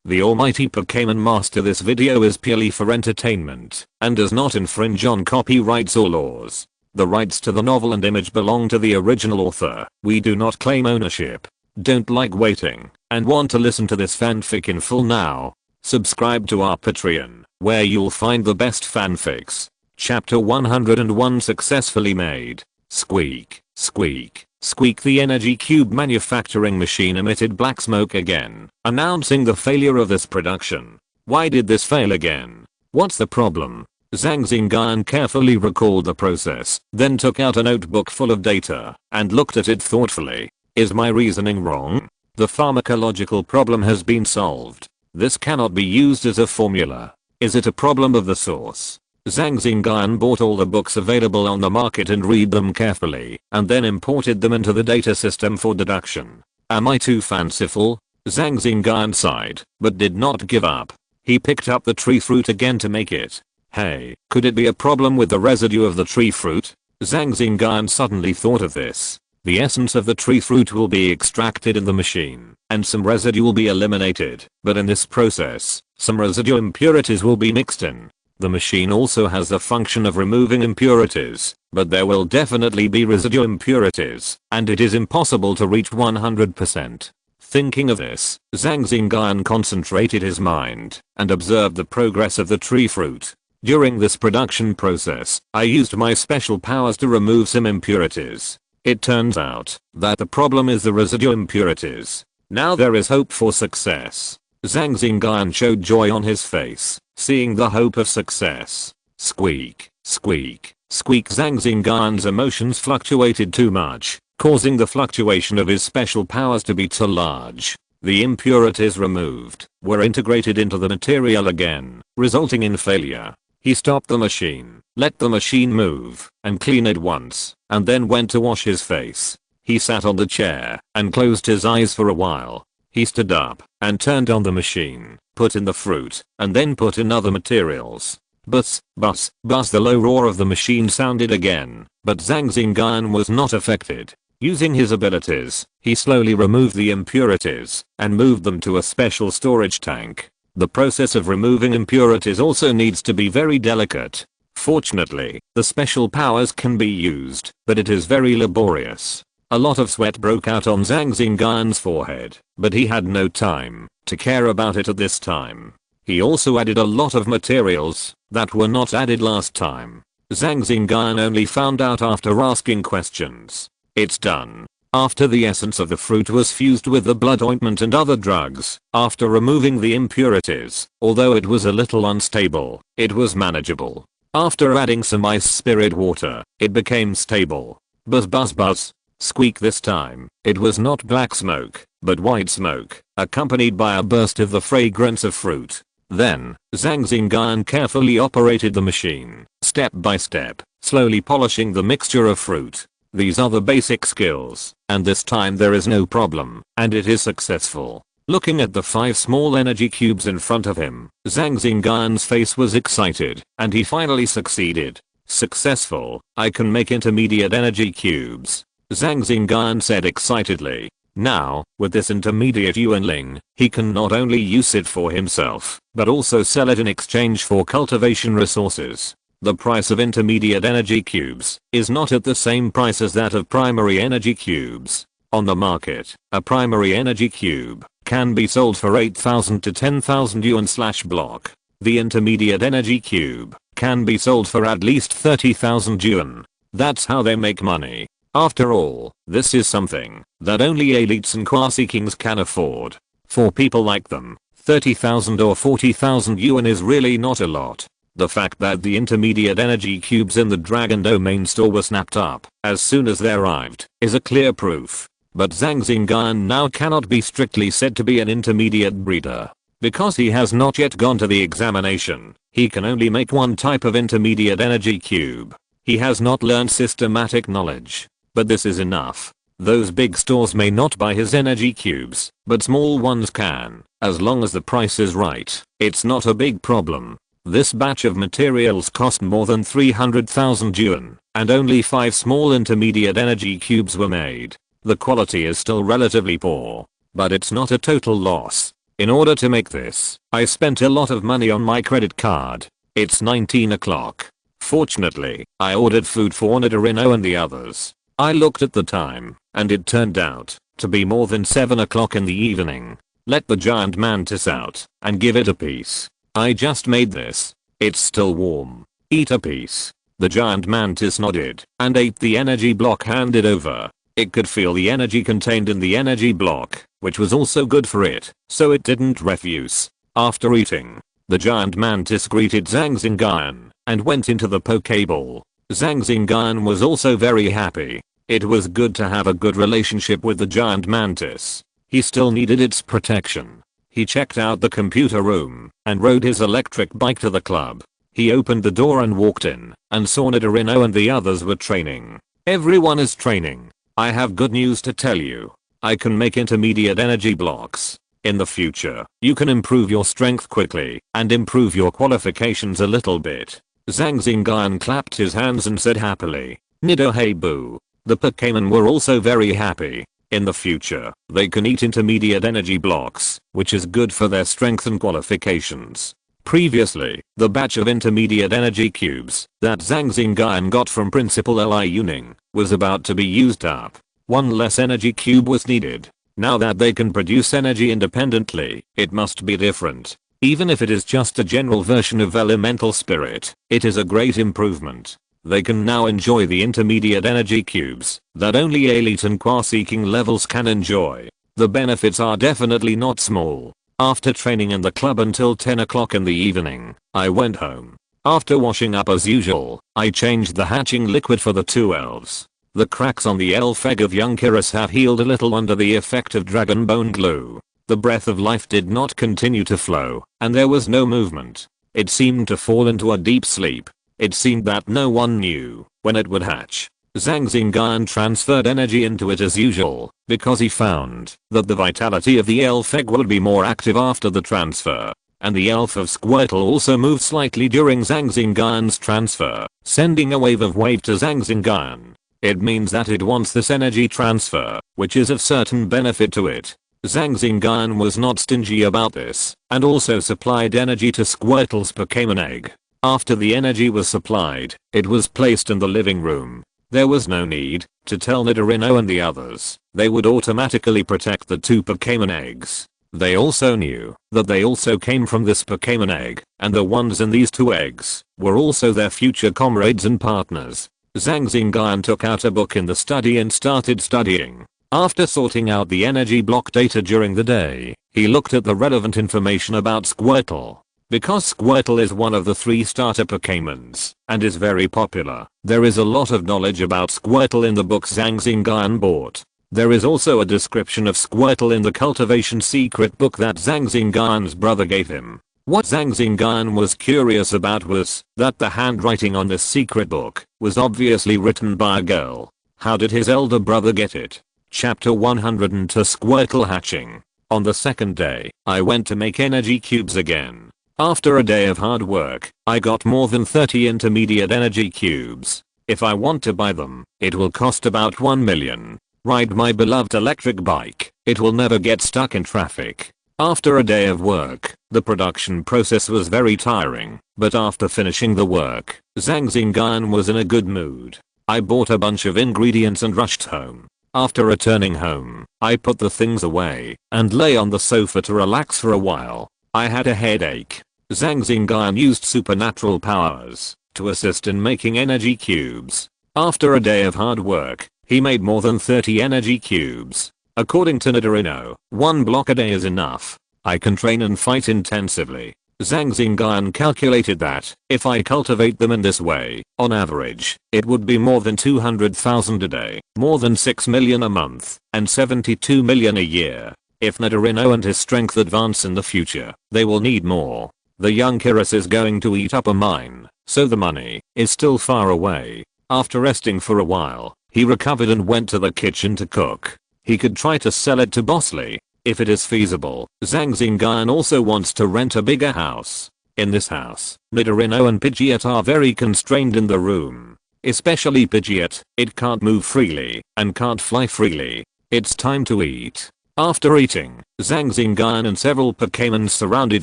the Almighty Pokémon Master. This video is purely for entertainment and does not infringe on copyrights or laws. The rights to the novel and image belong to the original author. We do not claim ownership. Don't like waiting and want to listen to this fanfic in full now? Subscribe to our Patreon, where you'll find the best fanfics. Chapter 101 successfully made. Squeak, squeak, squeak. The energy cube manufacturing machine emitted black smoke again, announcing the failure of this production. Why did this fail again? What's the problem? Zhang Xingyun carefully recalled the process, then took out a notebook full of data and looked at it thoughtfully. Is my reasoning wrong? The pharmacological problem has been solved. This cannot be used as a formula. Is it a problem of the source? Zhang Xingyun bought all the books available on the market and read them carefully, and then imported them into the data system for deduction. Am I too fanciful? Zhang Xingyun sighed, but did not give up. He picked up the tree fruit again to make it. Hey, could it be a problem with the residue of the tree fruit? Zhang Xingyun suddenly thought of this. The essence of the tree fruit will be extracted in the machine, and some residue will be eliminated, but in this process, some residual impurities will be mixed in. The machine also has the function of removing impurities, but there will definitely be residual impurities, and it is impossible to reach 100%. Thinking of this, Zhang Xingyun concentrated his mind and observed the progress of the tree fruit. During this production process, I used my special powers to remove some impurities. It turns out that the problem is the residual impurities. Now there is hope for success. Zhang Xingyun showed joy on his face, seeing the hope of success. Squeak, squeak, squeak. Zhang Xingyun's emotions fluctuated too much, causing the fluctuation of his special powers to be too large. The impurities removed were integrated into the material again, resulting in failure. He stopped the machine, let the machine move, and clean it once, and then went to wash his face. He sat on the chair and closed his eyes for a while. He stood up and turned on the machine, put in the fruit, and then put in other materials. Buzz, buzz, buzz. The low roar of the machine sounded again, but Zhang Xingyun was not affected. Using his abilities, he slowly removed the impurities and moved them to a special storage tank. The process of removing impurities also needs to be very delicate. Fortunately, the special powers can be used, but it is very laborious. A lot of sweat broke out on Zhang Xingyun's forehead, but he had no time to care about it at this time. He also added a lot of materials that were not added last time. Zhang Xingyun only found out after asking questions. It's done. After the essence of the fruit was fused with the blood ointment and other drugs, after removing the impurities, although it was a little unstable, it was manageable. After adding some ice spirit water, it became stable. Buzz, buzz, buzz. Squeak. This time, it was not black smoke, but white smoke, accompanied by a burst of the fragrance of fruit. Then, Zhang Xingyun carefully operated the machine, step by step, slowly polishing the mixture of fruit. These are the basic skills, and this time there is no problem, and it is successful. Looking at the 5 small energy cubes in front of him, Zhang Xingyun's face was excited, and he finally succeeded. Successful. I can make intermediate energy cubes. Zhang Xingyun said excitedly. Now, with this intermediate yuanling, he can not only use it for himself, but also sell it in exchange for cultivation resources. The price of intermediate energy cubes is not at the same price as that of primary energy cubes. On the market, a primary energy cube can be sold for 8,000 to 10,000 yuan/block. The intermediate energy cube can be sold for at least 30,000 yuan. That's how they make money. After all, this is something that only elites and quasi-kings can afford. For people like them, 30,000 or 40,000 yuan is really not a lot. The fact that the intermediate energy cubes in the Dragon Domain store were snapped up as soon as they arrived is a clear proof. But Zhang Xingyun now cannot be strictly said to be an intermediate breeder. Because he has not yet gone to the examination, he can only make one type of intermediate energy cube. He has not learned systematic knowledge. But this is enough. Those big stores may not buy his energy cubes, but small ones can. As long as the price is right, it's not a big problem. This batch of materials cost more than 300,000 yuan, and only 5 small intermediate energy cubes were made. The quality is still relatively poor, but it's not a total loss. In order to make this, I spent a lot of money on my credit card. It's 19 o'clock. Fortunately, I ordered food for Nidorino and the others. I looked at the time, and it turned out to be more than 7 o'clock in the evening. Let the giant mantis out and give it a piece. I just made this. It's still warm. Eat a piece. The giant mantis nodded and ate the energy block handed over. It could feel the energy contained in the energy block, which was also good for it, so it didn't refuse. After eating, the giant mantis greeted Zhang Xingyun and went into the Pokeball. Zhang Xingyun was also very happy. It was good to have a good relationship with the giant mantis. He still needed its protection. He checked out the computer room and rode his electric bike to the club. He opened the door and walked in and saw Nidorino and the others were training. Everyone is training. I have good news to tell you. I can make intermediate energy blocks. In the future, you can improve your strength quickly and improve your qualifications a little bit. Zhang Xingyun clapped his hands and said happily, "Nido hey boo." The Pokémon were also very happy. In the future, they can eat intermediate energy blocks, which is good for their strength and qualifications. Previously, the batch of intermediate energy cubes that Zhang Xingyun got from Principal Li Yuning was about to be used up. One less energy cube was needed. Now that they can produce energy independently, it must be different. Even if it is just a general version of Elemental Spirit, it is a great improvement. They can now enjoy the intermediate energy cubes that only elite and qua-seeking levels can enjoy. The benefits are definitely not small. After training in the club until 10 o'clock in the evening, I went home. After washing up as usual, I changed the hatching liquid for the 2 elves. The cracks on the elf egg of young Kyrus have healed a little under the effect of dragon bone glue. The breath of life did not continue to flow, and there was no movement. It seemed to fall into a deep sleep. It seemed that no one knew when it would hatch. Zhang Xingyun transferred energy into it as usual, because he found that the vitality of the elf egg would be more active after the transfer. And the elf of Squirtle also moved slightly during Zhang Xingyun's transfer, sending a wave to Zhang Xingyun. It means that it wants this energy transfer, which is of certain benefit to it. Zhang Xingyun was not stingy about this, and also supplied energy to Squirtle's Pokémon egg. After the energy was supplied, it was placed in the living room. There was no need to tell Nidorino and the others. They would automatically protect the 2 Pokémon eggs. They also knew that they also came from this Pokémon egg, and the ones in these 2 eggs were also their future comrades and partners. Zhang Xingyun took out a book in the study and started studying. After sorting out the energy block data during the day, he looked at the relevant information about Squirtle. Because Squirtle is one of the 3 starter Pokémons and is very popular, there is a lot of knowledge about Squirtle in the book Zhang Xingyun bought. There is also a description of Squirtle in the cultivation secret book that Zhang Xingyun's brother gave him. What Zhang Xingyun was curious about was that the handwriting on this secret book was obviously written by a girl. How did his elder brother get it? Chapter 102 Squirtle Hatching. On the second day, I went to make energy cubes again. After a day of hard work, I got more than 30 intermediate energy cubes. If I want to buy them, it will cost about 1 million. Ride my beloved electric bike. It will never get stuck in traffic. After a day of work, the production process was very tiring, but after finishing the work, Zhang Xingyun was in a good mood. I bought a bunch of ingredients and rushed home. After returning home, I put the things away and lay on the sofa to relax for a while. I had a headache. Zhang Xingyun used supernatural powers to assist in making energy cubes. After a day of hard work, he made more than 30 energy cubes. According to Nidorino, 1 block a day is enough. I can train and fight intensively. Zhang Xingyun calculated that if I cultivate them in this way, on average, it would be more than 200,000 a day, more than 6 million a month, and 72 million a year. If Nidorino and his strength advance in the future, they will need more. The young Kyrus is going to eat up a mine, so the money is still far away. After resting for a while, he recovered and went to the kitchen to cook. He could try to sell it to Bosley, if it is feasible. Zhang Xingyun also wants to rent a bigger house. In this house, Nidorino and Pidgeot are very constrained in the room. Especially Pidgeot, it can't move freely, and can't fly freely. It's time to eat. After eating, Zhang Xingyun and several Pokémon surrounded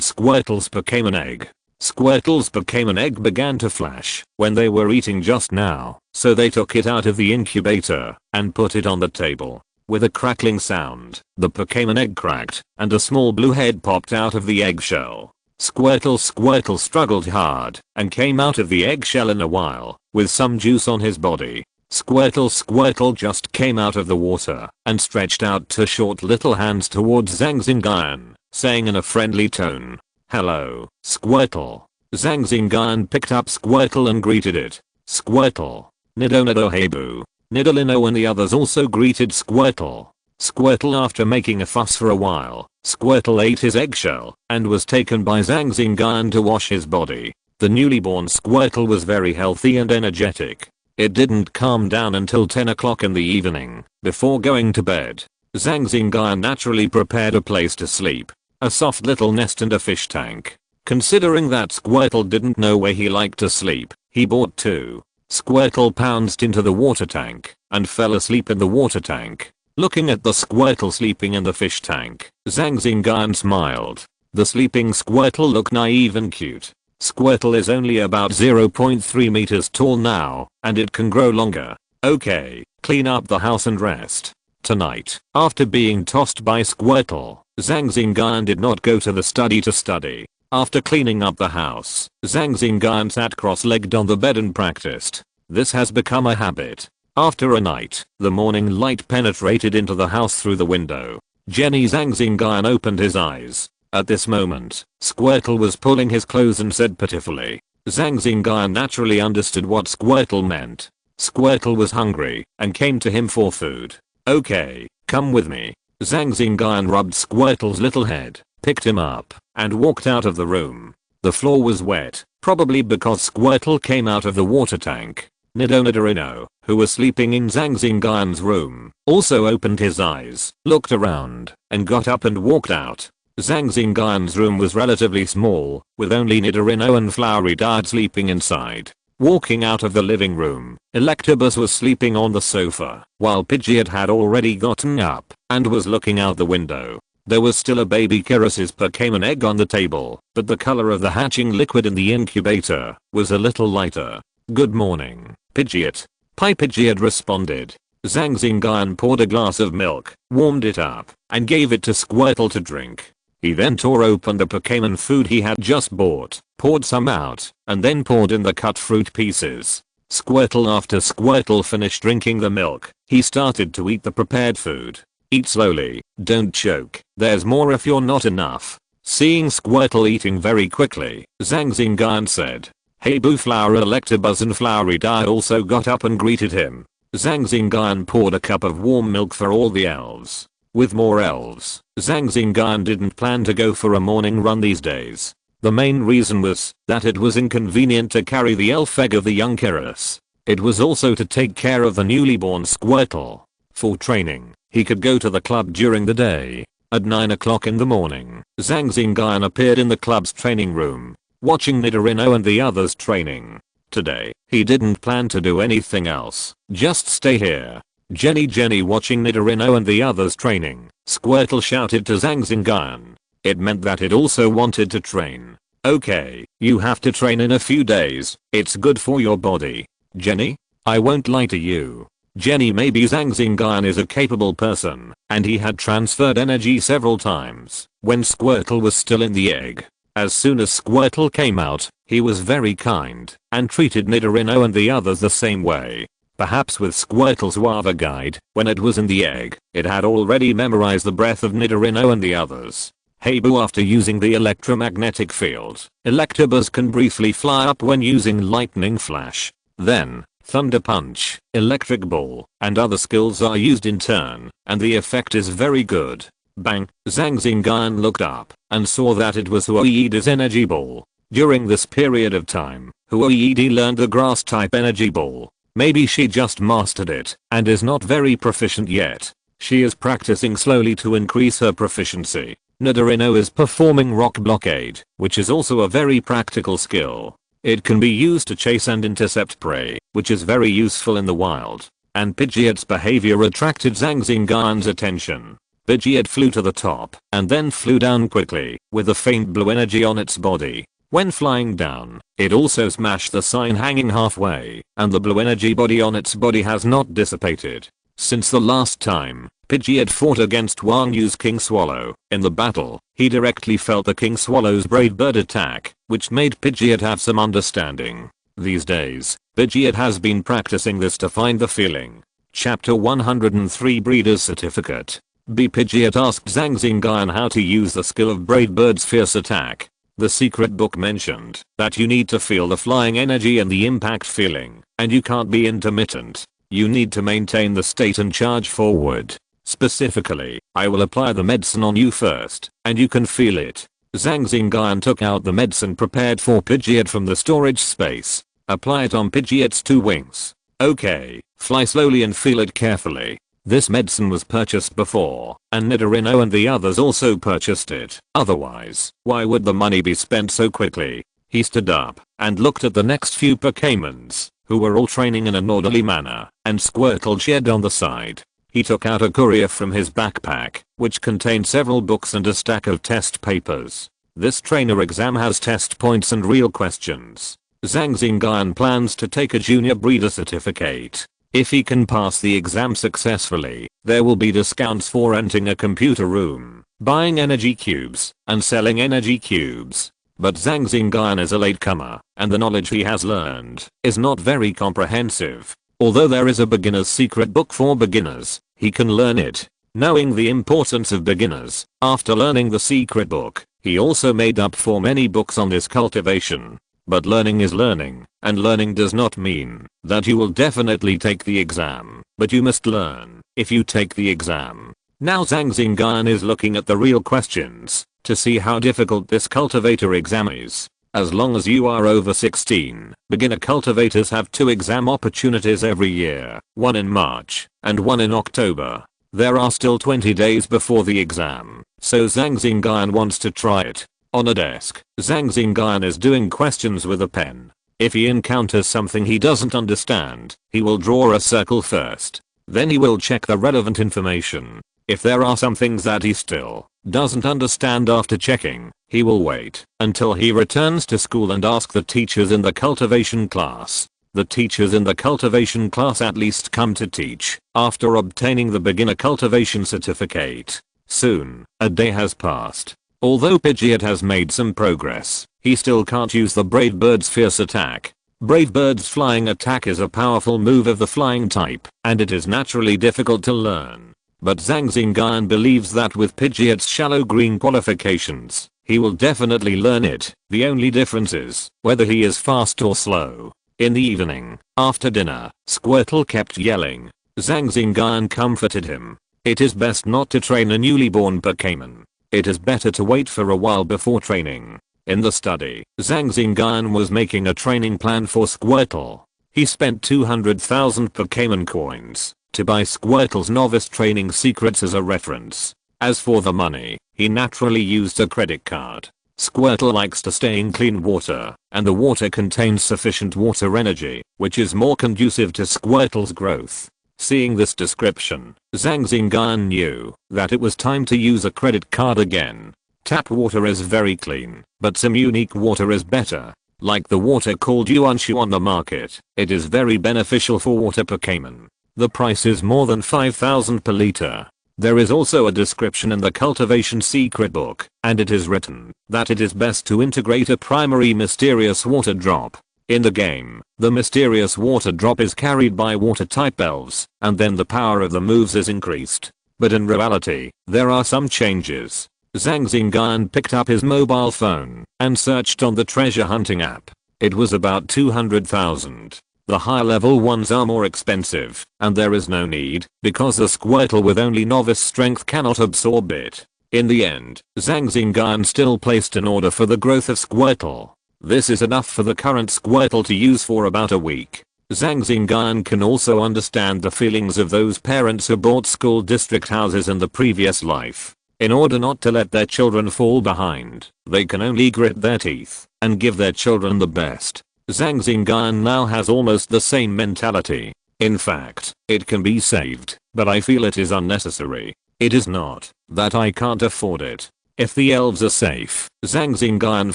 Squirtle's Pokémon egg. Squirtle's Pokémon egg began to flash when they were eating just now, so they took it out of the incubator and put it on the table. With a crackling sound, the Pokémon egg cracked and a small blue head popped out of the eggshell. Squirtle struggled hard and came out of the eggshell in a while with some juice on his body. Squirtle just came out of the water and stretched out two short little hands towards Zhang Xingyun, saying in a friendly tone, "Hello, Squirtle." Zhang Xingyun picked up Squirtle and greeted it. "Squirtle. Nido hey boo." Nidorino and the others also greeted Squirtle. Squirtle, after making a fuss for a while, Squirtle ate his eggshell and was taken by Zhang Xingyun to wash his body. The newly born Squirtle was very healthy and energetic. It didn't calm down until 10 o'clock in the evening. Before going to bed, Zhang Xingyun naturally prepared a place to sleep. A soft little nest and a fish tank. Considering that Squirtle didn't know where he liked to sleep, he bought two. Squirtle pounced into the water tank and fell asleep in the water tank. Looking at the Squirtle sleeping in the fish tank, Zhang Xingyun smiled. The sleeping Squirtle looked naive and cute. Squirtle is only about 0.3 meters tall now, and it can grow longer. Okay, clean up the house and rest. Tonight, after being tossed by Squirtle, Zhang Xingyun did not go to the study to study. After cleaning up the house, Zhang Xingyun sat cross-legged on the bed and practiced. This has become a habit. After a night, the morning light penetrated into the house through the window. Zhang Xingyun opened his eyes. At this moment, Squirtle was pulling his clothes and said pitifully. Zhang Xingyun naturally understood what Squirtle meant. Squirtle was hungry and came to him for food. "Okay, come with me." Zhang Xingyun rubbed Squirtle's little head, picked him up, and walked out of the room. The floor was wet, probably because Squirtle came out of the water tank. Nidorino, who was sleeping in Zhang Xingyun's room, also opened his eyes, looked around, and got up and walked out. Zhang Xingyun's room was relatively small, with only Nidorino and Flowery Dart sleeping inside. Walking out of the living room, Electabuzz was sleeping on the sofa, while Pidgeot had already gotten up and was looking out the window. There was still a baby Kyros's Pokémon egg on the table, but the color of the hatching liquid in the incubator was a little lighter. "Good morning, Pidgeot." Pidgeot responded. Zhang Xingyun poured a glass of milk, warmed it up, and gave it to Squirtle to drink. He then tore open the Pokémon food he had just bought, poured some out, and then poured in the cut fruit pieces. After Squirtle finished drinking the milk, he started to eat the prepared food. "Eat slowly, don't choke, there's more if you're not enough." Seeing Squirtle eating very quickly, Zhang Xingyun said, "Hey boo." Flower Electabuzz and Flowery Dart also got up and greeted him. Zhang Xingyun poured a cup of warm milk for all the elves. With more elves, Zhang Xingyun didn't plan to go for a morning run these days. The main reason was that it was inconvenient to carry the elf egg of the young Kyros. It was also to take care of the newly born Squirtle. For training, he could go to the club during the day. At 9 o'clock in the morning, Zhang Xingyun appeared in the club's training room, watching Nidorino and the others training. Today, he didn't plan to do anything else, just stay here. Jenny watching Nidorino and the others training, Squirtle shouted to Zhang Xingyun. It meant that it also wanted to train. "Okay, you have to train in a few days, it's good for your body." "Jenny? I won't lie to you. Maybe Zhang Xingyun is a capable person, and he had transferred energy several times when Squirtle was still in the egg. As soon as Squirtle came out, he was very kind and treated Nidorino and the others the same way. Perhaps with Squirtle's Wava guide, when it was in the egg, it had already memorized the breath of Nidorino and the others. "Hey boo." After using the electromagnetic field, Electabuzz can briefly fly up when using Lightning Flash. Then, Thunder Punch, Electric Ball, and other skills are used in turn, and the effect is very good. Bang! Zhang Xingyun looked up and saw that it was Huoyede's energy ball. During this period of time, Huoyede learned the grass type energy ball. Maybe she just mastered it and is not very proficient yet. She is practicing slowly to increase her proficiency. Nidorino is performing Rock Blockade, which is also a very practical skill. It can be used to chase and intercept prey, which is very useful in the wild. And Pidgeot's behavior attracted Zhang Xingyun's attention. Pidgeot flew to the top and then flew down quickly with a faint blue energy on its body. When flying down, it also smashed the sign hanging halfway, and the blue energy body on its body has not dissipated. Since the last time Pidgeot fought against Wang Yu's King Swallow, in the battle, he directly felt the King Swallow's Brave Bird attack, which made Pidgeot have some understanding. These days, Pidgeot has been practicing this to find the feeling. Chapter 103 Breeder's Certificate. Pidgeot asked Zhang Xingyun how to use the skill of Brave Bird's fierce attack. The secret book mentioned that you need to feel the flying energy and the impact feeling, and you can't be intermittent. You need to maintain the state and charge forward. Specifically, I will apply the medicine on you first, and you can feel it. Zhang Xingyun took out the medicine prepared for Pidgeot from the storage space. Apply it on Pidgeot's 2 wings. Okay, fly slowly and feel it carefully. This medicine was purchased before, and Nidorino and the others also purchased it. Otherwise, why would the money be spent so quickly? He stood up and looked at the next few Pokémons, who were all training in an orderly manner, and Squirtle cheered on the side. He took out a courier from his backpack, which contained several books and a stack of test papers. This trainer exam has test points and real questions. Zhang Xingyun plans to take a junior breeder certificate. If he can pass the exam successfully, there will be discounts for renting a computer room, buying energy cubes, and selling energy cubes. But Zhang Xingyun is a latecomer, and the knowledge he has learned is not very comprehensive. Although there is a beginner's secret book for beginners, he can learn it. Knowing the importance of beginners, after learning the secret book, he also made up for many books on this cultivation. But learning is learning, and learning does not mean that you will definitely take the exam, but you must learn if you take the exam. Now Zhang Xingyun is looking at the real questions to see how difficult this cultivator exam is. As long as you are over 16, beginner cultivators have 2 exam opportunities every year, one in March and one in October. There are still 20 days before the exam, so Zhang Xingyun wants to try it. On a desk, Zhang Xingyun is doing questions with a pen. If he encounters something he doesn't understand, he will draw a circle first. Then he will check the relevant information. If there are some things that he still doesn't understand after checking, he will wait until he returns to school and ask the teachers in the cultivation class. The teachers in the cultivation class at least come to teach after obtaining the beginner cultivation certificate. Soon, a day has passed. Although Pidgeot has made some progress, he still can't use the Brave Bird's fierce attack. Brave Bird's flying attack is a powerful move of the flying type, and it is naturally difficult to learn. But Zhang Xingyun believes that with Pidgeot's shallow green qualifications, he will definitely learn it. The only difference is whether he is fast or slow. In the evening, after dinner, Squirtle kept yelling. Zhang Xingyun comforted him. It is best not to train a newly born Pokémon. It is better to wait for a while before training. In the study, Zhang Xingyun was making a training plan for Squirtle. He spent 200,000 Pokémon coins to buy Squirtle's novice training secrets as a reference. As for the money, he naturally used a credit card. Squirtle likes to stay in clean water, and the water contains sufficient water energy, which is more conducive to Squirtle's growth. Seeing this description, Zhang Xingyun knew that it was time to use a credit card again. Tap water is very clean, but some unique water is better. Like the water called Yuanshu on the market, it is very beneficial for water Pokémon. The price is more than 5,000 per liter. There is also a description in the cultivation secret book, and it is written that it is best to integrate a primary mysterious water drop. In the game, the mysterious water drop is carried by water type elves, and then the power of the moves is increased. But in reality, there are some changes. Zhang Xingyun picked up his mobile phone and searched on the treasure hunting app. It was about 200,000. The higher level ones are more expensive, and there is no need, because the Squirtle with only novice strength cannot absorb it. In the end, Zhang Xingyun still placed an order for the growth of Squirtle. This is enough for the current Squirtle to use for about a week. Zhang Xingyun can also understand the feelings of those parents who bought school district houses in the previous life. In order not to let their children fall behind, they can only grit their teeth and give their children the best. Zhang Xingyun now has almost the same mentality. In fact, it can be saved, but I feel it is unnecessary. It is not that I can't afford it. If the elves are safe, Zhang Xingyun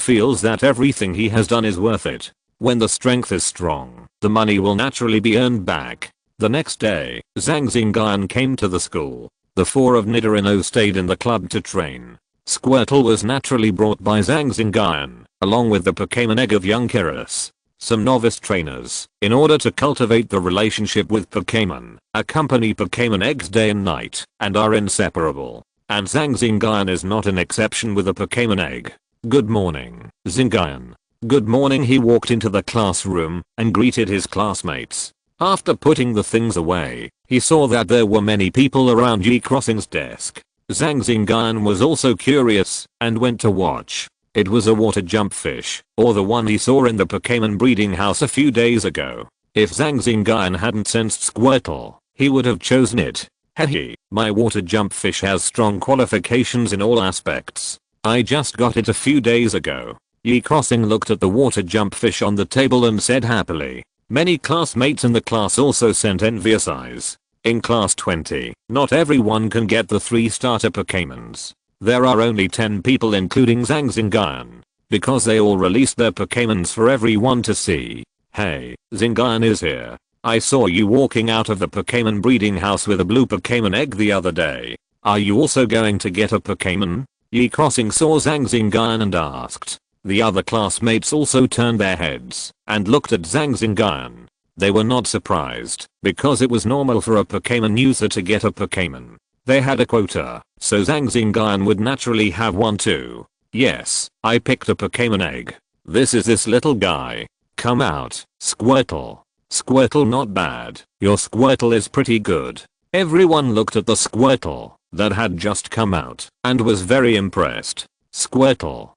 feels that everything he has done is worth it. When the strength is strong, the money will naturally be earned back. The next day, Zhang Xingyun came to the school. The four of Nidoran stayed in the club to train. Squirtle was naturally brought by Zhang Xingyun, along with the Pokémon egg of young Kyrus. Some novice trainers, in order to cultivate the relationship with Pokémon, accompany Pokémon eggs day and night, and are inseparable. And Zhang Xingyun is not an exception with a Pokémon egg. Good morning, Xingyun. Good morning. He walked into the classroom and greeted his classmates. After putting the things away, he saw that there were many people around Yi Crossing's desk. Zhang Xingyun was also curious and went to watch. It was a water jump fish, or the one he saw in the Pokémon breeding house a few days ago. If Zhang Xingyun hadn't sensed Squirtle, he would have chosen it. Hehe, my water jump fish has strong qualifications in all aspects. I just got it a few days ago. Yi Crossing looked at the water jump fish on the table and said happily. Many classmates in the class also sent envious eyes. In class 20, not everyone can get the 3 starter Pokémons. There are only 10 people including Zhang Xingyun, because they all released their Pokémons for everyone to see. Hey, Xingyun is here. I saw you walking out of the Pokémon breeding house with a blue Pokémon egg the other day. Are you also going to get a Pokémon? Yi Crossing saw Zhang Xingyun and asked. The other classmates also turned their heads and looked at Zhang Xingyun. They were not surprised, because it was normal for a Pokémon user to get a Pokémon. They had a quota, so Zhang Xingyun would naturally have one too. Yes, I picked a Pokémon egg. This is this little guy. Come out, Squirtle. Squirtle, not bad. Your Squirtle is pretty good. Everyone looked at the Squirtle that had just come out and was very impressed. Squirtle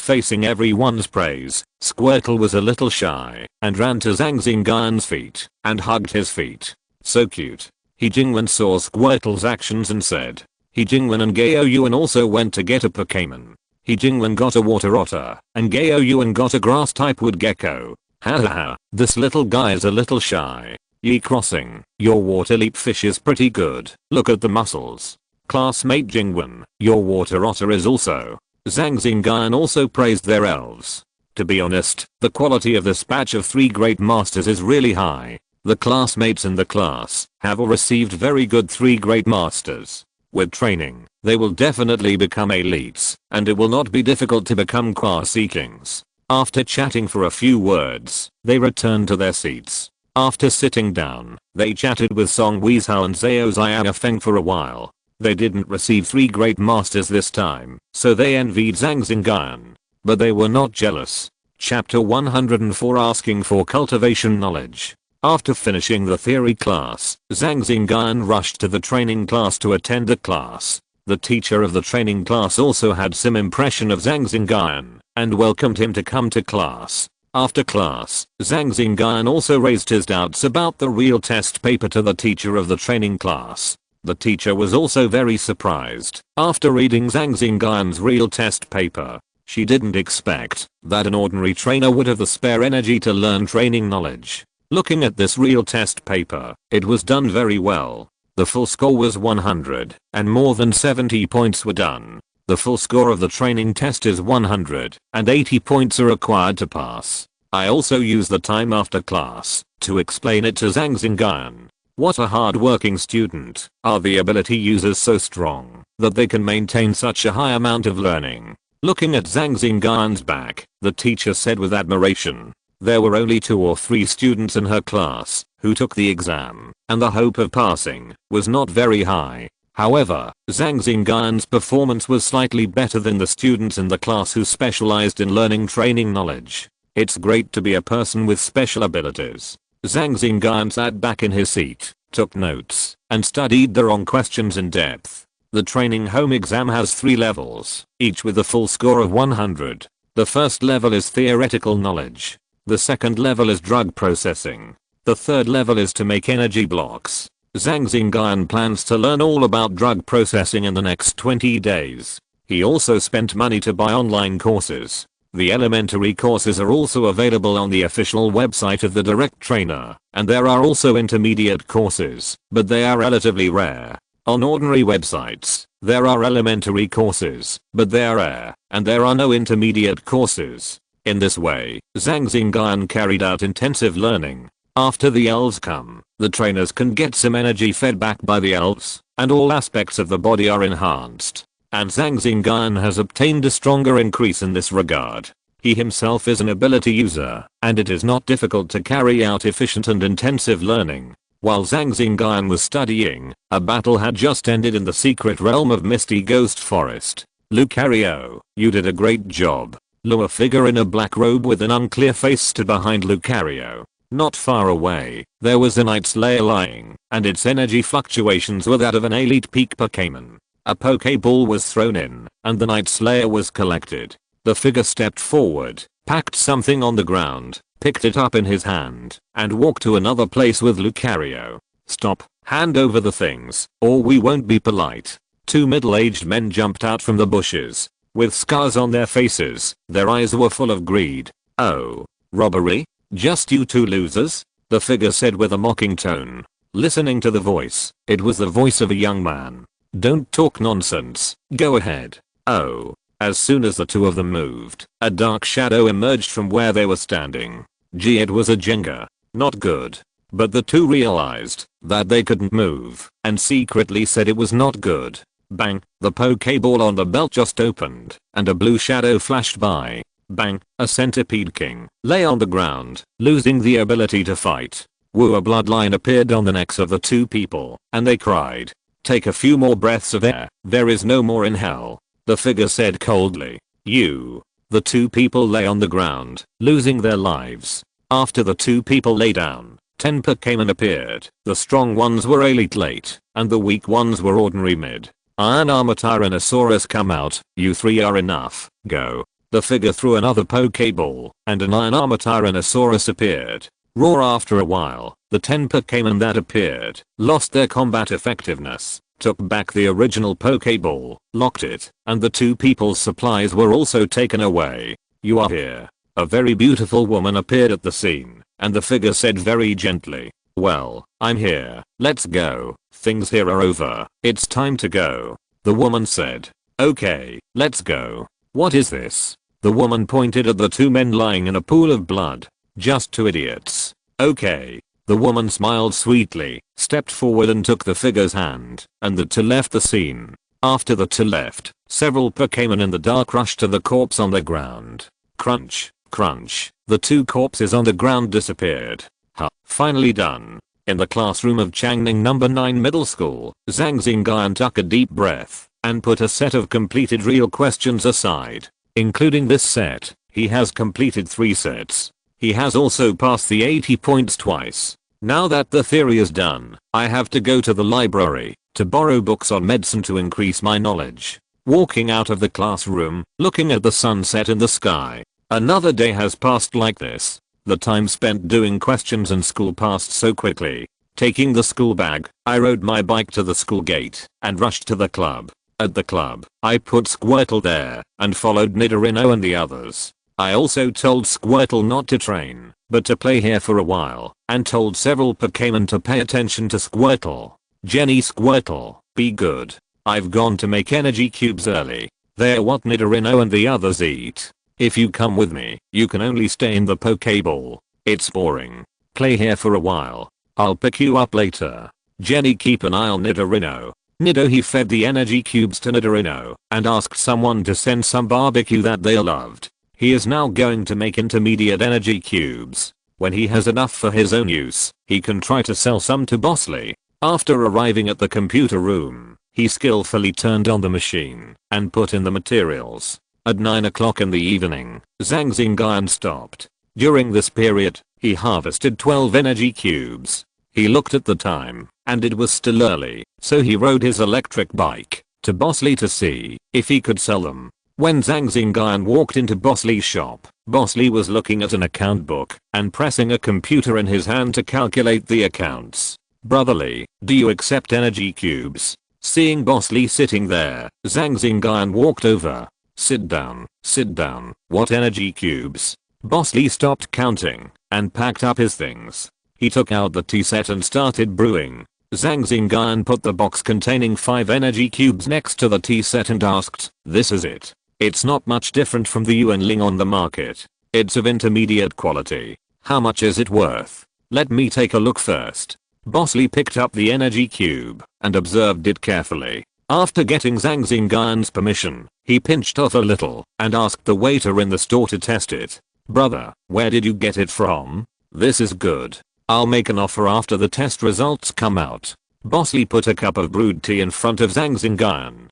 facing everyone's praise. Squirtle was a little shy and ran to Zhang Xingyun's feet and hugged his feet. So cute. He Jingwen saw Squirtle's actions and said. He Jingwen and Gao Yuan also went to get a Pokémon. He Jingwen got a water otter and Gao Yuan got a grass type wood gecko. Hahaha, this little guy is a little shy. Yi Crossing, your water leap fish is pretty good. Look at the muscles. Classmate Jingwen, your water otter is also. Zhang Xingyun also praised their elves. To be honest, the quality of this batch of 3 great masters is really high. The classmates in the class have all received very good 3 great masters. With training, they will definitely become elites, and it will not be difficult to become quasi kings. After chatting for a few words, they returned to their seats. After sitting down, they chatted with Song Weizhao and Zhao Xiaofeng for a while. They didn't receive 3 great masters this time, so they envied Zhang Xingyun. But they were not jealous. Chapter 104, Asking for Cultivation Knowledge. After finishing the theory class, Zhang Xingyun rushed to the training class to attend the class. The teacher of the training class also had some impression of Zhang Xingyun and welcomed him to come to class. After class, Zhang Xingyun also raised his doubts about the real test paper to the teacher of the training class. The teacher was also very surprised after reading Zhang Xingyun's real test paper. She didn't expect that an ordinary trainer would have the spare energy to learn training knowledge. Looking at this real test paper, it was done very well. The full score was 100, and more than 70 points were done. The full score of the training test is 100, and 80 points are required to pass. I also use the time after class to explain it to Zhang Xingyun. What a hard-working student. Are the ability users so strong that they can maintain such a high amount of learning? Looking at Zhang Xingyun's back, the teacher said with admiration. There were only 2 or 3 students in her class who took the exam, and the hope of passing was not very high. However, Zhang Xingyun's performance was slightly better than the students in the class who specialized in learning training knowledge. It's great to be a person with special abilities. Zhang Xingyun sat back in his seat, took notes, and studied the wrong questions in depth. The training home exam has 3 levels, each with a full score of 100. The first level is theoretical knowledge. The second level is drug processing. The third level is to make energy blocks. Zhang Xingyun plans to learn all about drug processing in the next 20 days. He also spent money to buy online courses. The elementary courses are also available on the official website of the direct trainer, and there are also intermediate courses, but they are relatively rare. On ordinary websites, there are elementary courses, but they are rare, and there are no intermediate courses. In this way, Zhang Xingyun carried out intensive learning. After the elves come, the trainers can get some energy fed back by the elves, and all aspects of the body are enhanced. And Zhang Xingyun has obtained a stronger increase in this regard. He himself is an ability user, and it is not difficult to carry out efficient and intensive learning. While Zhang Xingyun was studying, a battle had just ended in the secret realm of Misty Ghost Forest. Lucario, you did a great job. A figure in a black robe with an unclear face stood behind Lucario. Not far away, there was a Night Slayer lying, and its energy fluctuations were that of an elite peak Pokémon. A Pokéball was thrown in, and the Night Slayer was collected. The figure stepped forward, packed something on the ground, picked it up in his hand, and walked to another place with Lucario. Stop, hand over the things, or we won't be polite. Two middle-aged men jumped out from the bushes. With scars on their faces, their eyes were full of greed. Oh, robbery? Just you two losers? The figure said with a mocking tone. Listening to the voice, it was the voice of a young man. Don't talk nonsense, go ahead. Oh. As soon as the two of them moved, a dark shadow emerged from where they were standing. Gee, it was a Jenga. Not good. But the two realized that they couldn't move, and secretly said it was not good. Bang, the Pokéball on the belt just opened, and a blue shadow flashed by. Bang, a Centipede King lay on the ground, losing the ability to fight. Woo, a bloodline appeared on the necks of the two people, and they cried. Take a few more breaths of air, there is no more in hell. The figure said coldly. You. The two people lay on the ground, losing their lives. After the two people lay down, 10 Pokémon appeared. The strong ones were elite late, and the weak ones were ordinary mid. Iron Armor Tyrannosaurus come out, you three are enough, go. The figure threw another Pokéball, and an Iron Armor Tyrannosaurus appeared. Roar. After a while, the 10 Pokémon that appeared lost their combat effectiveness, took back the original Pokéball, locked it, and the two people's supplies were also taken away. You are here. A very beautiful woman appeared at the scene, and the figure said very gently, well, I'm here, let's go, things here are over, it's time to go. The woman said, okay, let's go. What is this? The woman pointed at the two men lying in a pool of blood. Just two idiots. Okay. The woman smiled sweetly, stepped forward and took the figure's hand, and the two left the scene. After the two left, several Pokémon in the dark rushed to the corpse on the ground. Crunch, crunch, the two corpses on the ground disappeared. Ha, finally done. In the classroom of Changning No. 9 Middle School, Zhang Xingyun took a deep breath, and put a set of completed real questions aside. Including this set, he has completed 3 sets. He has also passed the 80 points twice. Now that the theory is done, I have to go to the library to borrow books on medicine to increase my knowledge. Walking out of the classroom, looking at the sunset in the sky. Another day has passed like this. The time spent doing questions in school passed so quickly. Taking the school bag, I rode my bike to the school gate and rushed to the club. At the club, I put Squirtle there and followed Nidorino and the others. I also told Squirtle not to train, but to play here for a while, and told several Pokémon to pay attention to Squirtle. Jenny Squirtle, be good. I've gone to make energy cubes early. They're what Nidorino and the others eat. If you come with me, you can only stay in the Pokéball. It's boring. Play here for a while. I'll pick you up later. Jenny, keep an eye on Nidorino. Nido. He fed the energy cubes to Nidorino and asked someone to send some barbecue that they loved. He is now going to make intermediate energy cubes. When he has enough for his own use, he can try to sell some to Bosley. After arriving at the computer room, he skillfully turned on the machine and put in the materials. At 9 o'clock in the evening, Zhang Xingyun stopped. During this period, he harvested 12 energy cubes. He looked at the time, and it was still early, so he rode his electric bike to Bosley to see if he could sell them. When Zhang Xingyun walked into Bosley's shop, Bosley was looking at an account book and pressing a computer in his hand to calculate the accounts. Brotherly, do you accept energy cubes? Seeing Bosley sitting there, Zhang Xingyun walked over. Sit down, sit down. What energy cubes? Bosley stopped counting and packed up his things. He took out the tea set and started brewing. Zhang Xingyun put the box containing 5 energy cubes next to the tea set and asked, "This is it. It's not much different from the Yuanling on the market. It's of intermediate quality. How much is it worth? Let me take a look first." Bosley picked up the energy cube and observed it carefully. After getting Zhang Xingyun's permission, he pinched off a little and asked the waiter in the store to test it. "Brother, where did you get it from? This is good. I'll make an offer after the test results come out." Bosley put a cup of brewed tea in front of Zhang Xingyun.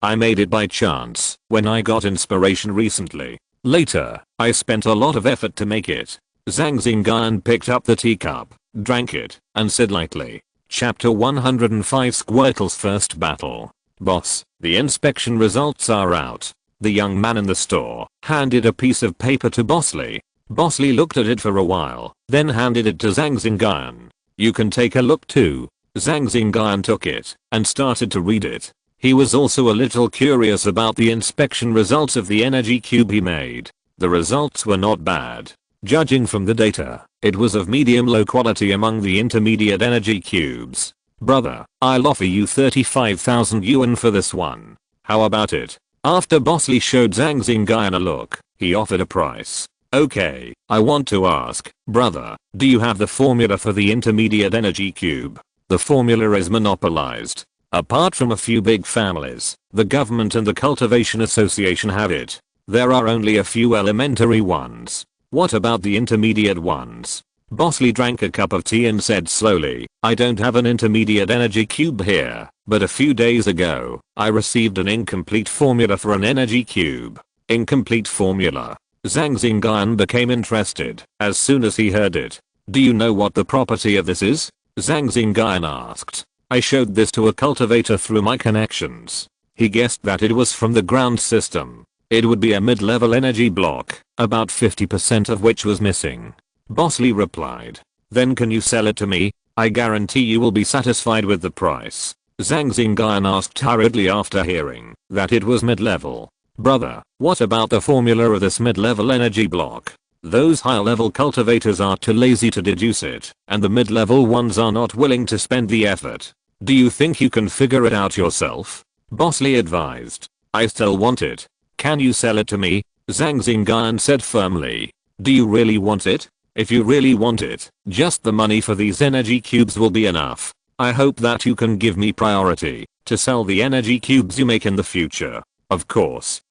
I made it by chance when I got inspiration recently. Later, I spent a lot of effort to make it." Zhang Xingyun picked up the teacup, drank it, and said lightly, Chapter 105 Squirtle's First Battle. "Boss, the inspection results are out." The young man in the store handed a piece of paper to Bosley. Bosley looked at it for a while, then handed it to Zhang Xingyun. "You can take a look too." Zhang Xingyun took it and started to read it. He was also a little curious about the inspection results of the energy cube he made. The results were not bad. Judging from the data, it was of medium-low quality among the intermediate energy cubes. "Brother, I'll offer you 35,000 yuan for this one. How about it?" After Bosley showed Zhang Xingyun a look, he offered a price. "Okay, I want to ask, brother, do you have the formula for the intermediate energy cube?" The formula is monopolized. Apart from a few big families, the government and the Cultivation Association have it. There are only a few elementary ones. What about the intermediate ones? Bosley drank a cup of tea and said slowly, "I don't have an intermediate energy cube here, but a few days ago, I received an incomplete formula for an energy cube." Incomplete formula. Zhang Xingyun became interested as soon as he heard it. "Do you know what the property of this is?" Zhang Xingyun asked. "I showed this to a cultivator through my connections. He guessed that it was from the ground system. It would be a mid-level energy block, about 50% of which was missing." Bosley replied. "Then can you sell it to me? I guarantee you will be satisfied with the price." Zhang Xingyun asked hurriedly after hearing that it was mid-level. "Brother, what about the formula of this mid-level energy block? Those high-level cultivators are too lazy to deduce it, and the mid-level ones are not willing to spend the effort. Do you think you can figure it out yourself?" Bosley advised. "I still want it. Can you sell it to me?" Zhang Xingyun said firmly. "Do you really want it? If you really want it, just the money for these energy cubes will be enough. I hope that you can give me priority to sell the energy cubes you make in the future." Of course,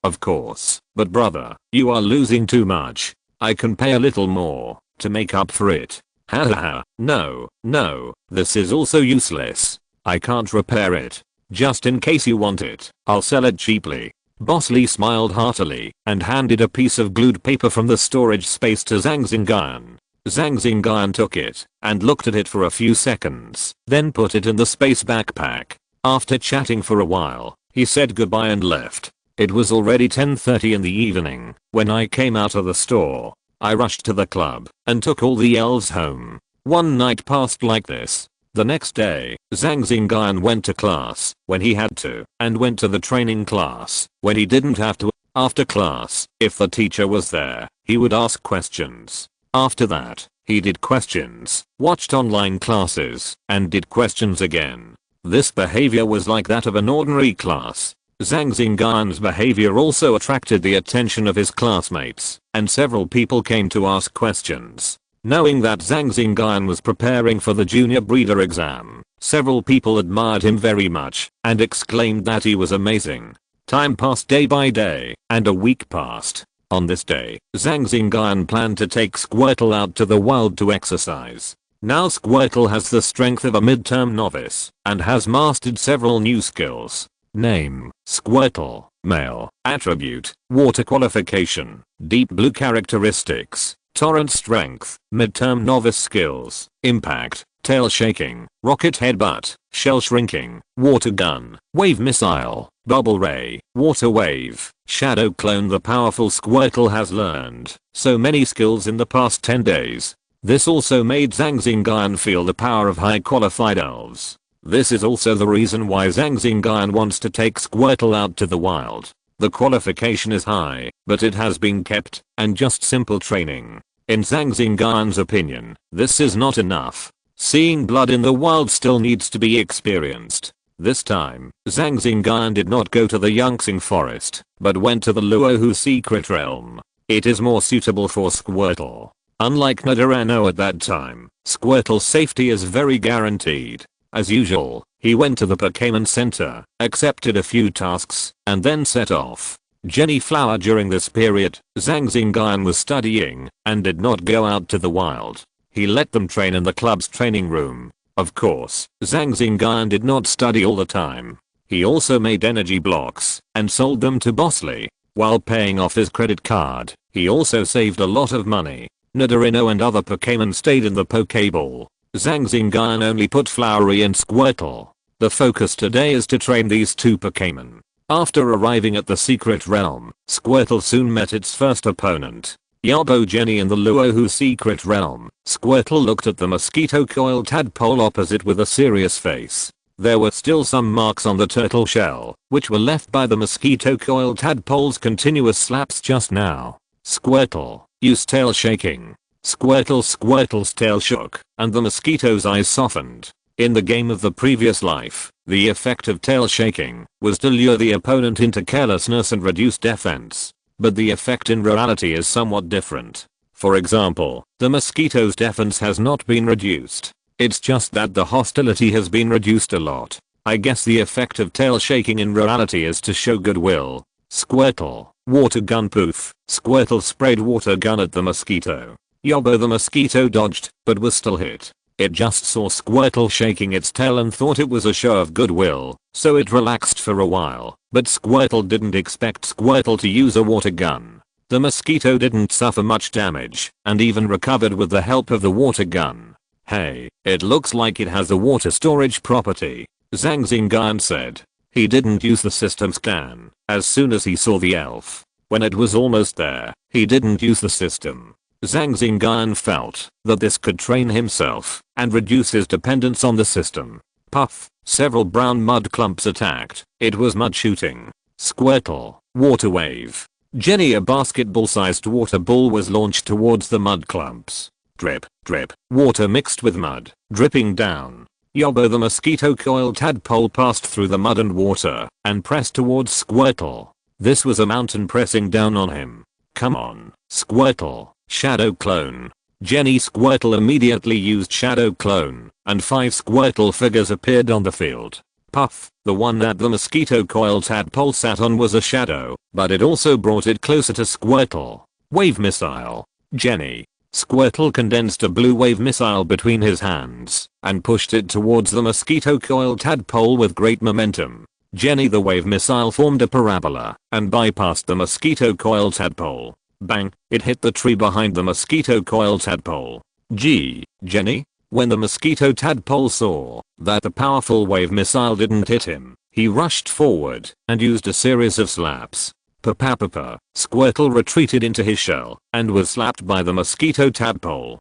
but brother, you are losing too much. I can pay a little more to make up for it." Hahaha, no, this is also useless. I can't repair it. Just in case you want it, I'll sell it cheaply. Bosley smiled heartily and handed a piece of glued paper from the storage space to Zhang Xingyun. Zhang Xingyun took it and looked at it for a few seconds, then put it in the space backpack. After chatting for a while, he said goodbye and left. It was already 10:30 in the evening when I came out of the store. I rushed to the club and took all the elves home. One night passed like this. The next day, Zhang Xingyun went to class when he had to and went to the training class when he didn't have to. After class, if the teacher was there, he would ask questions. After that, he did questions, watched online classes, and did questions again. This behavior was like that of an ordinary class. Zhang Xingyun's behavior also attracted the attention of his classmates, and several people came to ask questions. Knowing that Zhang Xingyun was preparing for the junior breeder exam, several people admired him very much and exclaimed that he was amazing. Time passed day by day, and a week passed. On this day, Zhang Xingyun planned to take Squirtle out to the wild to exercise. Now Squirtle has the strength of a midterm novice and has mastered several new skills. Name: Squirtle. Male. Attribute: Water qualification. Deep blue characteristics: Torrent strength. Midterm novice skills: Impact, Tail shaking, Rocket headbutt, Shell shrinking, Water gun, Wave missile, Bubble ray, Water wave, Shadow clone. The powerful Squirtle has learned so many skills in the past 10 days. This also made Zhang Xingyun feel the power of high qualified elves. This is also the reason why Zhang Xingyun wants to take Squirtle out to the wild. The qualification is high, but it has been kept, and just simple training. In Zhang Xingyun's opinion, this is not enough. Seeing blood in the wild still needs to be experienced. This time, Zhang Xingyun did not go to the Yangtze forest, but went to the Luohu secret realm. It is more suitable for Squirtle. Unlike Nidorano at that time, Squirtle's safety is very guaranteed. As usual, he went to the Pokémon Center, accepted a few tasks, and then set off. Jenny Flower during this period, Zhang Xingyun was studying, and did not go out to the wild. He let them train in the club's training room. Of course, Zhang Xingyun did not study all the time. He also made energy blocks, and sold them to Bosley. While paying off his credit card, he also saved a lot of money. Nidorino and other Pokémon stayed in the Pokéball. Zhang Xingyun only put Flowery and Squirtle. The focus today is to train these two Pokémon. After arriving at the secret realm, Squirtle soon met its first opponent. Yobo Jenny in the Luohu secret realm. Squirtle looked at the mosquito coil tadpole opposite with a serious face. There were still some marks on the turtle shell, which were left by the mosquito coil tadpole's continuous slaps just now. Squirtle, use tail shaking. Squirtle's tail shook, and the mosquito's eyes softened. In the game of the previous life, the effect of tail shaking was to lure the opponent into carelessness and reduce defense. But the effect in reality is somewhat different. For example, the mosquito's defense has not been reduced. It's just that the hostility has been reduced a lot. I guess the effect of tail shaking in reality is to show goodwill. Squirtle, water gun poof. Squirtle sprayed water gun at the mosquito. Yobo the mosquito dodged, but was still hit. It just saw Squirtle shaking its tail and thought it was a show of goodwill, so it relaxed for a while, but Squirtle didn't expect Squirtle to use a water gun. The mosquito didn't suffer much damage, and even recovered with the help of the water gun. Hey, it looks like it has a water storage property, Zhang Xingyun said. He didn't use the system scan, as soon as he saw the elf. When it was almost there, he didn't use the system. Zhang Xingyun felt that this could train himself and reduce his dependence on the system. Puff, several brown mud clumps attacked. It was mud shooting. Squirtle, water wave. Jenny, a basketball-sized water ball was launched towards the mud clumps. Drip, drip, water mixed with mud, dripping down. Yobo the mosquito coil tadpole passed through the mud and water and pressed towards Squirtle. This was a mountain pressing down on him. Come on, Squirtle. Shadow clone. Jenny Squirtle immediately used shadow clone, and 5 Squirtle figures appeared on the field. Puff, the one that the mosquito coil tadpole sat on was a shadow, but it also brought it closer to Squirtle. Wave missile. Jenny. Squirtle condensed a blue wave missile between his hands, and pushed it towards the mosquito coil tadpole with great momentum. Jenny, the wave missile formed a parabola, and bypassed the mosquito coil tadpole. Bang, it hit the tree behind the mosquito coil tadpole. Gee, Jenny? When the mosquito tadpole saw that the powerful wave missile didn't hit him, he rushed forward and used a series of slaps. Papa, Squirtle retreated into his shell and was slapped by the mosquito tadpole.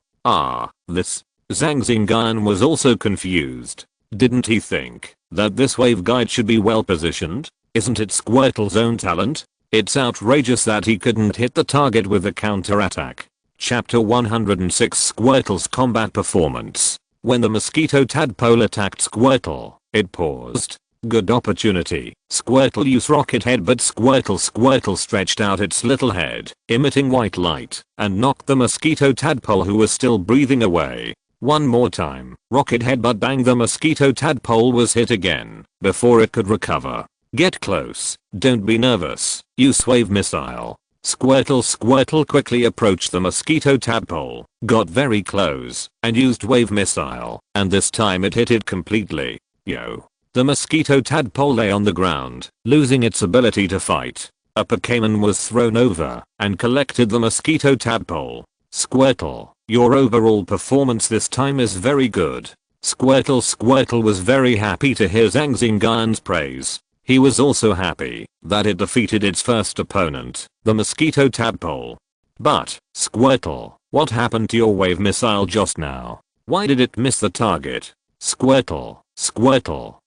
This. Zhang Xingyun was also confused. Didn't he think that this wave guide should be well positioned? Isn't it Squirtle's own talent? It's outrageous that he couldn't hit the target with a counterattack. Chapter 106 Squirtle's combat performance. When the mosquito tadpole attacked Squirtle, it paused. Good opportunity. Squirtle used rocket head, but Squirtle stretched out its little head, emitting white light, and knocked the mosquito tadpole, who was still breathing, away. One more time. Rocket head, but bang, the mosquito tadpole was hit again before it could recover. Get close. Don't be nervous. Use wave missile. Squirtle quickly approached the mosquito tadpole, got very close, and used wave missile, and this time it hit it completely. Yo. The mosquito tadpole lay on the ground, losing its ability to fight. A Pokémon was thrown over and collected the mosquito tadpole. Squirtle, your overall performance this time is very good. Squirtle was very happy to hear Zhang Xingyun's praise. He was also happy that it defeated its first opponent, the mosquito tadpole. But, Squirtle, what happened to your wave missile just now? Why did it miss the target? Squirtle,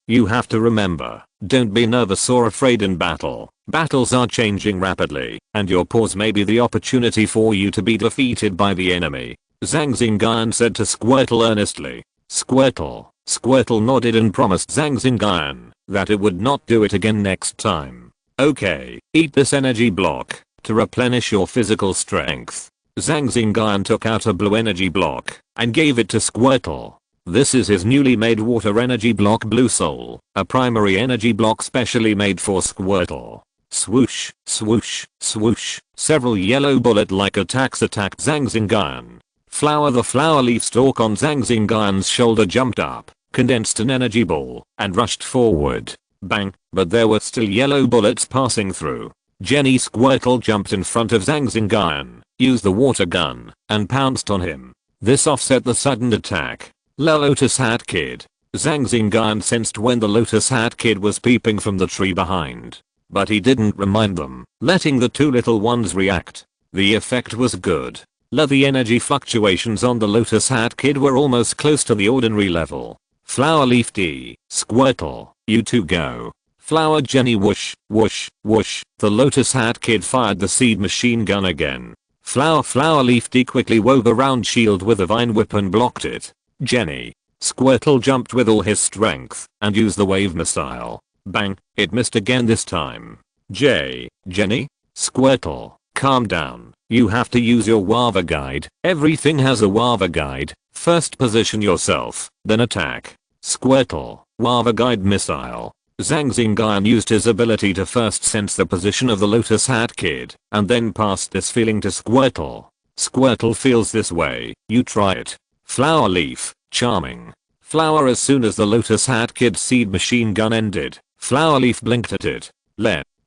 you have to remember, don't be nervous or afraid in battle. Battles are changing rapidly, and your pause may be the opportunity for you to be defeated by the enemy. Zhang Xingyun said to Squirtle earnestly. Squirtle. Squirtle nodded and promised Zhang Xingyun that it would not do it again next time. Okay, eat this energy block to replenish your physical strength. Zhang Xingyun took out a blue energy block and gave it to Squirtle. This is his newly made water energy block Blue Soul, a primary energy block specially made for Squirtle. Swoosh, swoosh, swoosh, several yellow bullet-like attacks attacked Zhang Xingyun. The flower leaf stalk on Zhang Xingyun's shoulder jumped up, condensed an energy ball, and rushed forward. Bang, but there were still yellow bullets passing through. Jenny Squirtle jumped in front of Zhang Xingyun, used the water gun, and pounced on him. This offset the sudden attack. Lotus Hat Kid. Zhang Xingyun sensed when the Lotus Hat Kid was peeping from the tree behind. But he didn't remind them, letting the two little ones react. The effect was good. The energy fluctuations on the Lotus Hat Kid were almost close to the ordinary level. Flower Leaf D. Squirtle, you two go. Flower Jenny whoosh, whoosh, whoosh. The Lotus Hat Kid fired the seed machine gun again. Flower Leaf D quickly wove a round shield with a vine whip and blocked it. Jenny. Squirtle jumped with all his strength and used the wave missile. Bang, it missed again this time. Jenny? Squirtle, calm down. You have to use your Wava guide. Everything has a Wava guide. First position yourself, then attack. Squirtle, Wava guide missile. Zhang Xingyun used his ability to first sense the position of the Lotus Hat Kid and then passed this feeling to Squirtle. Squirtle feels this way, you try it. Flower Leaf, charming. Flower as soon as the Lotus Hat Kid's seed machine gun ended, Flower Leaf blinked at it.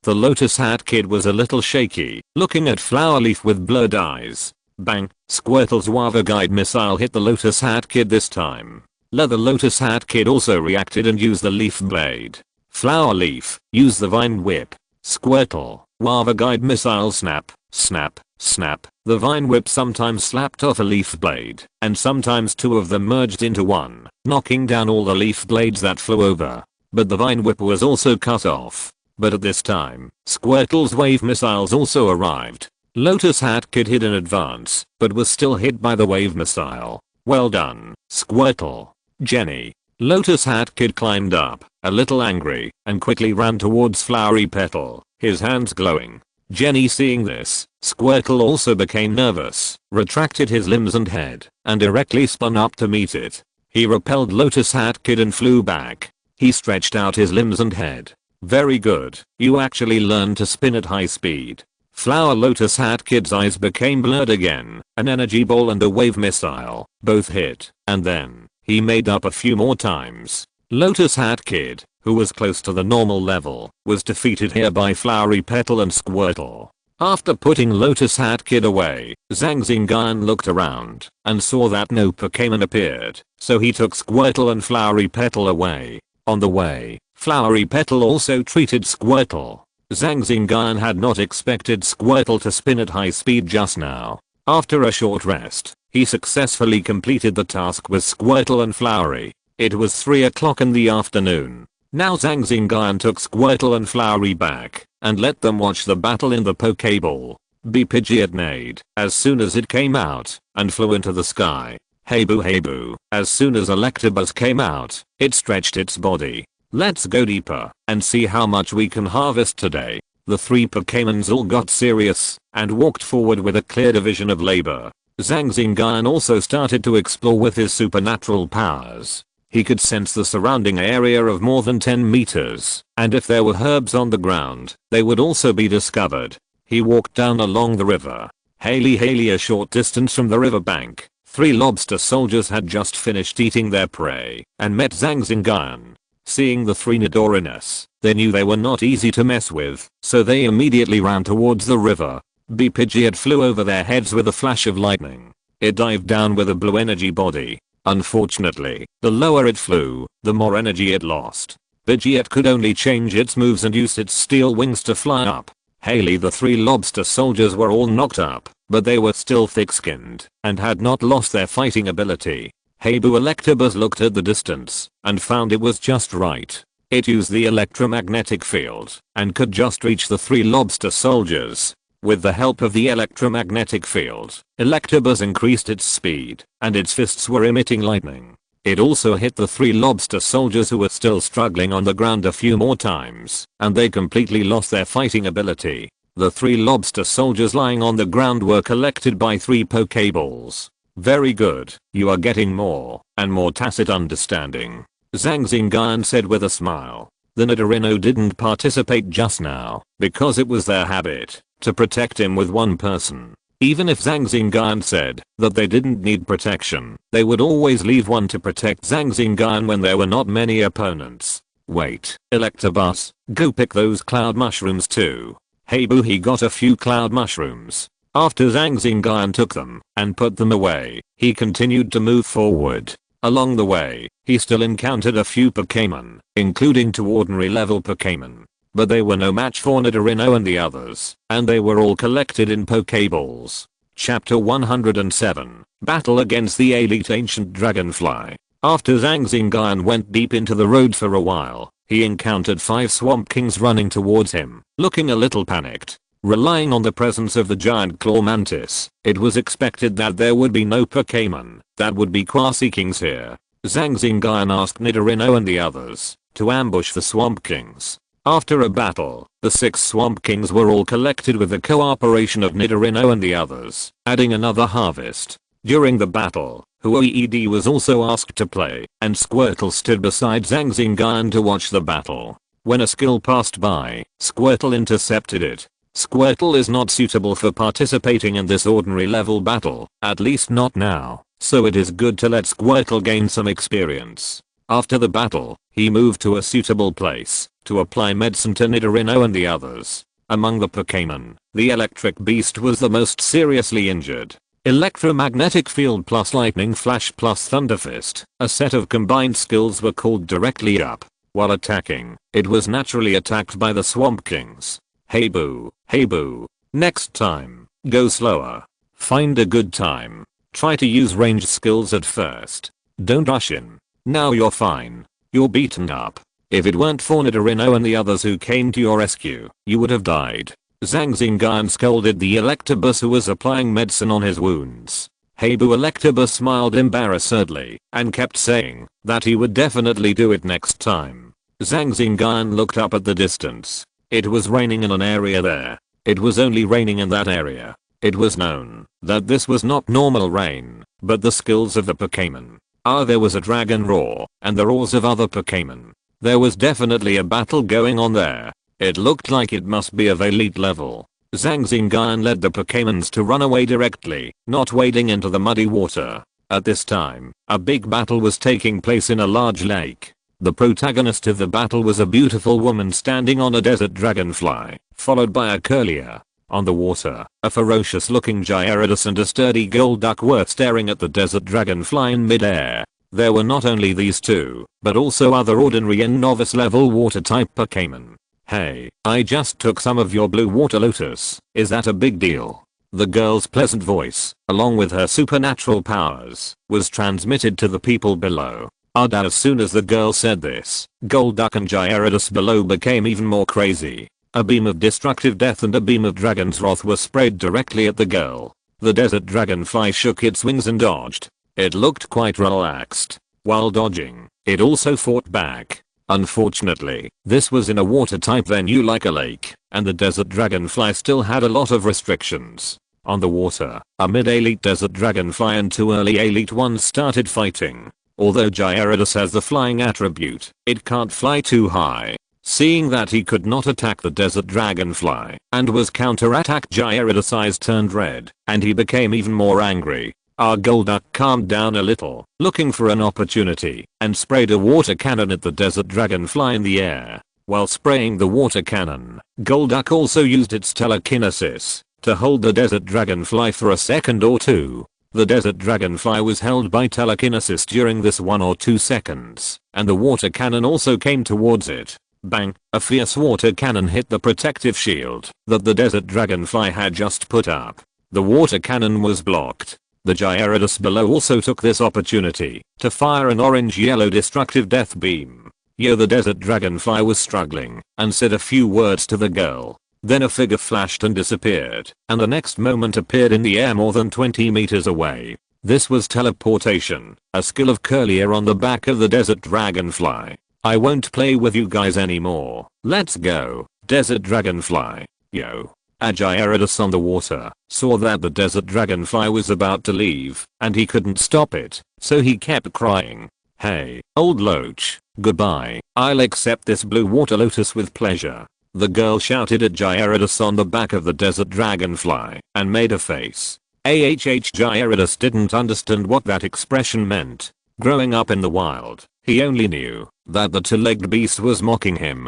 The Lotus Hat Kid was a little shaky, looking at Flower Leaf with blurred eyes. Bang, Squirtle's Wava guide missile hit the Lotus Hat Kid this time. The Lotus Hat Kid also reacted and used the leaf blade. Flower Leaf, use the vine whip. Squirtle, Wava guide missile snap, snap, snap. The vine whip sometimes slapped off a leaf blade, and sometimes two of them merged into one, knocking down all the leaf blades that flew over. But the vine whip was also cut off. But at this time, Squirtle's wave missiles also arrived. Lotus Hat Kid hid in advance, but was still hit by the wave missile. Well done, Squirtle. Jenny. Lotus Hat Kid climbed up, a little angry, and quickly ran towards Flowery Petal, his hands glowing. Jenny seeing this, Squirtle also became nervous, retracted his limbs and head, and directly spun up to meet it. He repelled Lotus Hat Kid and flew back. He stretched out his limbs and head. Very good, you actually learned to spin at high speed. Flower Lotus Hat Kid's eyes became blurred again, an energy ball and a wave missile, both hit, and then, he made up a few more times. Lotus Hat Kid, who was close to the normal level, was defeated here by Flowery Petal and Squirtle. After putting Lotus Hat Kid away, Zhang Xingyun looked around, and saw that no Pokémon appeared, so he took Squirtle and Flowery Petal away. On the way, Flowery Petal also treated Squirtle. Zhang Xingyun had not expected Squirtle to spin at high speed just now. After a short rest, he successfully completed the task with Squirtle and Flowery. It was 3 o'clock in the afternoon. Now Zhang Xingyun took Squirtle and Flowery back, and let them watch the battle in the Pokeball. Pidgeot neighed as soon as it came out, and flew into the sky. Hey boo, as soon as Electabuzz came out, it stretched its body. Let's go deeper, and see how much we can harvest today. The three Pokémons all got serious, and walked forward with a clear division of labor. Zhang Xingyun also started to explore with his supernatural powers. He could sense the surrounding area of more than 10 meters, and if there were herbs on the ground, they would also be discovered. He walked down along the river. Haley a short distance from the riverbank. 3 lobster soldiers had just finished eating their prey, and met Zhang Xingyun. Seeing the 3 Nidoranus, they knew they were not easy to mess with, so they immediately ran towards the river. Pidgeot flew over their heads with a flash of lightning. It dived down with a blue energy body. Unfortunately, the lower it flew, the more energy it lost. Pidgeot could only change its moves and use its steel wings to fly up. The 3 lobster soldiers were all knocked up, but they were still thick-skinned, and had not lost their fighting ability. Electabuzz looked at the distance, and found it was just right. It used the electromagnetic field, and could just reach the 3 lobster soldiers. With the help of the electromagnetic field, Electabuzz increased its speed, and its fists were emitting lightning. It also hit the 3 lobster soldiers who were still struggling on the ground a few more times, and they completely lost their fighting ability. The 3 lobster soldiers lying on the ground were collected by 3 Pokeballs. Very good, you are getting more and more tacit understanding, Zhang Xingyun said with a smile. The Nidorino didn't participate just now because it was their habit to protect him with one person. Even if Zhang Xingyun said that they didn't need protection, they would always leave one to protect Zhang Xingyun when there were not many opponents. Wait, Electabuzz, go pick those cloud mushrooms too. Hey boo, he got a few cloud mushrooms. After Zhang Xingyun took them and put them away, he continued to move forward. Along the way, he still encountered a few Pokémon, including 2 ordinary level Pokémon. But they were no match for Nidorino and the others, and they were all collected in Pokeballs. Chapter 107, Battle against the Elite Ancient Dragonfly. After Zhang Xingyun went deep into the road for a while, he encountered 5 Swamp Kings running towards him, looking a little panicked. Relying on the presence of the giant claw mantis, it was expected that there would be no Pokémon that would be quasi-kings here. Zhang Xingyun asked Nidorino and the others to ambush the Swamp Kings. After a battle, the 6 Swamp Kings were all collected with the cooperation of Nidorino and the others, adding another harvest. During the battle, Huoed was also asked to play, and Squirtle stood beside Zhang Xingyun to watch the battle. When a skill passed by, Squirtle intercepted it. Squirtle is not suitable for participating in this ordinary level battle, at least not now, so it is good to let Squirtle gain some experience. After the battle, he moved to a suitable place to apply medicine to Nidorino and the others. Among the Pokémon, the electric beast was the most seriously injured. Electromagnetic field plus lightning flash plus thunder fist, a set of combined skills were called directly up. While attacking, it was naturally attacked by the Swamp Kings. Hey boo, next time, go slower. Find a good time. Try to use ranged skills at first. Don't rush in. Now you're fine. You're beaten up. If it weren't for Nidorino and the others who came to your rescue, you would have died. Zhang Xingyun scolded the Electabuzz who was applying medicine on his wounds. Hey boo, Electabuzz smiled embarrassedly and kept saying that he would definitely do it next time. Zhang Xingyun looked up at the distance. It was raining in an area there. It was only raining in that area. It was known that this was not normal rain, but the skills of the Pokémon. There was a dragon roar and the roars of other Pokémon. There was definitely a battle going on there. It looked like it must be of elite level. Zhang Xingyun led the Pokémons to run away directly, not wading into the muddy water. At this time, a big battle was taking place in a large lake. The protagonist of the battle was a beautiful woman standing on a desert dragonfly, followed by a curlier. On the water, a ferocious looking Gyarados and a sturdy Golduck were staring at the desert dragonfly in midair. There were not only these 2, but also other ordinary and novice level water type Pokémon. Hey, I just took some of your blue water lotus. Is that a big deal? The girl's pleasant voice, along with her supernatural powers, was transmitted to the people below. As soon as the girl said this, Golduck and Gyarados below became even more crazy. A beam of destructive death and a beam of dragon's wrath were sprayed directly at the girl. The desert dragonfly shook its wings and dodged. It looked quite relaxed. While dodging, it also fought back. Unfortunately, this was in a water type venue like a lake, and the desert dragonfly still had a lot of restrictions. On the water, a mid-elite desert dragonfly and 2 early elite ones started fighting. Although Gyarados has the flying attribute, it can't fly too high. Seeing that he could not attack the desert dragonfly and was counter-attacked, Gyarados' eyes turned red and he became even more angry. Our Golduck calmed down a little, looking for an opportunity, and sprayed a water cannon at the desert dragonfly in the air. While spraying the water cannon, Golduck also used its telekinesis to hold the desert dragonfly for a second or two. The desert dragonfly was held by telekinesis during this 1 or 2 seconds, and the water cannon also came towards it. Bang! A fierce water cannon hit the protective shield that the desert dragonfly had just put up. The water cannon was blocked. The Gyarados below also took this opportunity to fire an orange-yellow destructive death beam. The desert dragonfly was struggling and said a few words to the girl. Then a figure flashed and disappeared, and the next moment appeared in the air more than 20 meters away. This was teleportation, a skill of Curlier on the back of the desert dragonfly. I won't play with you guys anymore. Let's go, desert dragonfly. Yo. Gyarados on the water saw that the desert dragonfly was about to leave, and he couldn't stop it, so he kept crying. Hey, old loach, goodbye. I'll accept this blue water lotus with pleasure. The girl shouted at Gyarados on the back of the desert dragonfly and made a face. Gyarados didn't understand what that expression meant. Growing up in the wild, he only knew that the two-legged beast was mocking him.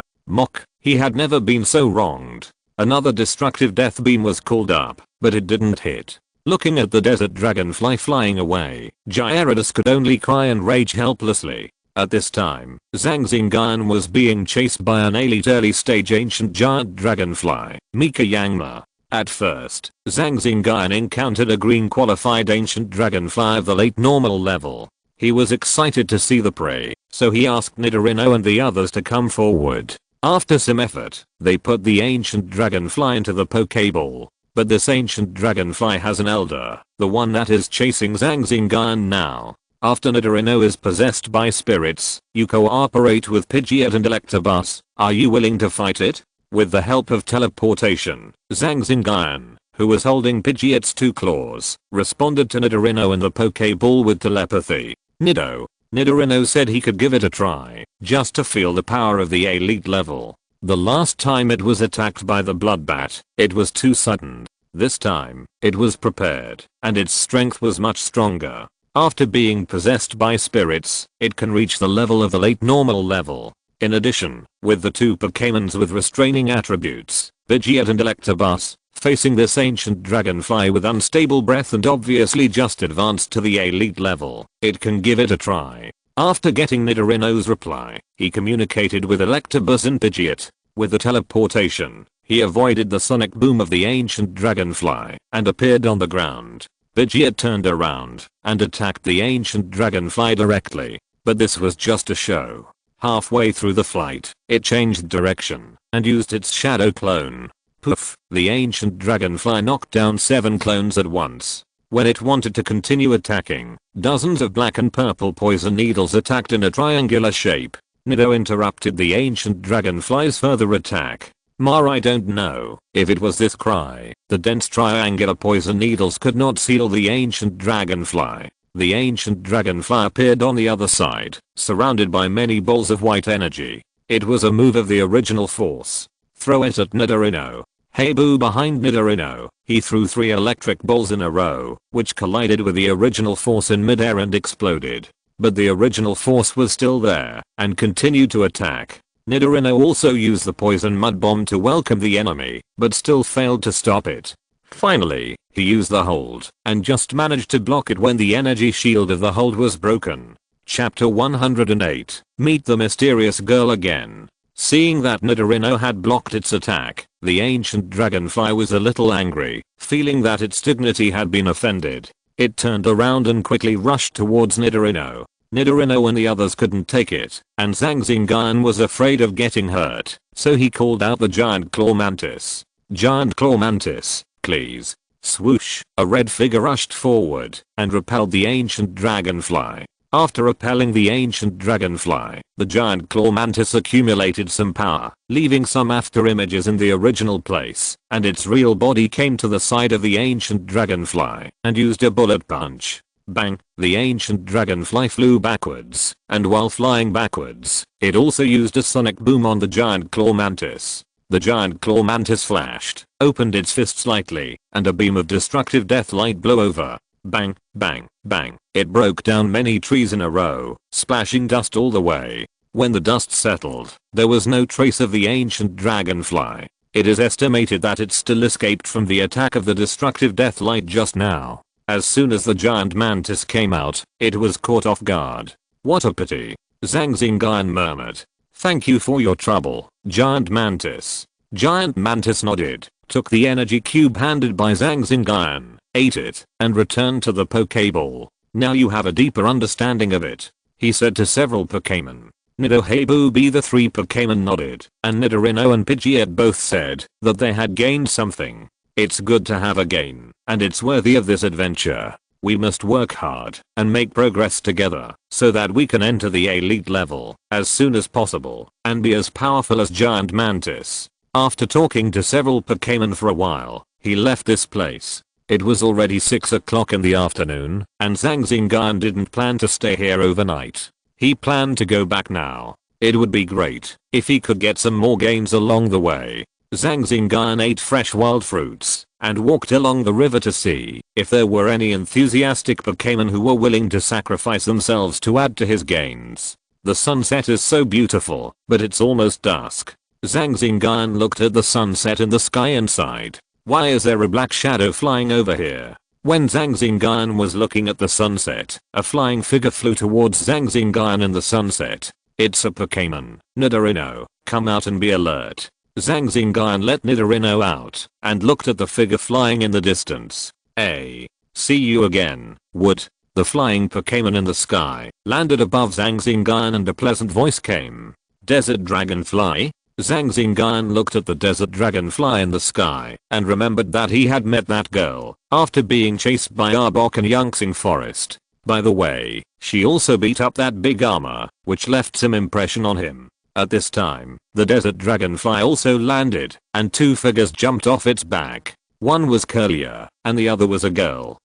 He had never been so wronged. Another destructive death beam was called up, but it didn't hit. Looking at the desert dragonfly flying away, Gyarados could only cry and rage helplessly. At this time, Zhang Xingyun was being chased by an elite early-stage ancient giant dragonfly, Mika Yangma. At first, Zhang Xingyun encountered a green qualified ancient dragonfly of the late normal level. He was excited to see the prey, so he asked Nidorino and the others to come forward. After some effort, they put the ancient dragonfly into the Pokeball. But this ancient dragonfly has an elder, the one that is chasing Zhang Xingyun now. After Nidorino is possessed by spirits, you cooperate with Pidgeot and Electabuzz. Are you willing to fight it? With the help of teleportation, Zhang Xingyun, who was holding Pidgeot's two claws, responded to Nidorino and the Pokeball with telepathy. Nidorino said he could give it a try, just to feel the power of the elite level. The last time it was attacked by the Bloodbat, it was too sudden. This time, it was prepared, and its strength was much stronger. After being possessed by spirits, it can reach the level of the late normal level. In addition, with the two Pokémons with restraining attributes, Pidgeot and Electabuzz, facing this ancient dragonfly with unstable breath and obviously just advanced to the elite level, it can give it a try. After getting Nidorino's reply, he communicated with Electabuzz and Pidgeot. With the teleportation, he avoided the sonic boom of the ancient dragonfly and appeared on the ground. Pidgeot turned around and attacked the ancient dragonfly directly, but this was just a show. Halfway through the flight, it changed direction and used its shadow clone. Poof! The ancient dragonfly knocked down 7 clones at once. When it wanted to continue attacking, dozens of black and purple poison needles attacked in a triangular shape. Nido interrupted the ancient dragonfly's further attack. I don't know if it was this cry. The dense triangular poison needles could not seal the ancient dragonfly. The ancient dragonfly appeared on the other side, surrounded by many balls of white energy. It was a move of the original force. Throw it at Nidorino. Hey boo! Behind Nidorino, he threw 3 electric balls in a row, which collided with the original force in midair and exploded. But the original force was still there, and continued to attack. Nidorino also used the poison mud bomb to welcome the enemy, but still failed to stop it. Finally, he used the hold, and just managed to block it when the energy shield of the hold was broken. Chapter 108. Meet the mysterious girl again. Seeing that Nidorino had blocked its attack, the ancient dragonfly was a little angry, feeling that its dignity had been offended. It turned around and quickly rushed towards Nidorino. Nidorino and the others couldn't take it, and Zhang Xingyun was afraid of getting hurt, so he called out the giant claw mantis. Giant claw mantis, please. Swoosh! A red figure rushed forward and repelled the ancient dragonfly. After repelling the ancient dragonfly, the giant claw mantis accumulated some power, leaving some after images in the original place, and its real body came to the side of the ancient dragonfly and used a bullet punch. Bang! The ancient dragonfly flew backwards, and while flying backwards, it also used a sonic boom on the giant claw mantis. The giant claw mantis flashed, opened its fist slightly, and a beam of destructive death light blew over. Bang, bang, bang. It broke down many trees in a row, splashing dust all the way. When the dust settled, there was no trace of the ancient dragonfly. It is estimated that it still escaped from the attack of the destructive death light just now. As soon as the giant mantis came out, it was caught off guard. What a pity. Zhang Xingyun murmured. Thank you for your trouble, giant mantis. Giant mantis nodded, took the energy cube handed by Zhang Xingyun, ate it, and returned to the Pokeball. Now you have a deeper understanding of it, he said to several Pokémon. Nidohabu the 3 Pokémon nodded, and Nidorino and Pidgeot both said that they had gained something. It's good to have a gain, and it's worthy of this adventure. We must work hard and make progress together so that we can enter the elite level as soon as possible and be as powerful as Giant Mantis. After talking to several Pokémon for a while, he left this place. It was already 6 o'clock in the afternoon, and Zhang Xingyun didn't plan to stay here overnight. He planned to go back now. It would be great if he could get some more gains along the way. Zhang Xingyun ate fresh wild fruits and walked along the river to see if there were any enthusiastic Pokémon who were willing to sacrifice themselves to add to his gains. The sunset is so beautiful, but it's almost dusk. Zhang Xingyun looked at the sunset in the sky and sighed. Why is there a black shadow flying over here? When Zhang Xingyun was looking at the sunset, a flying figure flew towards Zhang Xingyun in the sunset. It's a Pokémon. Nidorino, come out and be alert. Zhang Xingyun let Nidorino out and looked at the figure flying in the distance. Hey, see you again, Wood. The flying Pokémon in the sky landed above Zhang Xingyun and a pleasant voice came. Desert Dragonfly? Zhang Xingyun looked at the desert dragonfly in the sky and remembered that he had met that girl after being chased by Arbok in Yangtze Forest. By the way, she also beat up that big armor, which left some impression on him. At this time, the desert dragonfly also landed, and two figures jumped off its back. One was curlier, and the other was a girl.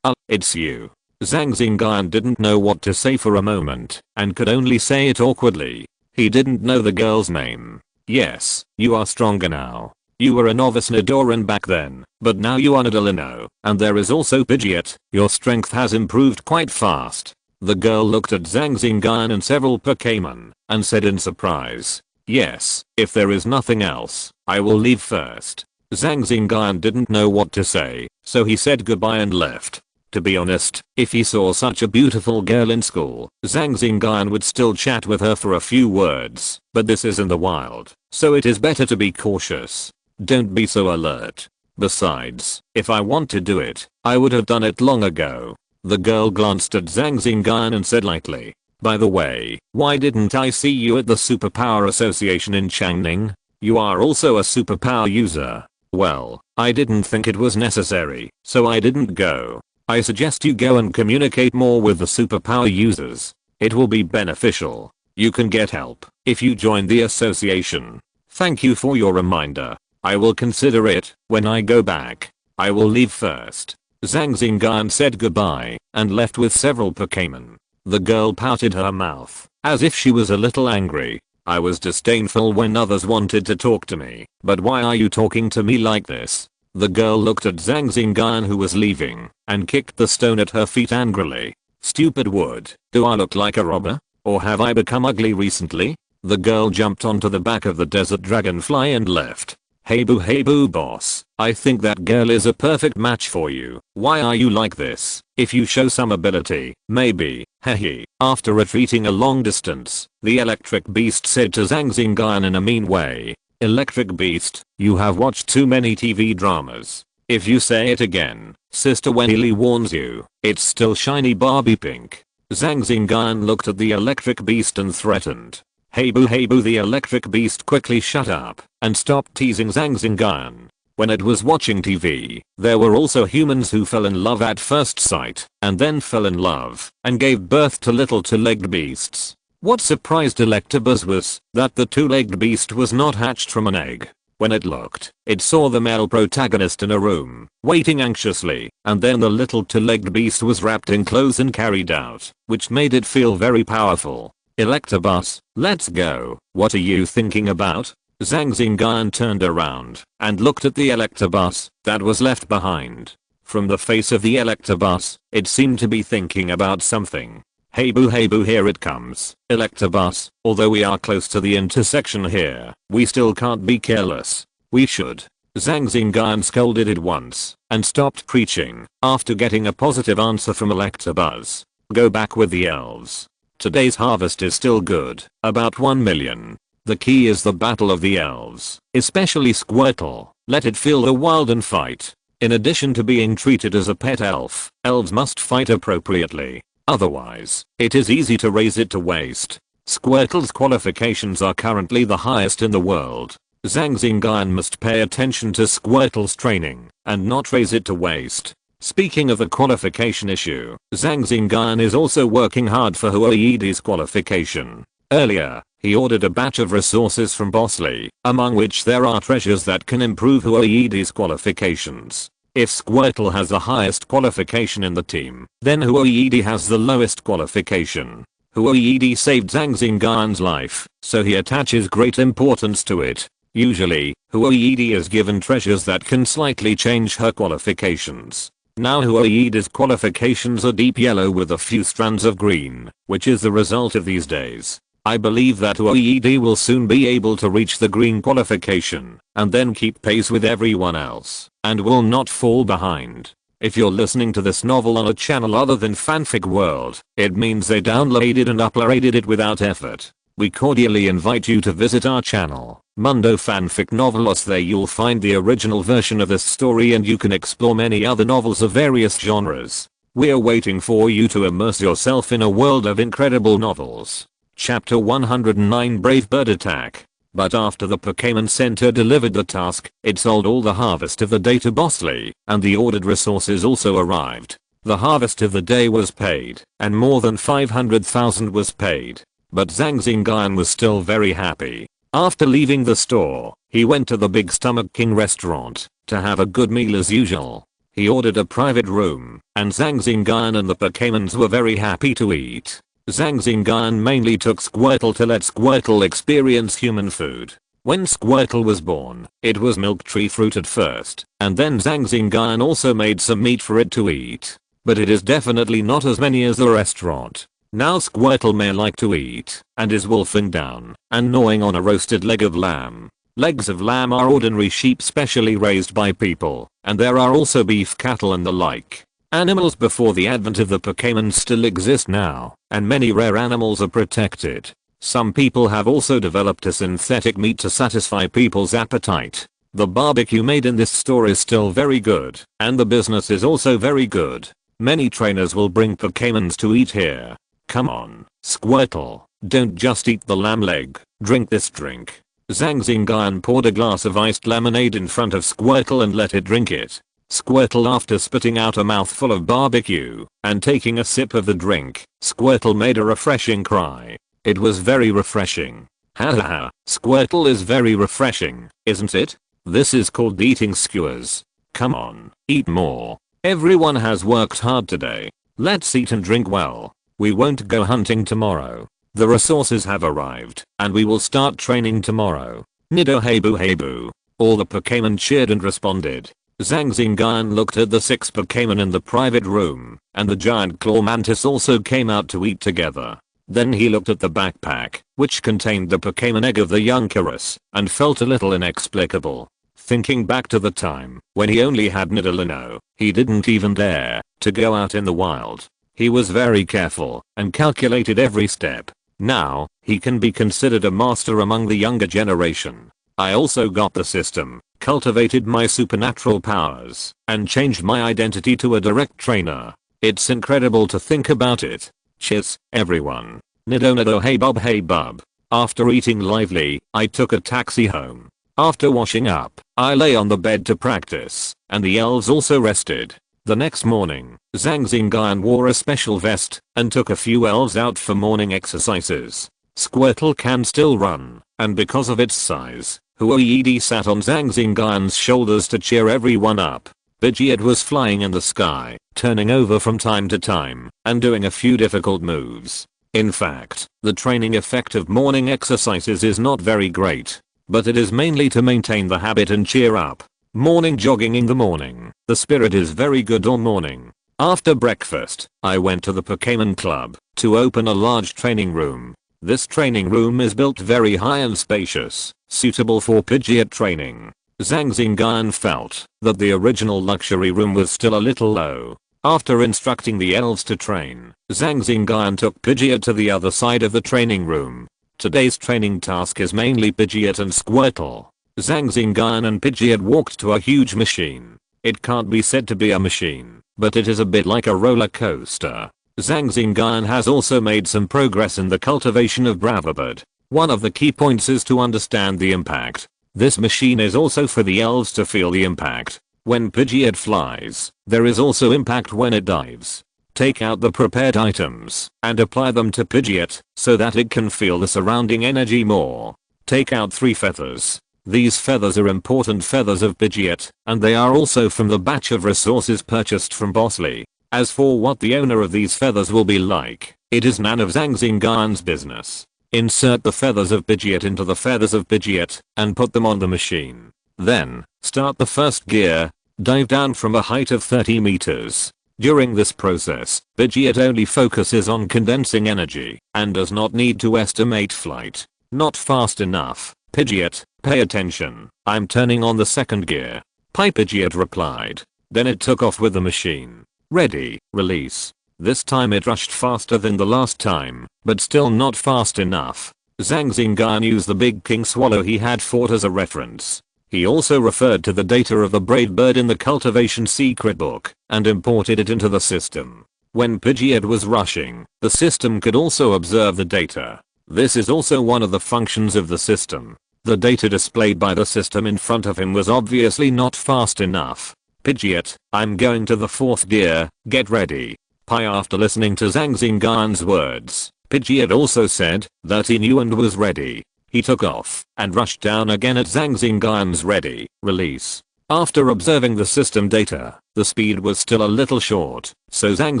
It's you. Zhang Xingyun didn't know what to say for a moment, and could only say it awkwardly. He didn't know the girl's name. Yes, you are stronger now. You were a novice Nidoran back then, but now you are Nidorino, and there is also Pidgeot. Your strength has improved quite fast. The girl looked at Zhang Xingyun and several Pokémon, and said in surprise, yes, if there is nothing else, I will leave first. Zhang Xingyun didn't know what to say, so he said goodbye and left. To be honest, if he saw such a beautiful girl in school, Zhang Xingyun would still chat with her for a few words, but this is in the wild, so it is better to be cautious. Don't be so alert. Besides, if I want to do it, I would have done it long ago. The girl glanced at Zhang Xingyun and said lightly, by the way, why didn't I see you at the Superpower Association in Changning? You are also a superpower user. Well, I didn't think it was necessary, so I didn't go. I suggest you go and communicate more with the superpower users. It will be beneficial. You can get help if you join the association. Thank you for your reminder. I will consider it when I go back. I will leave first. Zhang Xingyun said goodbye and left with several Pokémon. The girl pouted her mouth as if she was a little angry. I was disdainful when others wanted to talk to me, but why are you talking to me like this? The girl looked at Zhang Xingyun who was leaving and kicked the stone at her feet angrily. Stupid Wood, do I look like a robber? Or have I become ugly recently? The girl jumped onto the back of the desert dragonfly and left. Hey boo boss, I think that girl is a perfect match for you. Why are you like this? If you show some ability, maybe, hehe. After retreating a long distance, the electric beast said to Zhang Xingyun in a mean way. Electric beast, you have watched too many TV dramas. If you say it again, Sister Wendy warns you, it's still shiny Barbie pink. Zhang Xingyun looked at the electric beast and threatened. Hey boo, the electric beast quickly shut up and stopped teasing Zhang Xingyun. When it was watching TV, there were also humans who fell in love at first sight and then fell in love and gave birth to little two-legged beasts. What surprised Electabuzz was that the two-legged beast was not hatched from an egg. When it looked, it saw the male protagonist in a room, waiting anxiously, and then the little two-legged beast was wrapped in clothes and carried out, which made it feel very powerful. Electabuzz, let's go. What are you thinking about? Zhang Xingyun turned around and looked at the Electabuzz that was left behind. From the face of the Electabuzz, it seemed to be thinking about something. Hey boo, here it comes. Electabuzz, although we are close to the intersection here, we still can't be careless. We should. Zhang Xingyun scolded it once and stopped preaching after getting a positive answer from Electabuzz. Go back with the elves. Today's harvest is still good, about 1 million. The key is the battle of the elves, especially Squirtle. Let it feel the wild and fight. In addition to being treated as a pet elf, elves must fight appropriately. Otherwise, it is easy to raise it to waste. Squirtle's qualifications are currently the highest in the world. Zhang Xingyun must pay attention to Squirtle's training and not raise it to waste. Speaking of the qualification issue, Zhang Xingyun is also working hard for Huoyidi's qualification. Earlier, he ordered a batch of resources from Bosley, among which there are treasures that can improve Huoyidi's qualifications. If Squirtle has the highest qualification in the team, then Huoyidi has the lowest qualification. Huoyidi saved Zhang Xingyun's life, so he attaches great importance to it. Usually, Huoyidi is given treasures that can slightly change her qualifications. Now Huoyidi's qualifications are deep yellow with a few strands of green, which is the result of these days. I believe that Huoyidi will soon be able to reach the green qualification, and then keep pace with everyone else, and will not fall behind. If you're listening to this novel on a channel other than Fanfic World, it means they downloaded and uploaded it without effort. We cordially invite you to visit our channel, Mundo Fanfic Novelos. There you'll find the original version of this story and you can explore many other novels of various genres. We're waiting for you to immerse yourself in a world of incredible novels. Chapter 109 Brave Bird Attack. But after the Pokémon Center delivered the task, it sold all the harvest of the day to Bosley, and the ordered resources also arrived. The harvest of the day was paid, and more than 500,000 was paid. But Zhang Xingyun was still very happy. After leaving the store, he went to the Big Stomach King restaurant to have a good meal as usual. He ordered a private room, and Zhang Xingyun and the Pokémons were very happy to eat. Zhang Xingyun mainly took Squirtle to let Squirtle experience human food. When Squirtle was born, it was milk tree fruit at first, and then Zhang Xingyun also made some meat for it to eat. But it is definitely not as many as the restaurant. Now Squirtle may like to eat, and is wolfing down, and gnawing on a roasted leg of lamb. Legs of lamb are ordinary sheep specially raised by people, and there are also beef cattle and the like. Animals before the advent of the Pokémon still exist now, and many rare animals are protected. Some people have also developed a synthetic meat to satisfy people's appetite. The barbecue made in this store is still very good, and the business is also very good. Many trainers will bring Pokémons to eat here. Come on, Squirtle, don't just eat the lamb leg, drink this drink. Zhang Xingyun poured a glass of iced lemonade in front of Squirtle and let it drink it. Squirtle, after spitting out a mouthful of barbecue and taking a sip of the drink, Squirtle made a refreshing cry. It was very refreshing. Ha ha ha, Squirtle is very refreshing, isn't it? This is called eating skewers. Come on, eat more. Everyone has worked hard today. Let's eat and drink well. We won't go hunting tomorrow. The resources have arrived, and we will start training tomorrow. Nido Heibu Heibu. All the Pokémon cheered and responded. Zhang Xingyun looked at the 6 Pokémon in the private room, and the giant claw mantis also came out to eat together. Then he looked at the backpack, which contained the Pokémon egg of the young Kyrus, and felt a little inexplicable. Thinking back to the time when he only had Nidorino, he didn't even dare to go out in the wild. He was very careful and calculated every step. Now, he can be considered a master among the younger generation. I also got the system, cultivated my supernatural powers, and changed my identity to a direct trainer. It's incredible to think about it. Cheers, everyone. Nido hey bub. After eating lively, I took a taxi home. After washing up, I lay on the bed to practice, and the elves also rested. The next morning, Zhang Xingyun wore a special vest and took a few elves out for morning exercises. Squirtle can still run, and because of its size, Huoyidi sat on Zhang Xingyun's shoulders to cheer everyone up. Pidgeot was flying in the sky, turning over from time to time, and doing a few difficult moves. In fact, the training effect of morning exercises is not very great, but it is mainly to maintain the habit and cheer up. Morning jogging in the morning. The spirit is very good all morning. After breakfast, I went to the Pokémon Club to open a large training room. This training room is built very high and spacious, suitable for Pidgeot training. Zhang Xingyun felt that the original luxury room was still a little low. After instructing the elves to train, Zhang Xingyun took Pidgeot to the other side of the training room. Today's training task is mainly Pidgeot and Squirtle. Zhang Xingyun and Pidgeot walked to a huge machine. It can't be said to be a machine, but it is a bit like a roller coaster. Zhang Xingyun has also made some progress in the cultivation of Bravabird. One of the key points is to understand the impact. This machine is also for the elves to feel the impact. When Pidgeot flies, there is also impact when it dives. Take out the prepared items and apply them to Pidgeot so that it can feel the surrounding energy more. Take out 3 feathers. These feathers are important feathers of Pidgeot, and they are also from the batch of resources purchased from Bosley. As for what the owner of these feathers will be like, it is none of Zhang Xingyun's business. Insert the feathers of Pidgeot into the feathers of Pidgeot and put them on the machine. Then, start the first gear, dive down from a height of 30 meters. During this process, Pidgeot only focuses on condensing energy and does not need to estimate flight. Not fast enough. Pidgeot, pay attention, I'm turning on the second gear. Pidgeot replied. Then it took off with the machine. Ready, release. This time it rushed faster than the last time, but still not fast enough. Zhang Xingyun used the big king swallow he had fought as a reference. He also referred to the data of the brave bird in the cultivation secret book and imported it into the system. When Pidgeot was rushing, the system could also observe the data. This is also one of the functions of the system. The data displayed by the system in front of him was obviously not fast enough. Pidgeot, I'm going to the 4th gear, get ready. After listening to Zhang Xingyun's words, Pidgeot also said that he knew and was ready. He took off and rushed down again at Zhang Xingyun's ready, release. After observing the system data, the speed was still a little short, so Zhang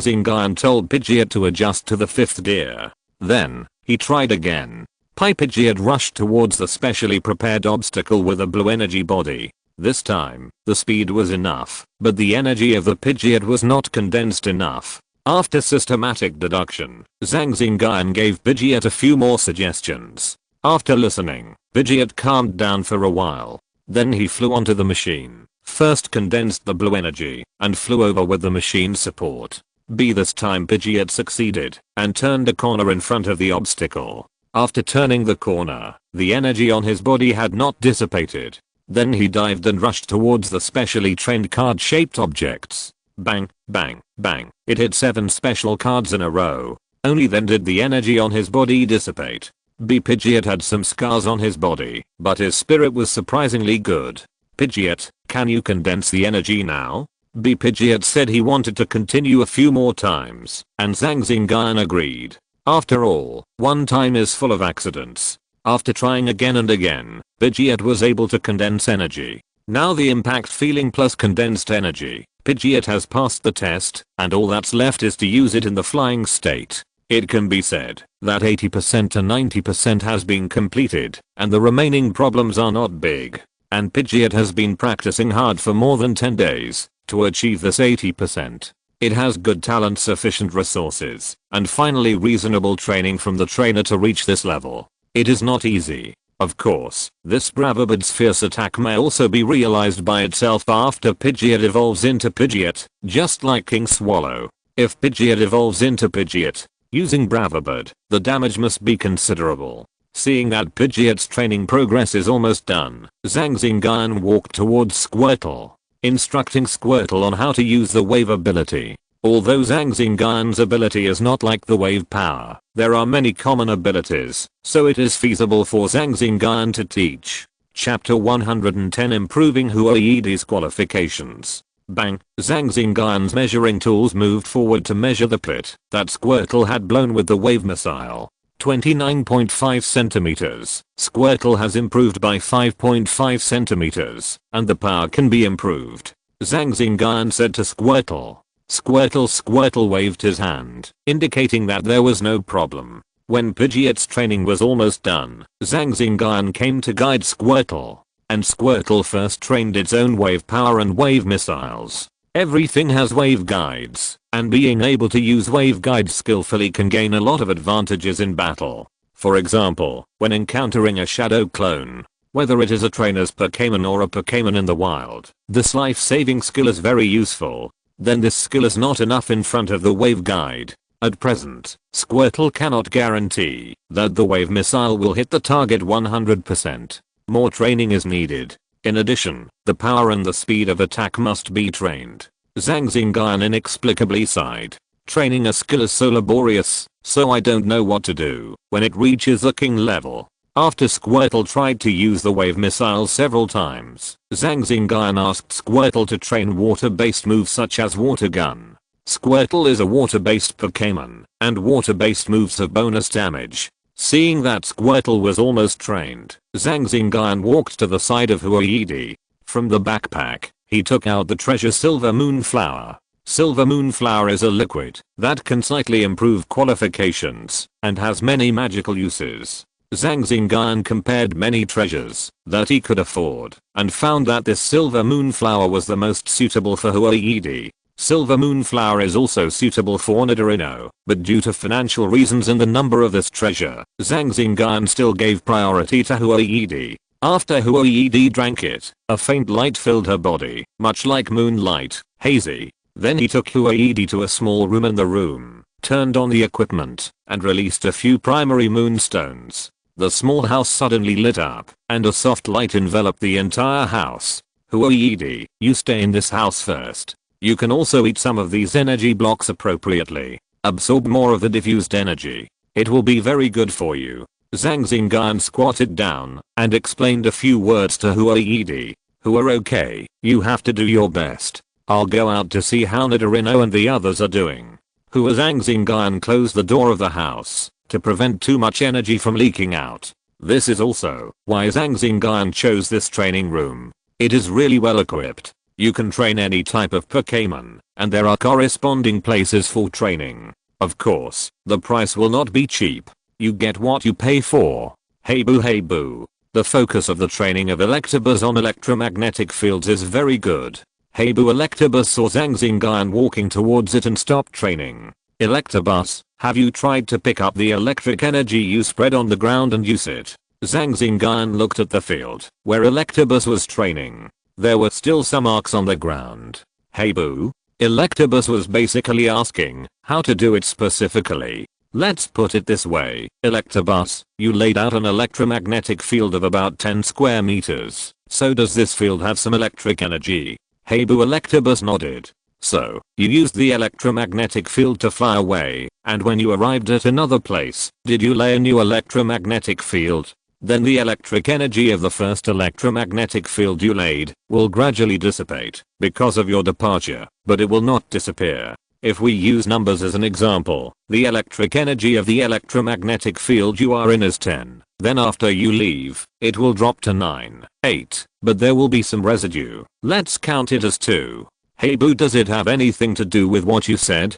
Xingyun told Pidgeot to adjust to the 5th gear. Then, he tried again. Pidgeot rushed towards the specially prepared obstacle with a blue energy body. This time, the speed was enough, but the energy of the Pidgeot was not condensed enough. After systematic deduction, Zhang Xingyun gave Pidgeot a few more suggestions. After listening, Pidgeot calmed down for a while. Then he flew onto the machine, first condensed the blue energy, and flew over with the machine support. This time Pidgeot succeeded, and turned a corner in front of the obstacle. After turning the corner, the energy on his body had not dissipated. Then he dived and rushed towards the specially trained card-shaped objects. Bang, bang, bang. It hit 7 special cards in a row. Only then did the energy on his body dissipate. Pidgeot had some scars on his body, but his spirit was surprisingly good. Pidgeot, can you condense the energy now? Pidgeot said he wanted to continue a few more times, and Zhang Xingyun agreed. After all, one time is full of accidents. After trying again and again, Pidgeot was able to condense energy. Now the impact feeling plus condensed energy. Pidgeot has passed the test, and all that's left is to use it in the flying state. It can be said that 80% to 90% has been completed, and the remaining problems are not big. And Pidgeot has been practicing hard for more than 10 days to achieve this 80%. It has good talent, sufficient resources, and finally reasonable training from the trainer to reach this level. It is not easy. Of course, this Bravobird's fierce attack may also be realized by itself after Pidgeot evolves into Pidgeot, just like King Swallow. If Pidgeot evolves into Pidgeot, using Bravobird, the damage must be considerable. Seeing that Pidgeot's training progress is almost done, Zhang Xingyun walked towards Squirtle, instructing Squirtle on how to use the wave ability. Although Zhang Xingyun's ability is not like the wave power, there are many common abilities, so it is feasible for Zhang Xingyun to teach. Chapter 110 Improving Huoyi's Qualifications. Bang, Zhang Xingyun's measuring tools moved forward to measure the pit that Squirtle had blown with the wave missile. 29.5 centimeters. Squirtle has improved by 5.5 centimeters, and the power can be improved. Zhang Xingyun said to Squirtle. Squirtle waved his hand, indicating that there was no problem. When Pidgeot's training was almost done, Zhang Xingyun came to guide Squirtle, and Squirtle first trained its own wave power and wave missiles. Everything has wave guides, and being able to use wave guides skillfully can gain a lot of advantages in battle. For example, when encountering a shadow clone, whether it is a trainer's Pokémon or a Pokémon in the wild, this life-saving skill is very useful. Then this skill is not enough in front of the wave guide. At present, Squirtle cannot guarantee that the wave missile will hit the target 100%. More training is needed. In addition, the power and the speed of attack must be trained. Zhang Xingyun inexplicably sighed. Training a skill is so laborious, so I don't know what to do when it reaches the king level. After Squirtle tried to use the wave missile several times, Zhang Xingyun asked Squirtle to train water-based moves such as Water Gun. Squirtle is a water-based Pokémon, and water-based moves have bonus damage. Seeing that Squirtle was almost trained, Zhang Xingyun walked to the side of Huoyidi. From the backpack, he took out the treasure Silver Moonflower. Silver Moonflower is a liquid that can slightly improve qualifications and has many magical uses. Zhang Xingyun compared many treasures that he could afford and found that this Silver Moonflower was the most suitable for Huoyidi. Silver Moonflower is also suitable for Nidorino, but due to financial reasons and the number of this treasure, Zhang Xingyun still gave priority to Huoyidi. After Huoyidi drank it, a faint light filled her body, much like moonlight, hazy. Then he took Huoyidi to a small room in the room, turned on the equipment, and released a few primary moonstones. The small house suddenly lit up, and a soft light enveloped the entire house. Huoyidi, you stay in this house first. You can also eat some of these energy blocks appropriately. Absorb more of the diffused energy. It will be very good for you. Zhang Xingyun squatted down and explained a few words to Huoyidi. Okay, you have to do your best. I'll go out to see how Nidorino and the others are doing. Zhang Xingyun closed the door of the house to prevent too much energy from leaking out. This is also why Zhang Xingyun chose this training room. It is really well equipped. You can train any type of Pokémon, and there are corresponding places for training. Of course, the price will not be cheap. You get what you pay for. Hey boo. The focus of the training of Electabuzz on electromagnetic fields is very good. Hey boo. Electabuzz saw Zhang Xingyun walking towards it and stopped training. Electabuzz, have you tried to pick up the electric energy you spread on the ground and use it? Zhang Xingyun looked at the field where Electabuzz was training. There were still some marks on the ground. Hey boo? Electabuzz was basically asking how to do it specifically. Let's put it this way, Electabuzz, you laid out an electromagnetic field of about 10 square meters. So does this field have some electric energy? Hey boo. Electabuzz nodded. So, you used the electromagnetic field to fly away, and when you arrived at another place, did you lay a new electromagnetic field? Then the electric energy of the first electromagnetic field you laid will gradually dissipate because of your departure, but it will not disappear. If we use numbers as an example, the electric energy of the electromagnetic field you are in is 10. Then after you leave, it will drop to 9, 8, but there will be some residue. Let's count it as 2. Hey boo, does it have anything to do with what you said?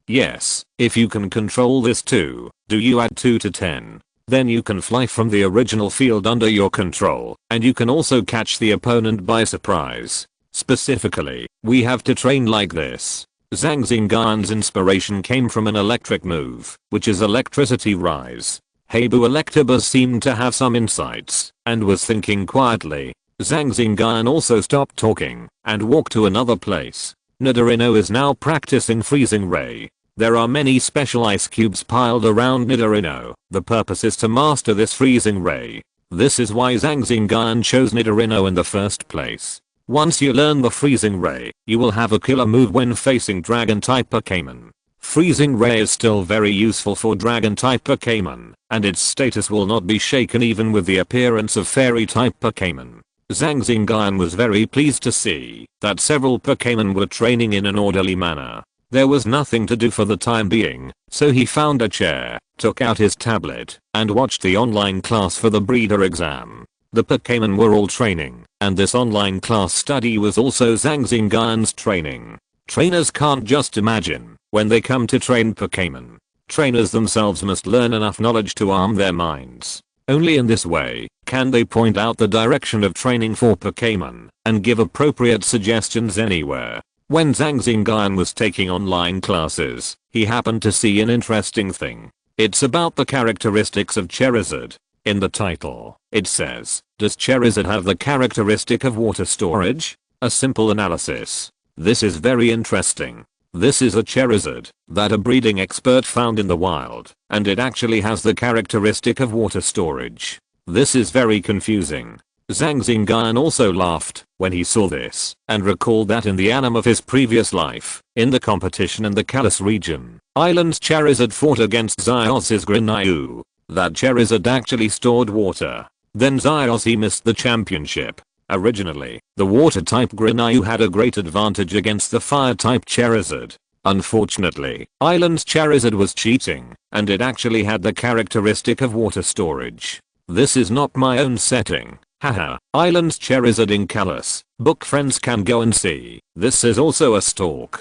Yes, if you can control this 2, do you add 2 to 10? Then you can fly from the original field under your control, and you can also catch the opponent by surprise. Specifically, we have to train like this. Zhang Xingyun's inspiration came from an electric move, which is Electricity Rise. Hey boo. Electabuzz seemed to have some insights, and was thinking quietly. Zhang Xingyun also stopped talking, and walked to another place. Nidorino is now practicing Freezing Ray. There are many special ice cubes piled around Nidorino. The purpose is to master this Freezing Ray. This is why Zhang Xingyun chose Nidorino in the first place. Once you learn the Freezing Ray, you will have a killer move when facing Dragon-type Pokémon. Freezing Ray is still very useful for Dragon-type Pokémon, and its status will not be shaken even with the appearance of Fairy-type Pokémon. Zhang Xingyun was very pleased to see that several Pokémon were training in an orderly manner. There was nothing to do for the time being, so he found a chair, took out his tablet, and watched the online class for the breeder exam. The Pokémon were all training, and this online class study was also Zhang Xingyun's training. Trainers can't just imagine when they come to train Pokémon. Trainers themselves must learn enough knowledge to arm their minds. Only in this way can they point out the direction of training for Pokémon and give appropriate suggestions anywhere. When Zhang Xingyun was taking online classes, he happened to see an interesting thing. It's about the characteristics of Charizard. In the title, it says, does Charizard have the characteristic of water storage? A simple analysis. This is very interesting. This is a Charizard that a breeding expert found in the wild, and it actually has the characteristic of water storage. This is very confusing. Zhang Xingyun also laughed when he saw this, and recalled that in the anime of his previous life, in the competition in the Kalos region, Island's Charizard fought against Zyos's Grinayu. that Charizard actually stored water. Then he missed the championship. Originally, the water-type Greninja had a great advantage against the fire-type Charizard. Unfortunately, Island's Charizard was cheating, and it actually had the characteristic of water storage. This is not my own setting. Haha, Island's Charizard in Kalos. Book friends can go and see. This is also a stalk.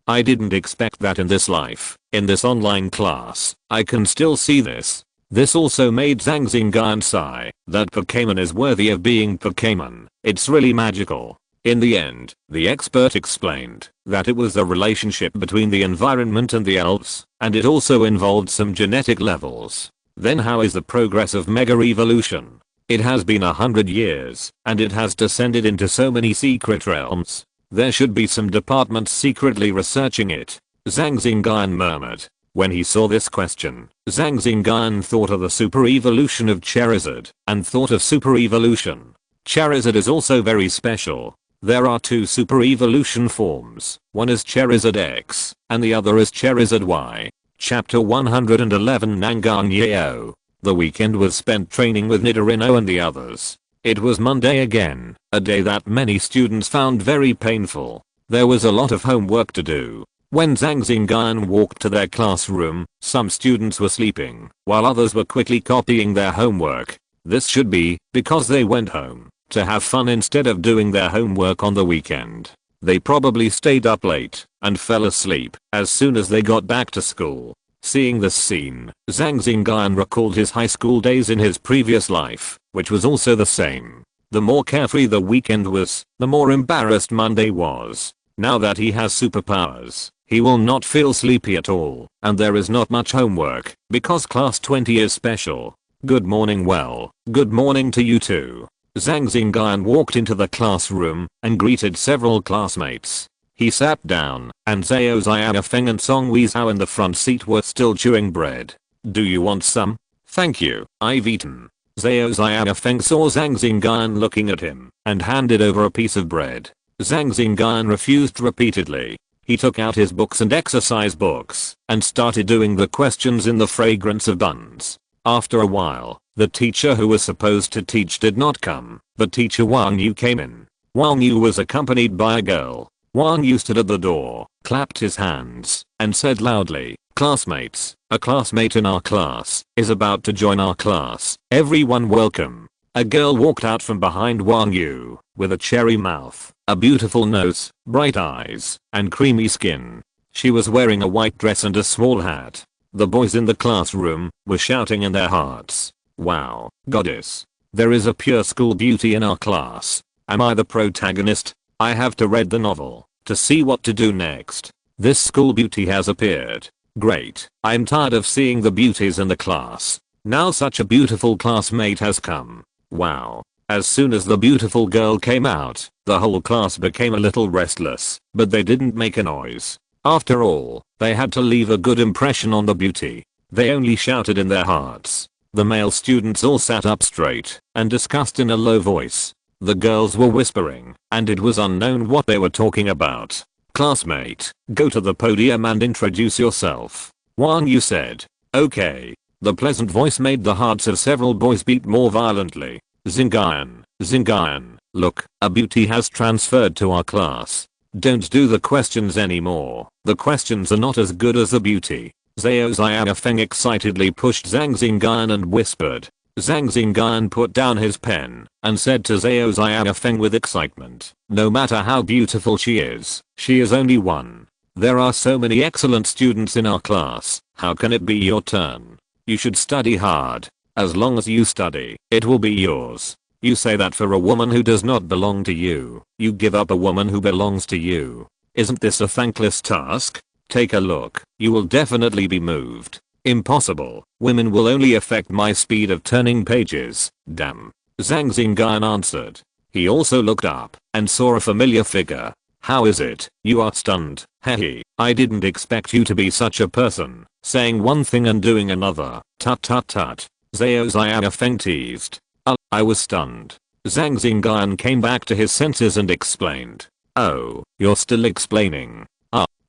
I didn't expect that in this life. In this online class, I can still see this. This also made Zhang Xingyun sigh. That Pokémon is worthy of being Pokémon. It's really magical. In the end, the expert explained that it was a relationship between the environment and the elves, and it also involved some genetic levels. Then how is the progress of Mega Evolution? It has been 100 years, and it has descended into so many secret realms. There should be some departments secretly researching it. Zhang Xingyun murmured. When he saw this question, Zhang Xingyun thought of the super evolution of Charizard, and thought of super evolution. Charizard is also very special. There are two super evolution forms, one is Charizard X, and the other is Charizard Y. Chapter 111 Nangang Yeo. The weekend was spent training with Nidorino and the others. It was Monday again, a day that many students found very painful. There was a lot of homework to do. When Zhang Xingyun walked to their classroom, some students were sleeping, while others were quickly copying their homework. This should be because they went home to have fun instead of doing their homework on the weekend. They probably stayed up late and fell asleep as soon as they got back to school. Seeing this scene, Zhang Xingyun recalled his high school days in his previous life, which was also the same. The more carefree the weekend was, the more embarrassed Monday was. Now that he has superpowers, he will not feel sleepy at all, and there is not much homework, because class 20 is special. Good morning. Well, good morning to you too. Zhang Xingyun walked into the classroom and greeted several classmates. He sat down, and Zhao Xiaofeng and Song Weizhao in the front seat were still chewing bread. Do you want some? Thank you, I've eaten. Zhao Xiaofeng saw Zhang Xingyun looking at him, and handed over a piece of bread. Zhang Xingyun refused repeatedly. He took out his books and exercise books, and started doing the questions in the fragrance of buns. After a while, the teacher who was supposed to teach did not come, but teacher Wang Yu came in. Wang Yu was accompanied by a girl. Wang Yu stood at the door, clapped his hands, and said loudly, "Classmates, a classmate in our class is about to join our class. Everyone welcome." A girl walked out from behind Wang Yu, with a cherry mouth, a beautiful nose, bright eyes, and creamy skin. She was wearing a white dress and a small hat. The boys in the classroom were shouting in their hearts, "Wow, goddess. There is a pure school beauty in our class. Am I the protagonist? I have to read the novel to see what to do next. This school beauty has appeared. Great. I'm tired of seeing the beauties in the class. Now such a beautiful classmate has come. Wow." As soon as the beautiful girl came out, the whole class became a little restless, but they didn't make a noise. After all, they had to leave a good impression on the beauty. They only shouted in their hearts. The male students all sat up straight and discussed in a low voice. The girls were whispering, and it was unknown what they were talking about. "Classmate, go to the podium and introduce yourself," Wang Yu said. "Okay." The pleasant voice made the hearts of several boys beat more violently. Xingyun, look, a beauty has transferred to our class. Don't do the questions anymore. The questions are not as good as the beauty. Zhao Xiaofeng excitedly pushed Zhang Xingyun and whispered. Zhang Xingyun put down his pen and said to Zhao Xiaofeng with excitement, "No matter how beautiful she is only one. There are so many excellent students in our class. How can it be your turn? You should study hard. As long as you study, it will be yours. You say that for a woman who does not belong to you. You give up a woman who belongs to you. Isn't this a thankless task? Take a look. You will definitely be moved. Impossible. Women will only affect my speed of turning pages. Damn." Zhang Xingyun answered. He also looked up and saw a familiar figure. "How is it? You are stunned? Hehe. I didn't expect you to be such a person, saying one thing and doing another. Tut tut tut." Zhao Xiaofeng teased. I was stunned." Zhang Xingyun came back to his senses and explained. "Oh, you're still explaining.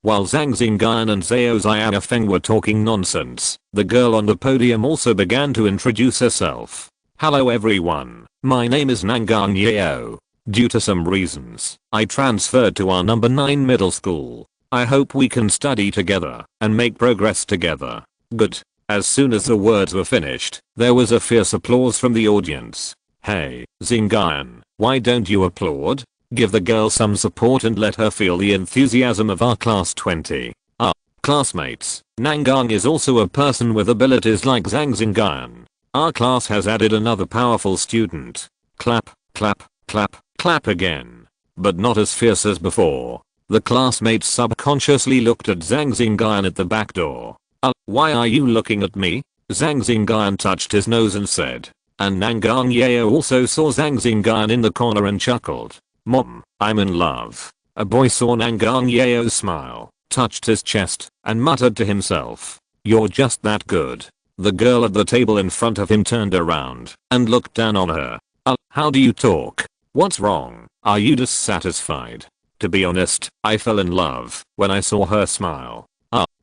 While Zhang Xingyun and Zhao Xiaofeng were talking nonsense, the girl on the podium also began to introduce herself. Hello everyone, my name is Nangang Yeo. Due to some reasons, I transferred to our number 9 middle school. I hope we can study together and make progress together. Good. As soon as the words were finished, there was a fierce applause from the audience. Hey, Xingyun, why don't you applaud? Give the girl some support and let her feel the enthusiasm of our class 20. Classmates, Nangang is also a person with abilities like Zhang Xingyun. Our class has added another powerful student. Clap, clap, clap, clap again. But not as fierce as before. The classmates subconsciously looked at Zhang Xingyun at the back door. Why are you looking at me? Zhang Xingyun touched his nose and said. And Nangang Yeo also saw Zhang Xingyun in the corner and chuckled. Mom, I'm in love. A boy saw Nangang Yeo smile, touched his chest, and muttered to himself. You're just that good. The girl at the table in front of him turned around and looked down on her. How do you talk? What's wrong? Are you dissatisfied? To be honest, I fell in love when I saw her smile.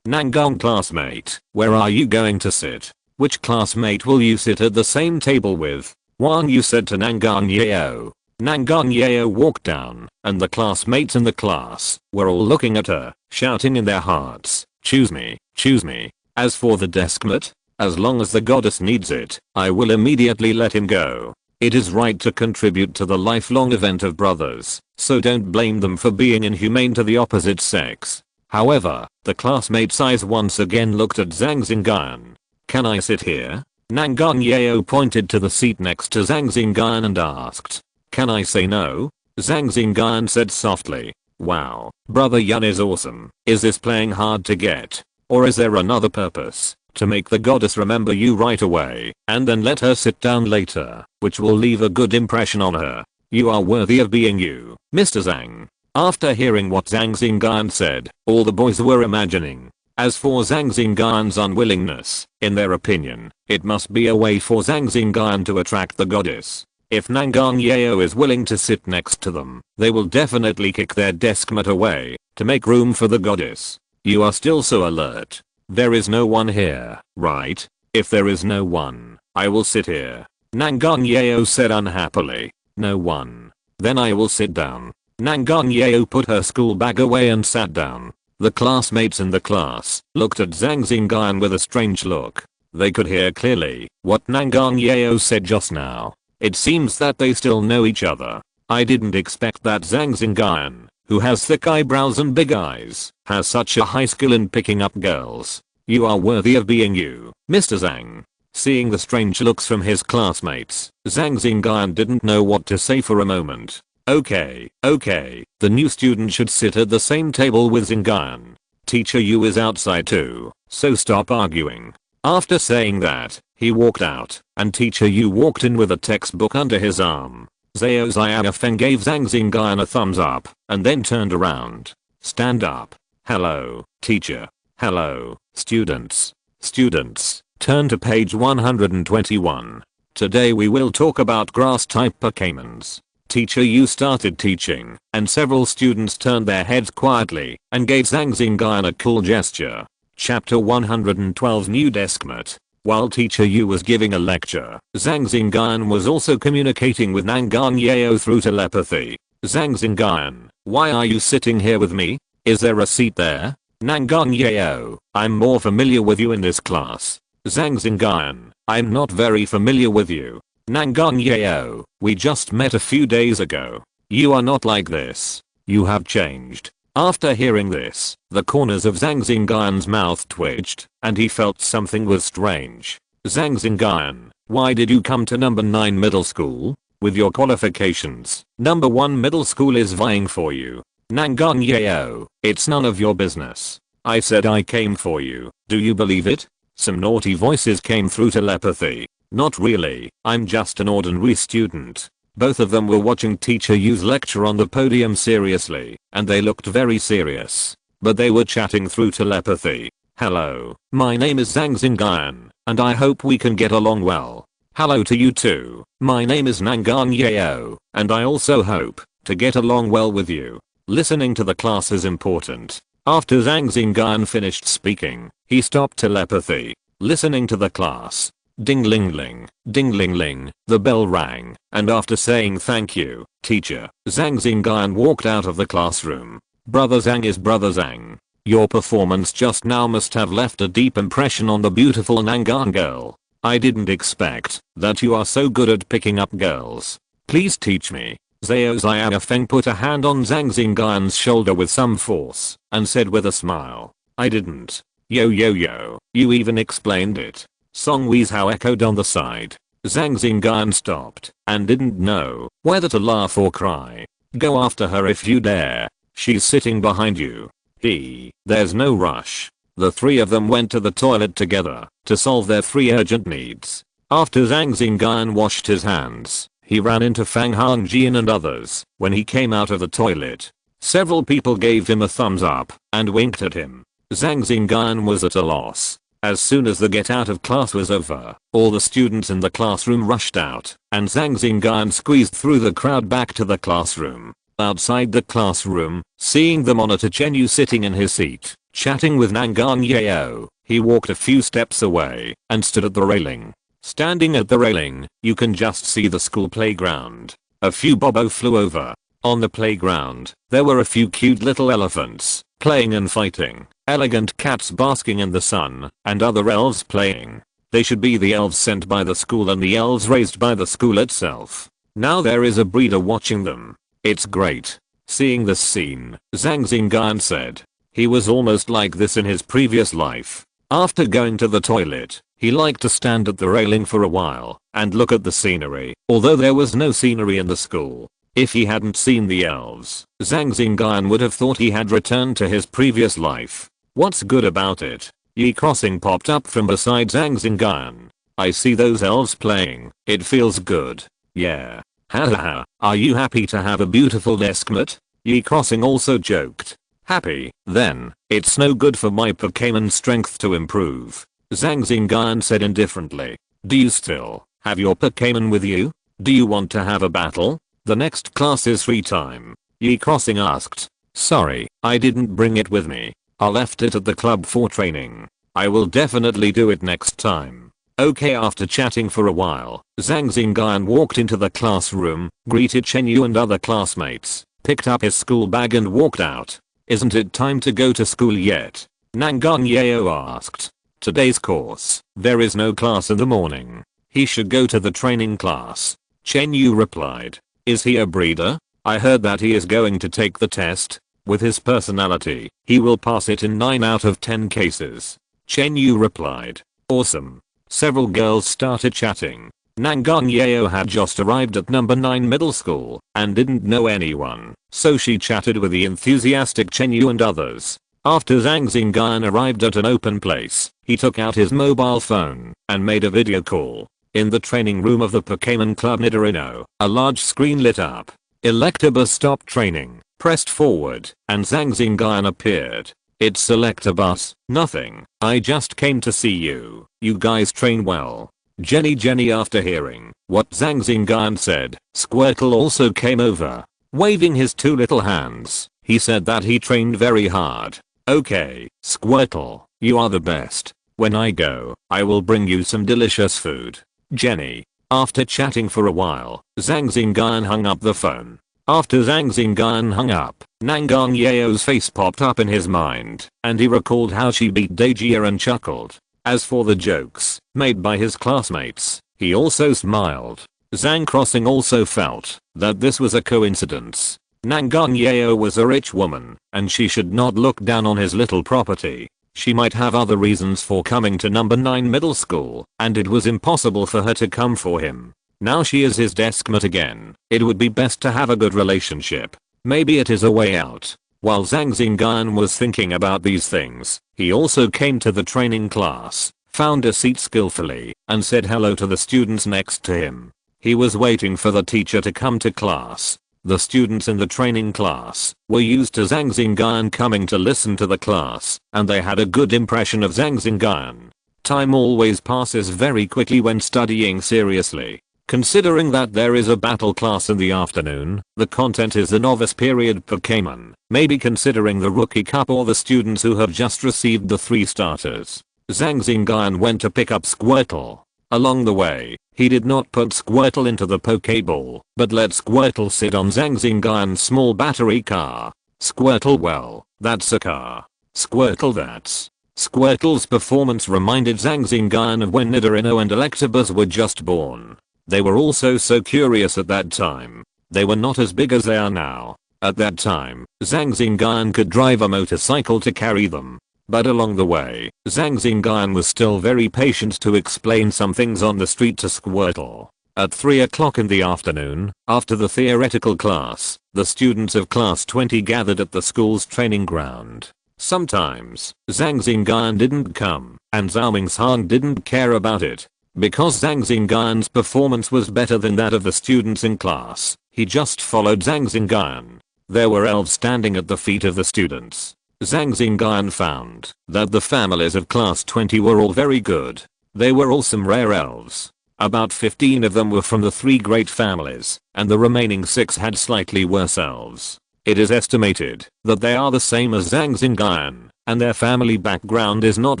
Nangang classmate, where are you going to sit? Which classmate will you sit at the same table with? Wang Yu said to Nangang Yeo. Nangang Yeo walked down, and the classmates in the class were all looking at her, shouting in their hearts, choose me, choose me. As for the deskmate, as long as the goddess needs it, I will immediately let him go. It is right to contribute to the lifelong event of brothers, so don't blame them for being inhumane to the opposite sex. However, the classmates' eyes once again looked at Zhang Xingyun. Can I sit here? Nangang Yeo pointed to the seat next to Zhang Xingyun and asked. Can I say no? Zhang Xingyun said softly. Wow, brother Yun is awesome. Is this playing hard to get? Or is there another purpose? To make the goddess remember you right away, and then let her sit down later, which will leave a good impression on her. You are worthy of being you, Mr. Zhang. After hearing what Zhang Xingyun said, all the boys were imagining. As for Zhang Xingyun's unwillingness, in their opinion, it must be a way for Zhang Xingyun to attract the goddess. If Nangang Yeo is willing to sit next to them, they will definitely kick their deskmate away, to make room for the goddess. You are still so alert. There is no one here, right? If there is no one, I will sit here. Nangang Yeo said unhappily. No one. Then I will sit down. Nangang Yeo put her school bag away and sat down. The classmates in the class looked at Zhang Xingyun with a strange look. They could hear clearly what Nangang Yeo said just now. It seems that they still know each other. I didn't expect that Zhang Xingyun, who has thick eyebrows and big eyes, has such a high skill in picking up girls. You are worthy of being you, Mr. Zhang. Seeing the strange looks from his classmates, Zhang Xingyun didn't know what to say for a moment. Okay, the new student should sit at the same table with Xingyun. Teacher Yu is outside too, so stop arguing. After saying that, he walked out, and Teacher Yu walked in with a textbook under his arm. Zhao Xiaofeng gave Zhang Xingyun a thumbs up, and then turned around. Stand up. Hello, teacher. Hello, students. Students, turn to page 121. Today we will talk about grass-type Pokémons. Teacher Yu started teaching, and several students turned their heads quietly and gave Zhang Xingyun a cool gesture. Chapter 112 New Deskmate. While Teacher Yu was giving a lecture, Zhang Xingyun was also communicating with Nangang Yeo through telepathy. Zhang Xingyun, why are you sitting here with me? Is there a seat there? Nangang Yeo, I'm more familiar with you in this class. Zhang Xingyun, I'm not very familiar with you. Nangang Yeo, we just met a few days ago. You are not like this. You have changed. After hearing this, the corners of Zhang Xingyun's mouth twitched, and he felt something was strange. Zhang Xingyun, why did you come to number 9 middle school? With your qualifications, number 1 middle school is vying for you. Nangang Yeo, it's none of your business. I said I came for you, do you believe it? Some naughty voices came through telepathy. Not really, I'm just an ordinary student. Both of them were watching Teacher Yu's lecture on the podium seriously, and they looked very serious. But they were chatting through telepathy. Hello, my name is Zhang Xingyun, and I hope we can get along well. Hello to you too, my name is Nangang Yeo, and I also hope to get along well with you. Listening to the class is important. After Zhang Xingyun finished speaking, he stopped telepathy, listening to the class. Ding ling ling, ding ling ling, the bell rang, and after saying thank you, teacher, Zhang Xingyun walked out of the classroom. Brother Zhang is Brother Zhang. Your performance just now must have left a deep impression on the beautiful Nangan girl. I didn't expect that you are so good at picking up girls. Please teach me. Zhao Xiaofeng put a hand on Zhang Xingyun's shoulder with some force and said with a smile, I didn't. Yo, you even explained it. Song Weizhao echoed on the side. Zhang Xingyun stopped and didn't know whether to laugh or cry. Go after her if you dare. She's sitting behind you. There's no rush. The three of them went to the toilet together to solve their three urgent needs. After Zhang Xingyun washed his hands, he ran into Fang Hongjian and others. When he came out of the toilet, several people gave him a thumbs up and winked at him. Zhang Xingyun was at a loss. As soon as the get out of class was over, all the students in the classroom rushed out, and Zhang Xingyun squeezed through the crowd back to the classroom. Outside the classroom, seeing the monitor Chen Yu sitting in his seat, chatting with Nangang Yao, he walked a few steps away and stood at the railing. Standing at the railing, you can just see the school playground. A few bobo flew over. On the playground, there were a few cute little elephants, playing and fighting, elegant cats basking in the sun, and other elves playing. They should be the elves sent by the school and the elves raised by the school itself. Now there is a breeder watching them. It's great. Seeing this scene, Zhang Xingyun said. He was almost like this in his previous life. After going to the toilet, he liked to stand at the railing for a while and look at the scenery, although there was no scenery in the school. If he hadn't seen the elves, Zhang Xingyun would have thought he had returned to his previous life. What's good about it? Yi Crossing popped up from beside Zhang Xingyun. I see those elves playing. It feels good. Yeah. Hahaha, are you happy to have a beautiful deskmate? Yi Crossing also joked. Happy, then, it's no good for my Pokémon strength to improve. Zhang Xingyun said indifferently. Do you still have your Pokémon with you? Do you want to have a battle? The next class is free time. Yi Crossing asked. Sorry, I didn't bring it with me. I left it at the club for training. I will definitely do it next time. Okay, after chatting for a while, Zhang Xingyun walked into the classroom, greeted Chen Yu and other classmates, picked up his school bag and walked out. Isn't it time to go to school yet? Nangang Yao asked. Today's course, there is no class in the morning. He should go to the training class. Chen Yu replied. Is he a breeder? I heard that he is going to take the test. With his personality, he will pass it in 9 out of 10 cases. Chen Yu replied. Awesome. Several girls started chatting. Nangang Yao had just arrived at number 9 middle school and didn't know anyone, so she chatted with the enthusiastic Chen Yu and others. After Zhang Xingyun arrived at an open place, he took out his mobile phone and made a video call. In the training room of the Pokémon Club Nidorino, a large screen lit up. Electabuzz stopped training, pressed forward, and Zhang Xingyun appeared. It's Electabuzz, nothing. I just came to see you. You guys train well. Jenny after hearing what Zhang Xingyun said, Squirtle also came over. Waving his 2 little hands, he said that he trained very hard. Okay, Squirtle, you are the best. When I go, I will bring you some delicious food. Jenny. After chatting for a while, Zhang Xingyun hung up the phone. After Zhang Xingyun hung up, Nangang Yao's face popped up in his mind, and he recalled how she beat Dejia and chuckled. As for the jokes made by his classmates, he also smiled. Zhang Crossing also felt that this was a coincidence. Nangang Yao was a rich woman, and she should not look down on his little property. She might have other reasons for coming to number 9 middle school, and it was impossible for her to come for him. Now she is his deskmate again. It would be best to have a good relationship. Maybe it is a way out. While Zhang Xingyun was thinking about these things, he also came to the training class, found a seat skillfully, and said hello to the students next to him. He was waiting for the teacher to come to class. The students in the training class were used to Zhang Xingyun coming to listen to the class, and they had a good impression of Zhang Xingyun. Time always passes very quickly when studying seriously. Considering that there is a battle class in the afternoon, the content is the novice period Pokémon, maybe considering the rookie cup or the students who have just received the 3 starters. Zhang Xingyun went to pick up Squirtle. Along the way, he did not put Squirtle into the Pokéball, but let Squirtle sit on Zhang Xingyun's small battery car. Squirtle, well, that's a car. Squirtle, that's. Squirtle's performance reminded Zhang Xingyun of when Nidorino and Electabuzz were just born. They were also so curious at that time. They were not as big as they are now. At that time, Zhang Xingyun could drive a motorcycle to carry them. But along the way, Zhang Xingyun was still very patient to explain some things on the street to Squirtle. At 3 o'clock in the afternoon, after the theoretical class, the students of class 20 gathered at the school's training ground. Sometimes, Zhang Xingyun didn't come, and Zhao Mingshang didn't care about it. Because Zhang Xingyun's performance was better than that of the students in class, he just followed Zhang Xingyun. There were elves standing at the feet of the students. Zhang Xingyun found that the families of class 20 were all very good. They were all some rare elves. About 15 of them were from the 3 great families, and the remaining 6 had slightly worse elves. It is estimated that they are the same as Zhang Xingyun, and their family background is not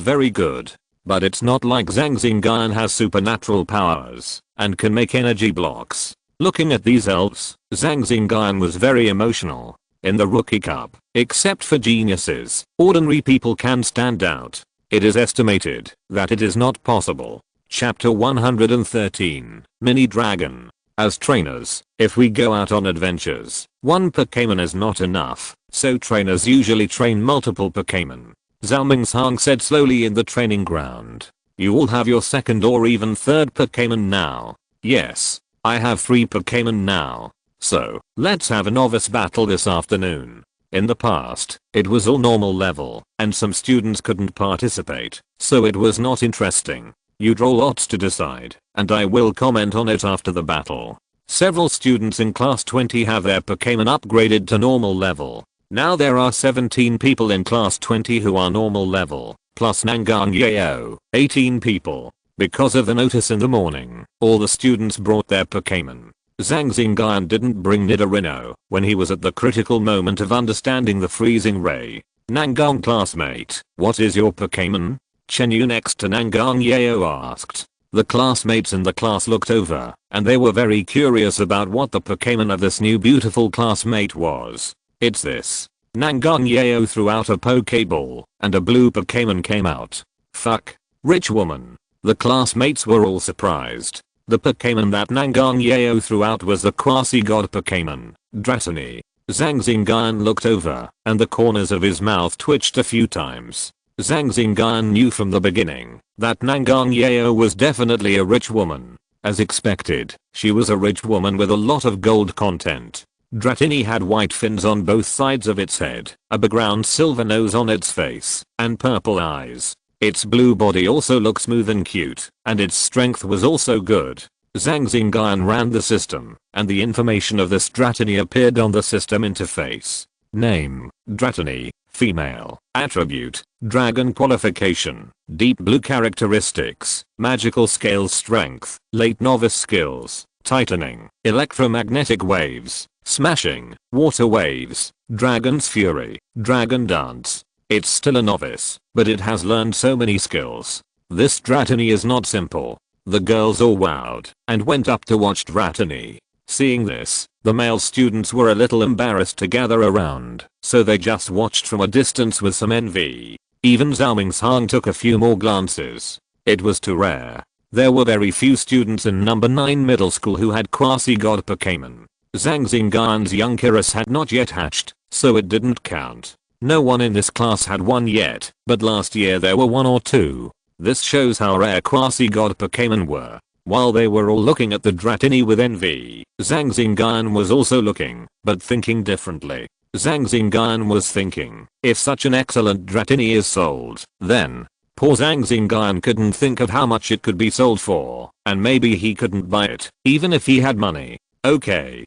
very good. But it's not like Zhang Xingyun has supernatural powers and can make energy blocks. Looking at these elves, Zhang Xingyun was very emotional. In the Rookie Cup, except for geniuses, ordinary people can stand out. It is estimated that it is not possible. Chapter 113, Mini Dragon. As trainers, if we go out on adventures, one Pokémon is not enough, so trainers usually train multiple Pokémon. Zhao Mingshang said slowly in the training ground. You all have your second or even third Pokémon now. Yes, I have 3 Pokémon now. So, let's have a novice battle this afternoon. In the past, it was all normal level, and some students couldn't participate, so it was not interesting. You draw lots to decide, and I will comment on it after the battle. Several students in class 20 have their Pokémon upgraded to normal level. Now there are 17 people in class 20 who are normal level, plus Nangang Yeo, 18 people. Because of the notice in the morning, all the students brought their Pokémon. Zhang Xingyun didn't bring Nidorino when he was at the critical moment of understanding the freezing ray. Nangang classmate, what is your Pokémon? Chenyu next to Nangang Yeo asked. The classmates in the class looked over, and they were very curious about what the Pokémon of this new beautiful classmate was. It's this. Nangang Yeo threw out a Pokéball, and a blue Pokémon came out. Fuck. Rich woman. The classmates were all surprised. The Pokémon that Nangang Yeo threw out was the quasi-god Pokémon, Dratini. Zhang Xingyun looked over, and the corners of his mouth twitched a few times. Zhang Xingyun knew from the beginning that Nangang Yeo was definitely a rich woman. As expected, she was a rich woman with a lot of gold content. Dratini had white fins on both sides of its head, a background silver nose on its face, and purple eyes. Its blue body also looked smooth and cute, and its strength was also good. Zhang Xingyun ran the system, and the information of this Dratini appeared on the system interface. Name, Dratini, female. Attribute, dragon qualification. Deep blue characteristics, magical scales strength, late novice skills, tightening, electromagnetic waves, smashing, water waves, dragon's fury, dragon dance. It's still a novice, but it has learned so many skills. This Dratini is not simple. The girls all wowed and went up to watch Dratini. Seeing this, the male students were a little embarrassed to gather around, so they just watched from a distance with some envy. Even Zhao Mingshang took a few more glances. It was too rare. There were very few students in number 9 middle school who had quasi-god Pokémon. Zhang Xingyun's young Kiris had not yet hatched, so it didn't count. No one in this class had one yet, but last year there were 1 or 2. This shows how rare quasi-god Pokémon were. While they were all looking at the Dratini with envy, Zhang Xingyun was also looking, but thinking differently. Zhang Xingyun was thinking, if such an excellent Dratini is sold, then poor Zhang Xingyun couldn't think of how much it could be sold for, and maybe he couldn't buy it, even if he had money. Okay,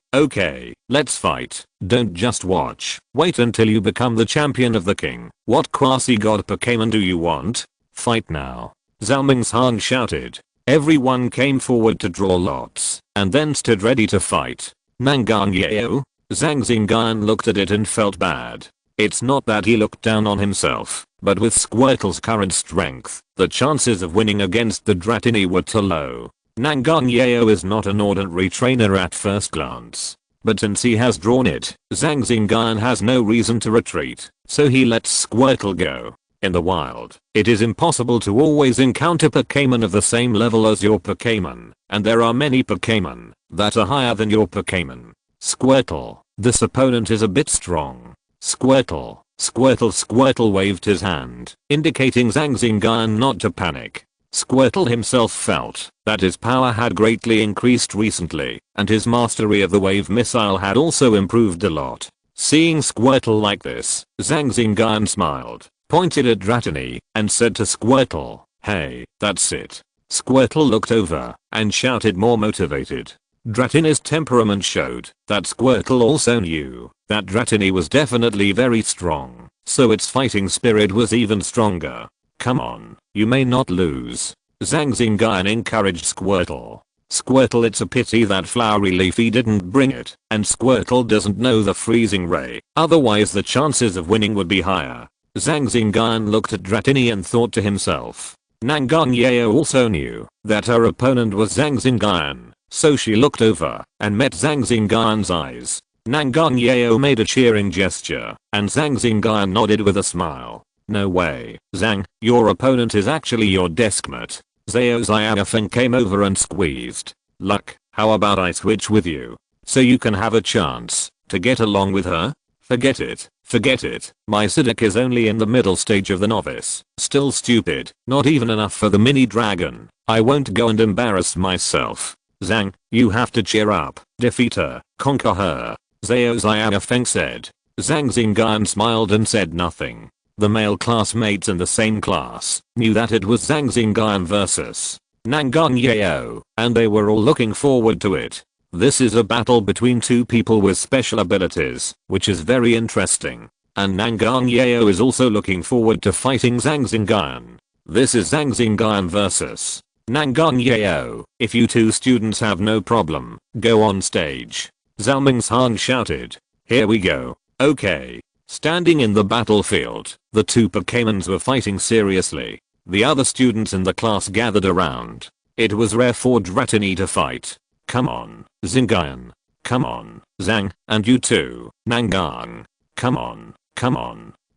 let's fight. Don't just watch. Wait until you become the champion of the king. What quasi-god Pokémon do you want? Fight now. Zhao Mingshang shouted. Everyone came forward to draw lots and then stood ready to fight. Nangangyeo? Zhang Xingyun looked at it and felt bad. It's not that he looked down on himself, but with Squirtle's current strength, the chances of winning against the Dratini were too low. Nangangyeo is not an ordinary trainer at first glance. But since he has drawn it, Zhang Xingyun has no reason to retreat, so he lets Squirtle go. In the wild, it is impossible to always encounter Pokémon of the same level as your Pokémon, and there are many Pokémon that are higher than your Pokémon. Squirtle, this opponent is a bit strong. Squirtle, Squirtle waved his hand, indicating Zhang Xingyun not to panic. Squirtle himself felt that his power had greatly increased recently, and his mastery of the wave missile had also improved a lot. Seeing Squirtle like this, Zhang Xingyun smiled, pointed at Dratini, and said to Squirtle, "Hey, that's it." Squirtle looked over and shouted more motivated. Dratini's temperament showed that Squirtle also knew that Dratini was definitely very strong, so its fighting spirit was even stronger. "Come on, you may not lose." Zhang Xingyun encouraged Squirtle. "Squirtle, it's a pity that Flowery Leafy didn't bring it, and Squirtle doesn't know the freezing ray, otherwise the chances of winning would be higher." Zhang Xingyun looked at Dratini and thought to himself. Nangangyeo also knew that her opponent was Zhang Xingyun, so she looked over and met Zhang Xingyun's eyes. Nangangyeo made a cheering gesture, and Zhang Xingyun nodded with a smile. "No way, Zhang, your opponent is actually your deskmate." Zhao Xiaofeng came over and squeezed. "Luck, how about I switch with you? So you can have a chance to get along with her?" Forget it. My Psyduck is only in the middle stage of the novice. Still stupid, not even enough for the mini dragon. I won't go and embarrass myself." "Zhang, you have to cheer up. Defeat her, conquer her," Zhao Xiaofeng said. Zhang Xingyun smiled and said nothing. The male classmates in the same class knew that it was Zhang Xingyun versus Nangangyeo, and they were all looking forward to it. This is a battle between two people with special abilities, which is very interesting. And Nangangyeo is also looking forward to fighting Zhang Xingyun. This is Zhang Xingyun versus Nangangyeo. "If you two students have no problem, go on stage," Zhao Mingshan shouted. "Here we go." "Okay." Standing in the battlefield, the two Pokémons were fighting seriously. The other students in the class gathered around. It was rare for Dratini to fight. "Come on, Xingyun. Come on, Zhang, and you too, Nangang. Come on.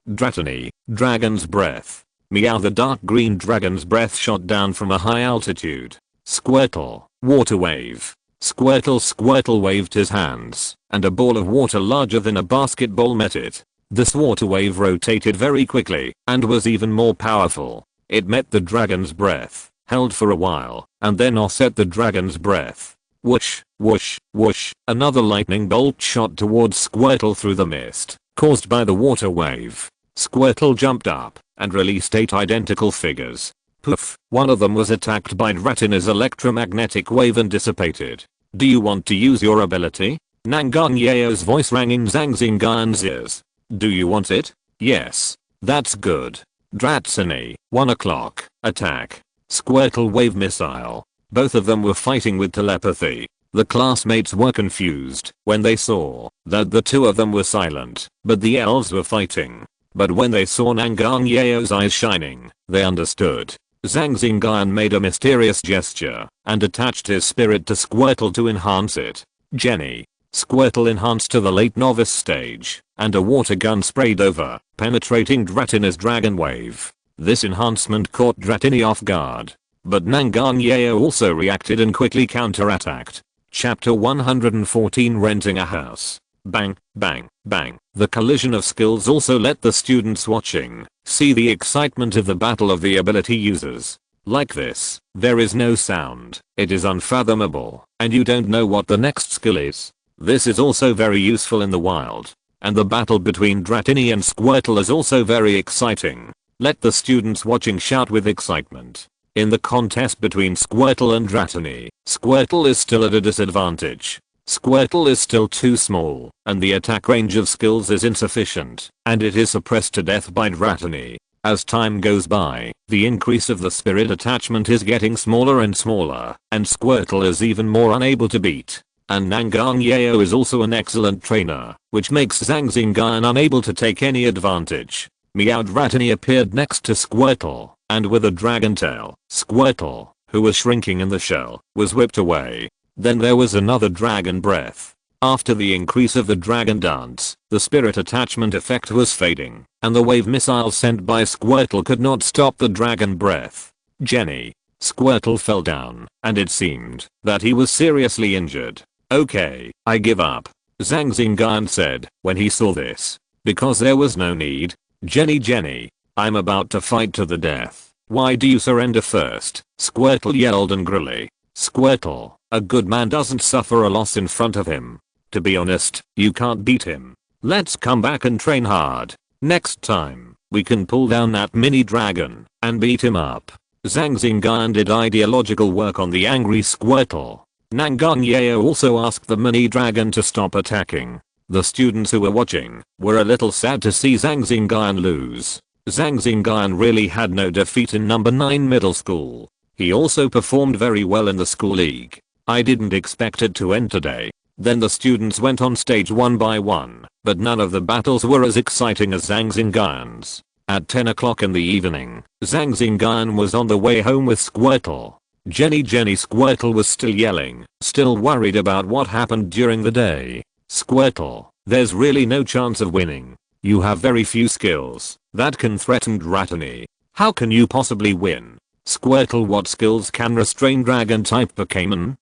Dratini, Dragon's Breath." Meow, the dark green dragon's breath shot down from a high altitude. Squirtle, Water Wave. Squirtle waved his hands, and a ball of water larger than a basketball met it. This water wave rotated very quickly, and was even more powerful. It met the dragon's breath, held for a while, and then offset the dragon's breath. Whoosh, whoosh, whoosh, another lightning bolt shot towards Squirtle through the mist, caused by the water wave. Squirtle jumped up, and released 8 identical figures. Poof, one of them was attacked by Dratini's electromagnetic wave and dissipated. "Do you want to use your ability?" Nangangyeo's voice rang in Zhang Xingyun's ears. "Do you want it?" "Yes." "That's good." Dratini, 1 o'clock, attack. Squirtle wave missile. Both of them were fighting with telepathy. The classmates were confused when they saw that the two of them were silent, but the elves were fighting. But when they saw Nangangyeo's eyes shining, they understood. Zhang Xingyun made a mysterious gesture and attached his spirit to Squirtle to enhance it. Jenny. Squirtle enhanced to the late novice stage, and a water gun sprayed over, penetrating Dratini's dragon wave. This enhancement caught Dratini off guard. But Nangangyeo also reacted and quickly counterattacked. Chapter 114, Renting a House. Bang, bang, bang. The collision of skills also let the students watching see the excitement of the battle of the ability users. Like this, there is no sound, it is unfathomable, and you don't know what the next skill is. This is also very useful in the wild. And the battle between Dratini and Squirtle is also very exciting. Let the students watching shout with excitement. In the contest between Squirtle and Dratini, Squirtle is still at a disadvantage. Squirtle is still too small, and the attack range of skills is insufficient, and it is suppressed to death by Dratini. As time goes by, the increase of the spirit attachment is getting smaller and smaller, and Squirtle is even more unable to beat. And Nangang Yeo is also an excellent trainer, which makes Zhang Xingyun unable to take any advantage. Meowed Ratini appeared next to Squirtle, and with a dragon tail, Squirtle, who was shrinking in the shell, was whipped away. Then there was another dragon breath. After the increase of the dragon dance, the spirit attachment effect was fading, and the wave missile sent by Squirtle could not stop the dragon breath. Jenny. Squirtle fell down, and it seemed that he was seriously injured. Okay, I give up, Zhang Xingyun said when he saw this. Because there was no need. Jenny, I'm about to fight to the death. Why do you surrender first? Squirtle yelled angrily. Squirtle, a good man doesn't suffer a loss in front of him. To be honest, you can't beat him. Let's come back and train hard. Next time, we can pull down that mini dragon and beat him up. Zhang Xingyun did ideological work on the angry Squirtle. Nangang Yeo also asked the mini dragon to stop attacking. The students who were watching were a little sad to see Zhang Xingyun lose. Zhang Xingyun really had no defeat in number 9 middle school. He also performed very well in the school league. I didn't expect it to end today. Then the students went on stage one by one, but none of the battles were as exciting as Zhang Xingyun's. At 10 o'clock in the evening, Zhang Xingyun was on the way home with Squirtle. Jenny Squirtle was still yelling, still worried about what happened during the day. Squirtle, there's really no chance of winning. You have very few skills that can threaten Ratini. How can you possibly win? Squirtle, what skills can restrain dragon type Pokémon?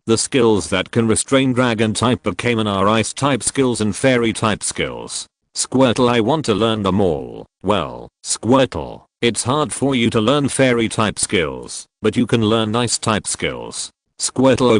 The skills that can restrain dragon type Pokémon are ice type skills and fairy type skills. Squirtle, I want to learn them all. Well, Squirtle, it's hard for you to learn fairy type skills, but you can learn ice type skills. Squirtle,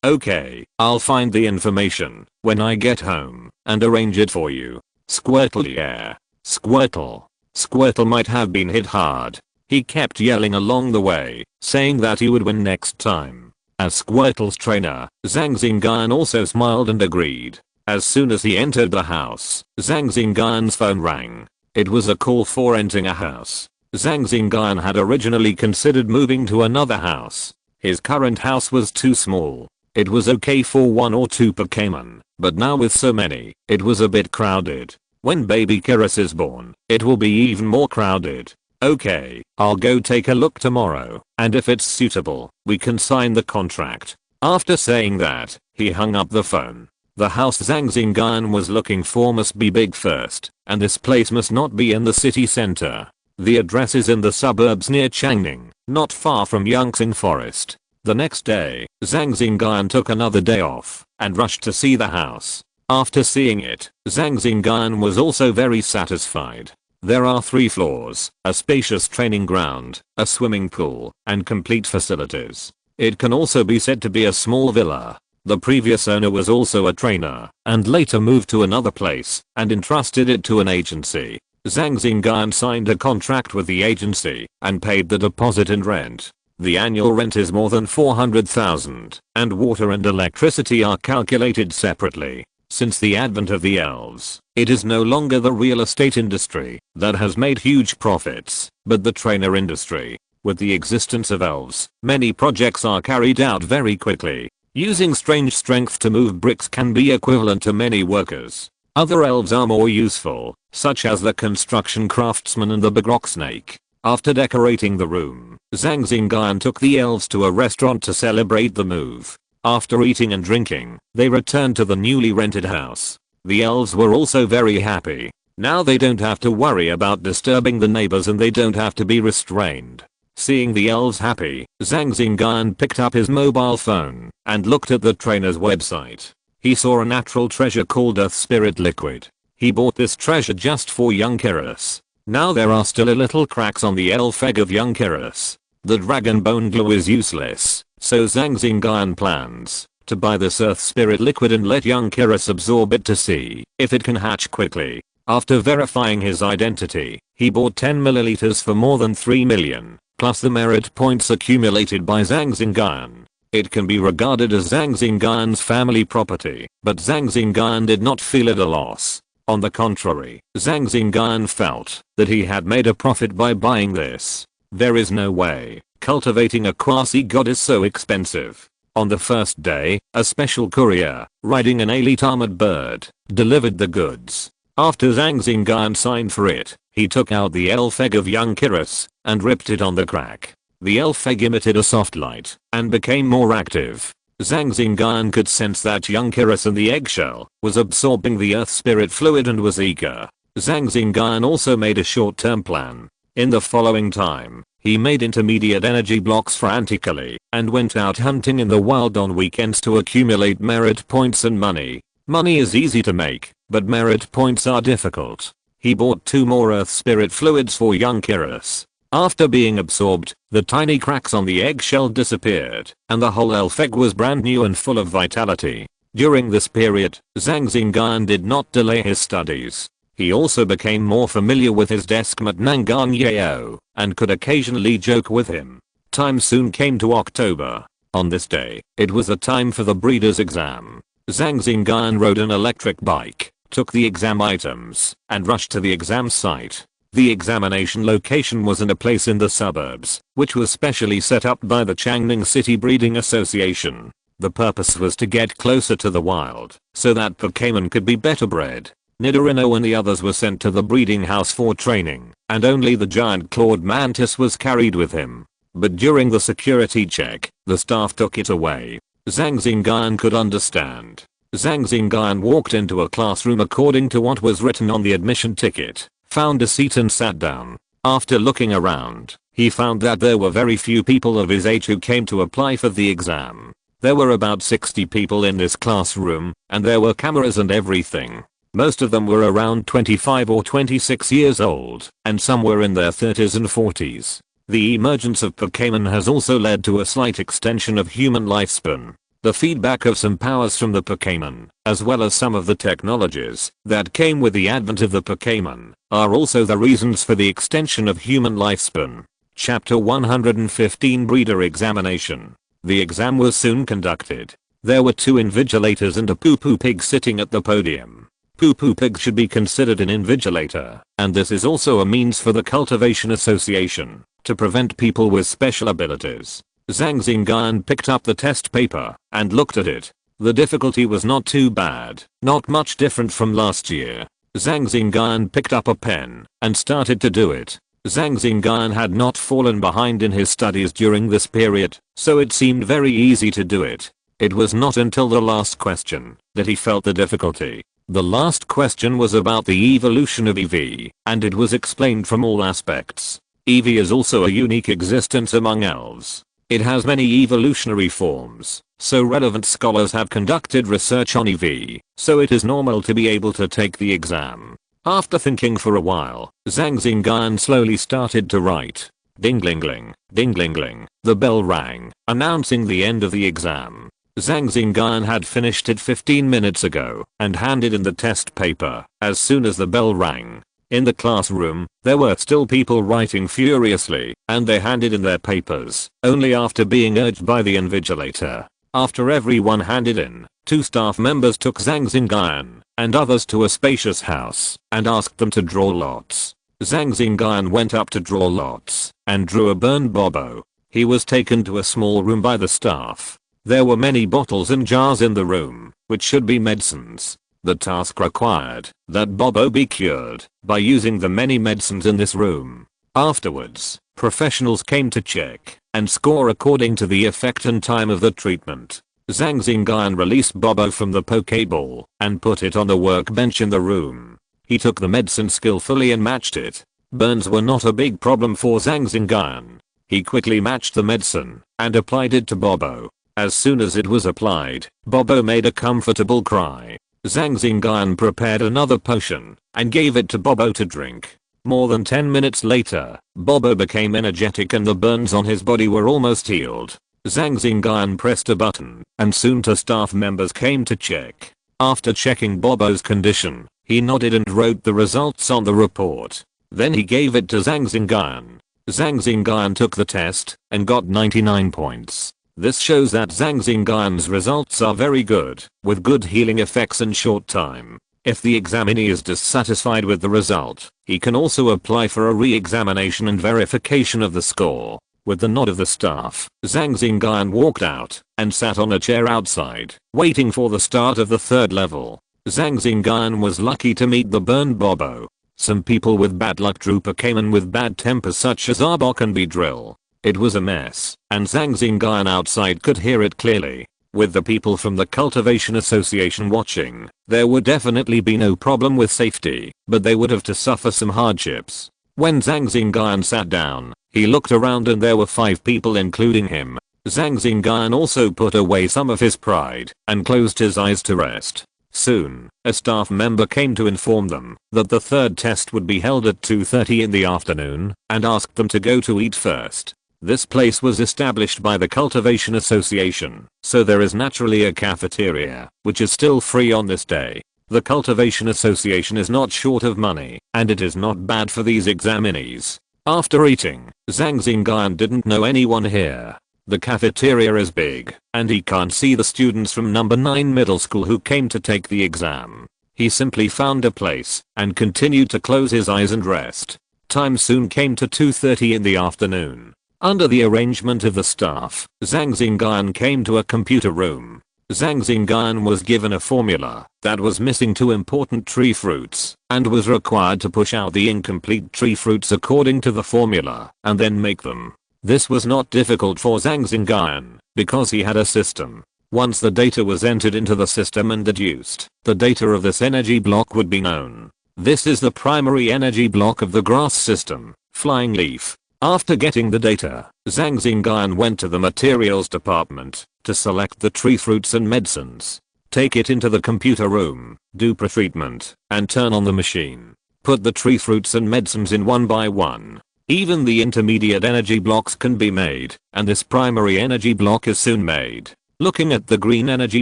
okay, I'll find the information when I get home and arrange it for you. Squirtle, yeah. Squirtle might have been hit hard. He kept yelling along the way, saying that he would win next time. As Squirtle's trainer, Zhang Xingyun also smiled and agreed. As soon as he entered the house, Zhang Xingyun's phone rang. It was a call for renting a house. Zhang Xingyun had originally considered moving to another house. His current house was too small. It was okay for 1 or 2 Pokémon, but now with so many, it was a bit crowded. When baby Kyrus is born, it will be even more crowded. Okay, I'll go take a look tomorrow, and if it's suitable, we can sign the contract. After saying that, he hung up the phone. The house Zhang Xingyun was looking for must be big first, and this place must not be in the city center. The address is in the suburbs near Changning, not far from Yangtze Forest. The next day, Zhang Xingyun took another day off, and rushed to see the house. After seeing it, Zhang Xingyun was also very satisfied. There are 3 floors, a spacious training ground, a swimming pool, and complete facilities. It can also be said to be a small villa. The previous owner was also a trainer, and later moved to another place, and entrusted it to an agency. Zhang Xingyun signed a contract with the agency, and paid the deposit and rent. The annual rent is more than 400,000, and water and electricity are calculated separately. Since the advent of the elves, it is no longer the real estate industry that has made huge profits, but the trainer industry. With the existence of elves, many projects are carried out very quickly. Using strange strength to move bricks can be equivalent to many workers. Other elves are more useful, such as the construction craftsman and the Bagrok snake. After decorating the room, Zhang Xingyun took the elves to a restaurant to celebrate the move. After eating and drinking, they returned to the newly rented house. The elves were also very happy. Now they don't have to worry about disturbing the neighbors and they don't have to be restrained. Seeing the elves happy, Zhang Xingyun picked up his mobile phone and looked at the trainer's website. He saw a natural treasure called Earth Spirit Liquid. He bought this treasure just for young Kyrus. Now there are still a little cracks on the elf egg of young Kyrus. The dragon bone glue is useless, so Zhang Xingyun plans to buy this Earth Spirit Liquid and let young Kyrus absorb it to see if it can hatch quickly. After verifying his identity, he bought 10 milliliters for more than 3 million, plus the merit points accumulated by Zhang Xingyun. It can be regarded as Zhang Xingyun's family property, but Zhang Xingyun did not feel it a loss. On the contrary, Zhang Xingyun felt that he had made a profit by buying this. There is no way. Cultivating a quasi-god is so expensive. On the first day, a special courier, riding an elite armored bird, delivered the goods. After Zhang Xingyun signed for it, he took out the elf egg of young Kyrus and ripped it on the crack. The elf egg emitted a soft light and became more active. Zhang Xingyun could sense that young Kyrus in the eggshell was absorbing the earth spirit fluid and was eager. Zhang Xingyun also made a short-term plan. In the following time, he made intermediate energy blocks frantically and went out hunting in the wild on weekends to accumulate merit points and money. Money is easy to make, but merit points are difficult. He bought 2 more earth spirit fluids for young Kyrus. After being absorbed, the tiny cracks on the eggshell disappeared, and the whole elf egg was brand new and full of vitality. During this period, Zhang Xingyun did not delay his studies. He also became more familiar with his deskmate Nangan Yao, and could occasionally joke with him. Time soon came to October. On this day, it was the time for the breeder's exam. Zhang Xingyun rode an electric bike, took the exam items, and rushed to the exam site. The examination location was in a place in the suburbs, which was specially set up by the Changning City Breeding Association. The purpose was to get closer to the wild, so that Pokémon could be better bred. Nidorino and the others were sent to the breeding house for training, and only the giant clawed mantis was carried with him. But during the security check, the staff took it away. Zhang Xingyun could understand. Zhang Xingyun walked into a classroom according to what was written on the admission ticket, found a seat and sat down. After looking around, he found that there were very few people of his age who came to apply for the exam. There were about 60 people in this classroom, and there were cameras and everything. Most of them were around 25 or 26 years old, and some were in their 30s and 40s. The emergence of Pokémon has also led to a slight extension of human lifespan. The feedback of some powers from the Pokémon, as well as some of the technologies that came with the advent of the Pokémon, are also the reasons for the extension of human lifespan. Chapter 115 Breeder Examination. The exam was soon conducted. There were 2 invigilators and a poo-poo pig sitting at the podium. Poo-poo pig should be considered an invigilator, and this is also a means for the Cultivation Association to prevent people with special abilities. Zhang Xingyun picked up the test paper and looked at it. The difficulty was not too bad, not much different from last year. Zhang Xingyun picked up a pen and started to do it. Zhang Xingyun had not fallen behind in his studies during this period, so it seemed very easy to do it. It was not until the last question that he felt the difficulty. The last question was about the evolution of Eevee, and it was explained from all aspects. Eevee is also a unique existence among elves. It has many evolutionary forms, so relevant scholars have conducted research on Eevee, so it is normal to be able to take the exam. After thinking for a while, Zhang Xingyun slowly started to write. Ding-ling-ling, ding-ling-ling, the bell rang, announcing the end of the exam. Zhang Xingyun had finished it 15 minutes ago and handed in the test paper as soon as the bell rang. In the classroom, there were still people writing furiously, and they handed in their papers only after being urged by the invigilator. After everyone handed in, 2 staff members took Zhang Xingyun and others to a spacious house and asked them to draw lots. Zhang Xingyun went up to draw lots and drew a burned Bobo. He was taken to a small room by the staff. There were many bottles and jars in the room, which should be medicines. The task required that Bobo be cured by using the many medicines in this room. Afterwards, professionals came to check and score according to the effect and time of the treatment. Zhang Xingyun released Bobo from the Pokeball and put it on the workbench in the room. He took the medicine skillfully and matched it. Burns were not a big problem for Zhang Xingyun. He quickly matched the medicine and applied it to Bobo. As soon as it was applied, Bobo made a comfortable cry. Zhang Xingyun prepared another potion and gave it to Bobo to drink. More than 10 minutes later, Bobo became energetic and the burns on his body were almost healed. Zhang Xingyun pressed a button and soon 2 staff members came to check. After checking Bobo's condition, he nodded and wrote the results on the report. Then he gave it to Zhang Xingyun. Zhang Xingyun took the test and got 99 points. This shows that Zhang Xingyun's results are very good, with good healing effects in short time. If the examinee is dissatisfied with the result, he can also apply for a re-examination and verification of the score. With the nod of the staff, Zhang Xingyun walked out and sat on a chair outside, waiting for the start of the third level. Zhang Xingyun was lucky to meet the burned Bobo. Some people with bad luck drew Pokémon with bad tempers such as Arbok and Beedrill. It was a mess, and Zhang Xingyun outside could hear it clearly. With the people from the Cultivation Association watching, there would definitely be no problem with safety, but they would have to suffer some hardships. When Zhang Xingyun sat down, he looked around and there were 5 people including him. Zhang Xingyun also put away some of his pride and closed his eyes to rest. Soon, a staff member came to inform them that the third test would be held at 2:30 in the afternoon and asked them to go to eat first. This place was established by the Cultivation Association, so there is naturally a cafeteria, which is still free on this day. The Cultivation Association is not short of money, and it is not bad for these examinees. After eating, Zhang Xingyun didn't know anyone here. The cafeteria is big, and he can't see the students from number 9 middle school who came to take the exam. He simply found a place, and continued to close his eyes and rest. Time soon came to 2:30 in the afternoon. Under the arrangement of the staff, Zhang Xingyun came to a computer room. Zhang Xingyun was given a formula that was missing 2 important tree fruits and was required to push out the incomplete tree fruits according to the formula and then make them. This was not difficult for Zhang Xingyun because he had a system. Once the data was entered into the system and deduced, the data of this energy block would be known. This is the primary energy block of the grass system, Flying Leaf. After getting the data, Zhang Xingyun went to the materials department to select the tree fruits and medicines. Take it into the computer room, do pretreatment, and turn on the machine. Put the tree fruits and medicines in one by one. Even the intermediate energy blocks can be made, and this primary energy block is soon made. Looking at the green energy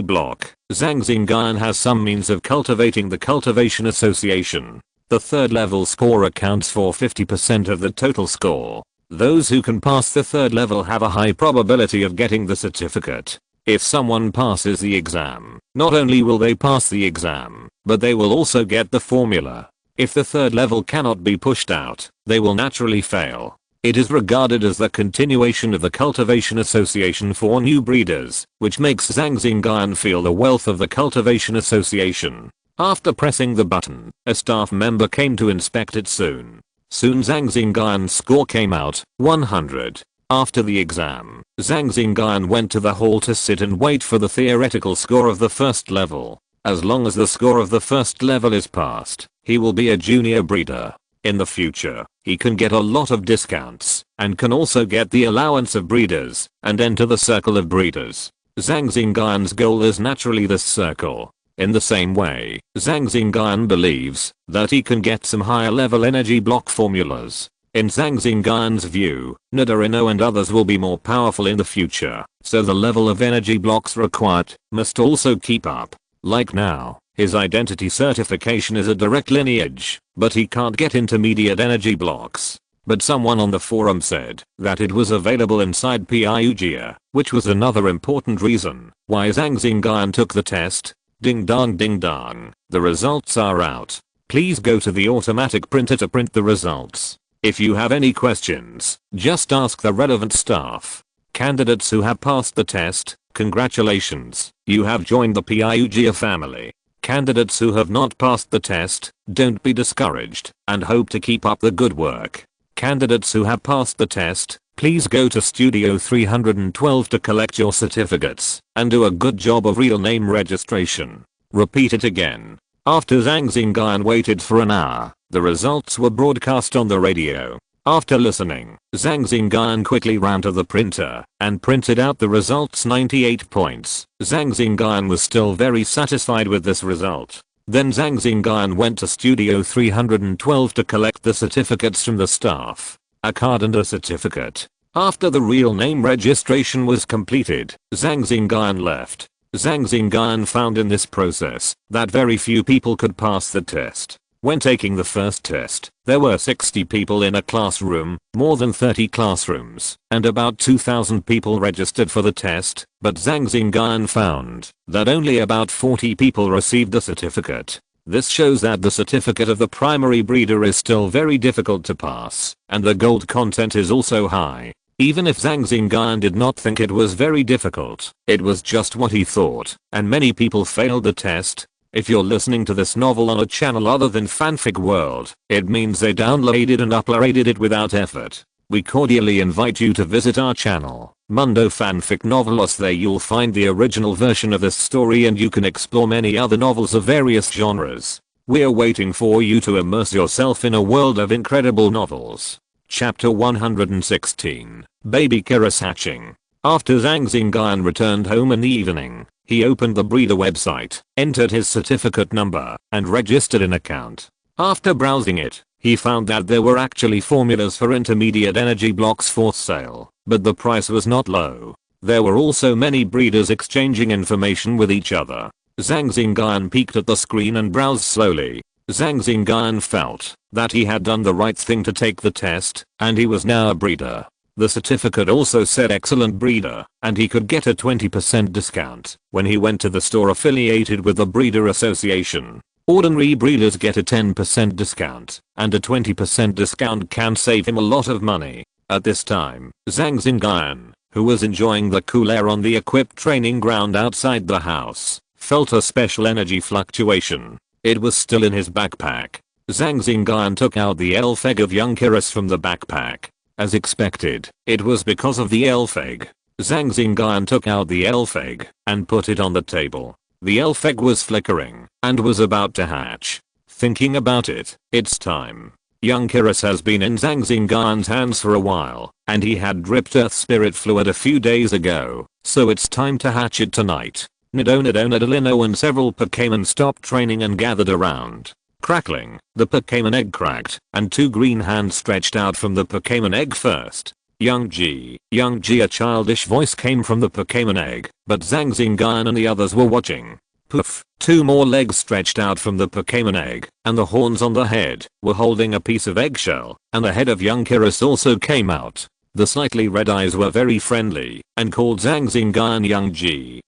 block, Zhang Xingyun has some means of cultivating the Cultivation Association. The third level score accounts for 50% of the total score. Those who can pass the third level have a high probability of getting the certificate. If someone passes the exam, not only will they pass the exam, but they will also get the formula. If the third level cannot be pushed out, they will naturally fail. It is regarded as the continuation of the Cultivation Association for new breeders, which makes Zhang Xingyun feel the wealth of the Cultivation Association. After pressing the button, a staff member came to inspect it soon. Soon Zhang Xingyun's score came out, 100. After the exam, Zhang Xingyun went to the hall to sit and wait for the theoretical score of the first level. As long as the score of the first level is passed, he will be a junior breeder. In the future, he can get a lot of discounts, and can also get the allowance of breeders, and enter the circle of breeders. Zhang Xingyun's goal is naturally this circle. In the same way, Zhang Xingyun believes that he can get some higher level energy block formulas. In Zhang Xingyun's view, Nadarino and others will be more powerful in the future, so the level of energy blocks required must also keep up. Like now, his identity certification is a direct lineage, but he can't get intermediate energy blocks. But someone on the forum said that it was available inside Pyugia, which was another important reason why Zhang Xingyun took the test. Ding dong ding dong, the results are out. Please go to the automatic printer to print the results. If you have any questions, just ask the relevant staff. Candidates who have passed the test, congratulations, you have joined the Pyugia family. Candidates who have not passed the test, don't be discouraged, and hope to keep up the good work. Candidates who have passed the test, please go to Studio 312 to collect your certificates, and do a good job of real name registration. Repeat it again. After Zhang Xingyun waited for an hour, the results were broadcast on the radio. After listening, Zhang Xingyun quickly ran to the printer, and printed out the results 98 points. Zhang Xingyun was still very satisfied with this result. Then Zhang Xingyun went to Studio 312 to collect the certificates from the staff. A card and a certificate. After the real name registration was completed, Zhang Xingyun left. Zhang Xingyun found in this process that very few people could pass the test. When taking the first test, there were 60 people in a classroom, more than 30 classrooms, and about 2,000 people registered for the test, but Zhang Xingyun found that only about 40 people received the certificate. This shows that the certificate of the primary breeder is still very difficult to pass, and the gold content is also high. Even if Zhang Xingyun did not think it was very difficult, it was just what he thought, and many people failed the test. If you're listening to this novel on a channel other than Fanfic World, it means they downloaded and uploaded it without effort. We cordially invite you to visit our channel, Mundo Fanfic Novelos. There you'll find the original version of this story and you can explore many other novels of various genres. We're waiting for you to immerse yourself in a world of incredible novels. Chapter 116. Baby Kyrus hatching. After Zhang Xingyun returned home in the evening, he opened the breeder website, entered his certificate number, and registered an account. After browsing it, he found that there were actually formulas for intermediate energy blocks for sale, but the price was not low. There were also many breeders exchanging information with each other. Zhang Xingyun peeked at the screen and browsed slowly. Zhang Xingyun felt that he had done the right thing to take the test, and he was now a breeder. The certificate also said excellent breeder, and he could get a 20% discount when he went to the store affiliated with the Breeder Association. Ordinary breeders get a 10% discount, and a 20% discount can save him a lot of money. At this time, Zhang Xingyun, who was enjoying the cool air on the equipped training ground outside the house, felt a special energy fluctuation. It was still in his backpack. Zhang Xingyun took out the elf egg of young Kyrus from the backpack. As expected, it was because of the elf egg. Zhang Xingyun took out the elf egg and put it on the table. The elf egg was flickering and was about to hatch. Thinking about it, it's time. Young Kyrus has been in Zhang Xingyun's hands for a while, and he had dripped earth spirit fluid a few days ago, so it's time to hatch it tonight. Nidolino and several Pokémon stopped training and gathered around. Crackling, the Pokémon egg cracked, and two green hands stretched out from the Pokémon egg first. Young G, a childish voice came from the Pokémon egg, but Zhang Xingyun and the others were watching. Poof, two more legs stretched out from the Pokémon egg, and the horns on the head were holding a piece of eggshell, and the head of young Kyrus also came out. The slightly red eyes were very friendly, and called Zhang Xingyun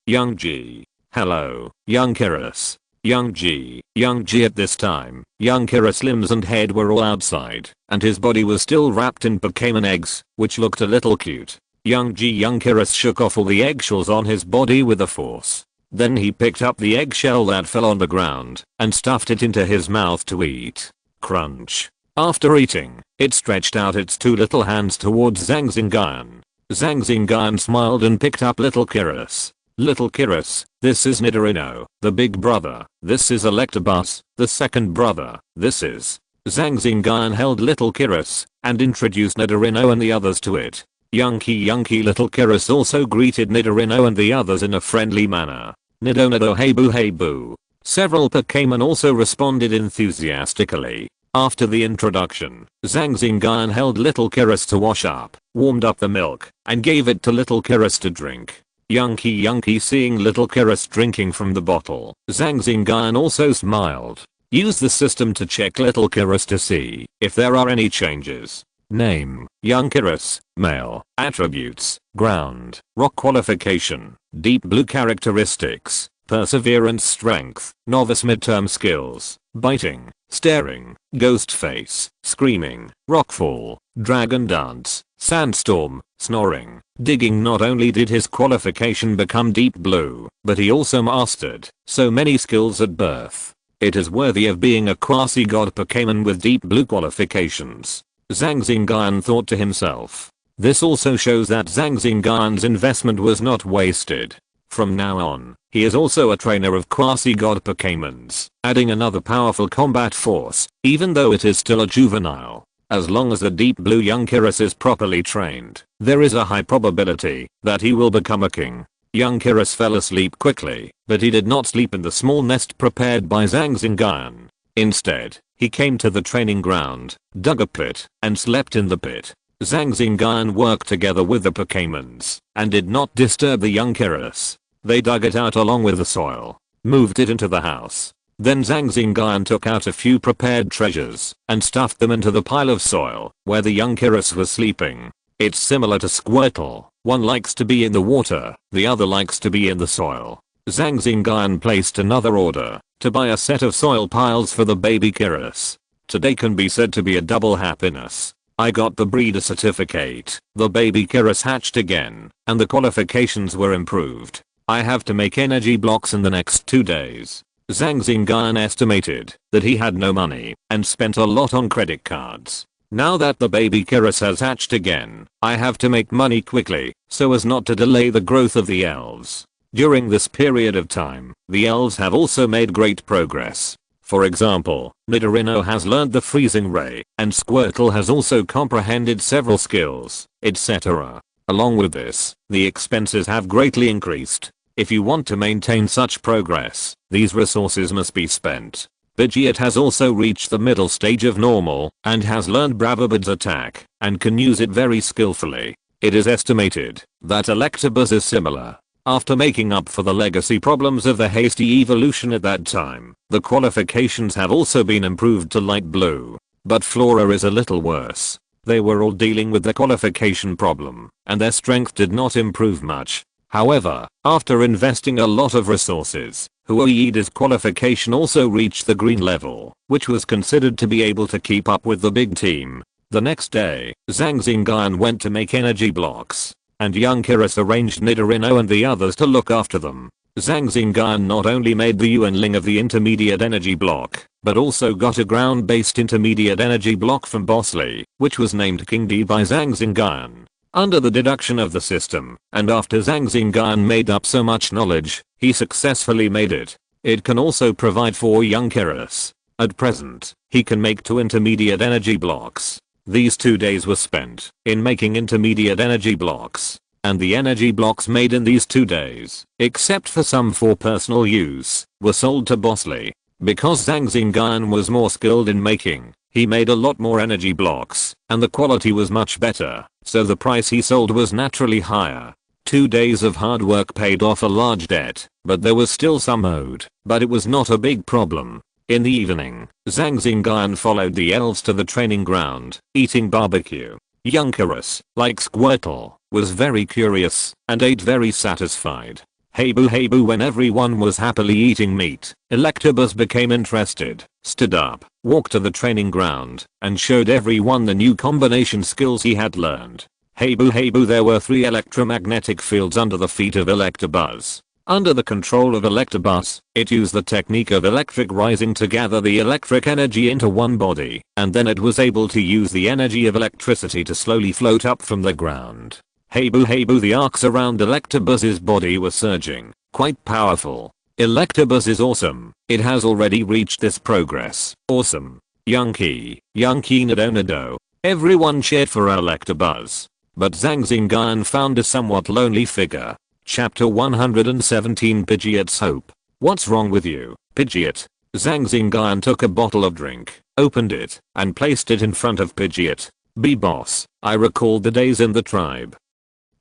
Young G. Hello, young Kyrus. Young G. At this time, young Kyrus' limbs and head were all outside, and his body was still wrapped in Pokémon eggs, which looked a little cute. Young Kyrus shook off all the eggshells on his body with a force. Then he picked up the eggshell that fell on the ground, and stuffed it into his mouth to eat. Crunch. After eating, it stretched out its two little hands towards Zhang Xingyun. Zhang Xingyun smiled and picked up little Kyrus. Little Kyrus, this is Nidorino, the big brother. This is Electabuzz, the second brother. This is. Zhang Xingyun held little Kyrus and introduced Nidorino and the others to it. Yunky little Kyrus also greeted Nidorino and the others in a friendly manner. Nido hey boo. Several Pokémon also responded enthusiastically. After the introduction, Zhang Xingyun held little Kyrus to wash up, warmed up the milk, and gave it to little Kyrus to drink. Yunky seeing little Kyrus drinking from the bottle, Zhang Xingyun also smiled. Use the system to check little Kyrus to see if there are any changes. Name, young Kyrus, male. Attributes, ground, rock qualification, deep blue characteristics, perseverance strength, novice midterm skills, biting, staring, ghost face, screaming, rockfall, dragon dance, sandstorm, snoring, digging. Not only did his qualification become deep blue, but he also mastered so many skills at birth. It is worthy of being a quasi-god Pokémon with deep blue qualifications. Zhang Xingyun thought to himself. This also shows that Zhang Xingyun's investment was not wasted. From now on, he is also a trainer of quasi-god Pokémons, adding another powerful combat force, even though it is still a juvenile. As long as the deep blue young Kyrus is properly trained, there is a high probability that he will become a king. Young Kyrus fell asleep quickly, but he did not sleep in the small nest prepared by Zhang Xingyun. Instead, he came to the training ground, dug a pit, and slept in the pit. Zhang Xingyun worked together with the Pokémons, and did not disturb the young Kyrus. They dug it out along with the soil, moved it into the house. Then Zhang Xingyun took out a few prepared treasures, and stuffed them into the pile of soil, where the young Kyrus was sleeping. It's similar to Squirtle. One likes to be in the water, the other likes to be in the soil. Zhang Xingyun placed another order to buy a set of soil piles for the baby Kyrus. Today can be said to be a double happiness. I got the breeder certificate, the baby Kyrus hatched again, and the qualifications were improved. I have to make energy blocks in the next 2 days. Zhang Xingyun estimated that he had no money and spent a lot on credit cards. Now that the baby Kyrus has hatched again, I have to make money quickly so as not to delay the growth of the elves. During this period of time, the elves have also made great progress. For example, Nidorino has learned the freezing ray, and Squirtle has also comprehended several skills, etc. Along with this, the expenses have greatly increased. If you want to maintain such progress, these resources must be spent. Pidgeot has also reached the middle stage of normal and has learned Bravabid's attack and can use it very skillfully. It is estimated that Electabuzz is similar. After making up for the legacy problems of the hasty evolution at that time, the qualifications have also been improved to light blue. But Flora is a little worse. They were all dealing with the qualification problem, and their strength did not improve much. However, after investing a lot of resources, Huoida's qualification also reached the green level, which was considered to be able to keep up with the big team. The next day, Zhang Xingyun went to make energy blocks, and young Kyrus arranged Nidorino and the others to look after them. Zhang Xingyun not only made the Yuanling of the intermediate energy block, but also got a ground-based intermediate energy block from Bosley, which was named King D by Zhang Xingyun. Under the deduction of the system, and after Zhang Xingyun made up so much knowledge, he successfully made it. It can also provide for young Kyrus. At present, he can make 2 intermediate energy blocks. These 2 days were spent in making intermediate energy blocks, and the energy blocks made in these 2 days, except for some for personal use, were sold to Bosley. Because Zhang Xingyun was more skilled in making, he made a lot more energy blocks, and the quality was much better, so the price he sold was naturally higher. 2 days of hard work paid off a large debt, but there was still some owed, but it was not a big problem. In the evening, Zhang Xingyun followed the elves to the training ground, eating barbecue. Young Kyrus, like Squirtle, was very curious and ate very satisfied. Hey boo when everyone was happily eating meat, Electabuzz became interested, stood up, walked to the training ground, and showed everyone the new combination skills he had learned. Hey boo there were 3 electromagnetic fields under the feet of Electabuzz. Under the control of Electabuzz, it used the technique of electric rising to gather the electric energy into one body, and then it was able to use the energy of electricity to slowly float up from the ground. Hey boo the arcs around Electabuzz's body were surging, quite powerful. Electabuzz is awesome, it has already reached this progress. Awesome. Yunky Nido. Everyone cheered for Electabuzz. But Zhang Xingyun found a somewhat lonely figure. Chapter 117 Pidgeot's Hope. What's wrong with you, Pidgeot? Zhang Xingyun took a bottle of drink, opened it, and placed it in front of Pidgeot. Boss, I recalled the days in the tribe.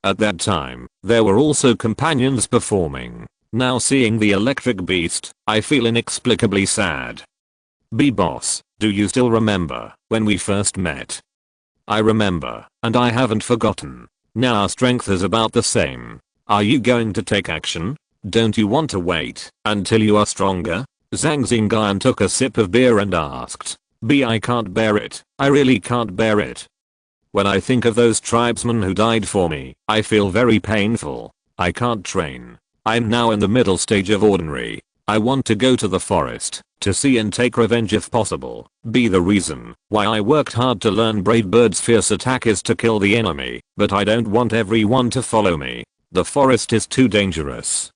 At that time, there were also companions performing. Now seeing the electric beast, I feel inexplicably sad. Boss, do you still remember when we first met? I remember, and I haven't forgotten. Now our strength is about the same. Are you going to take action? Don't you want to wait until you are stronger? Zhang Xingyun took a sip of beer and asked. I can't bear it. I really can't bear it. When I think of those tribesmen who died for me, I feel very painful. I can't train. I'm now in the middle stage of ordinary. I want to go to the forest to see and take revenge if possible. The reason why I worked hard to learn Brave Bird's fierce attack is to kill the enemy, but I don't want everyone to follow me. The forest is too dangerous.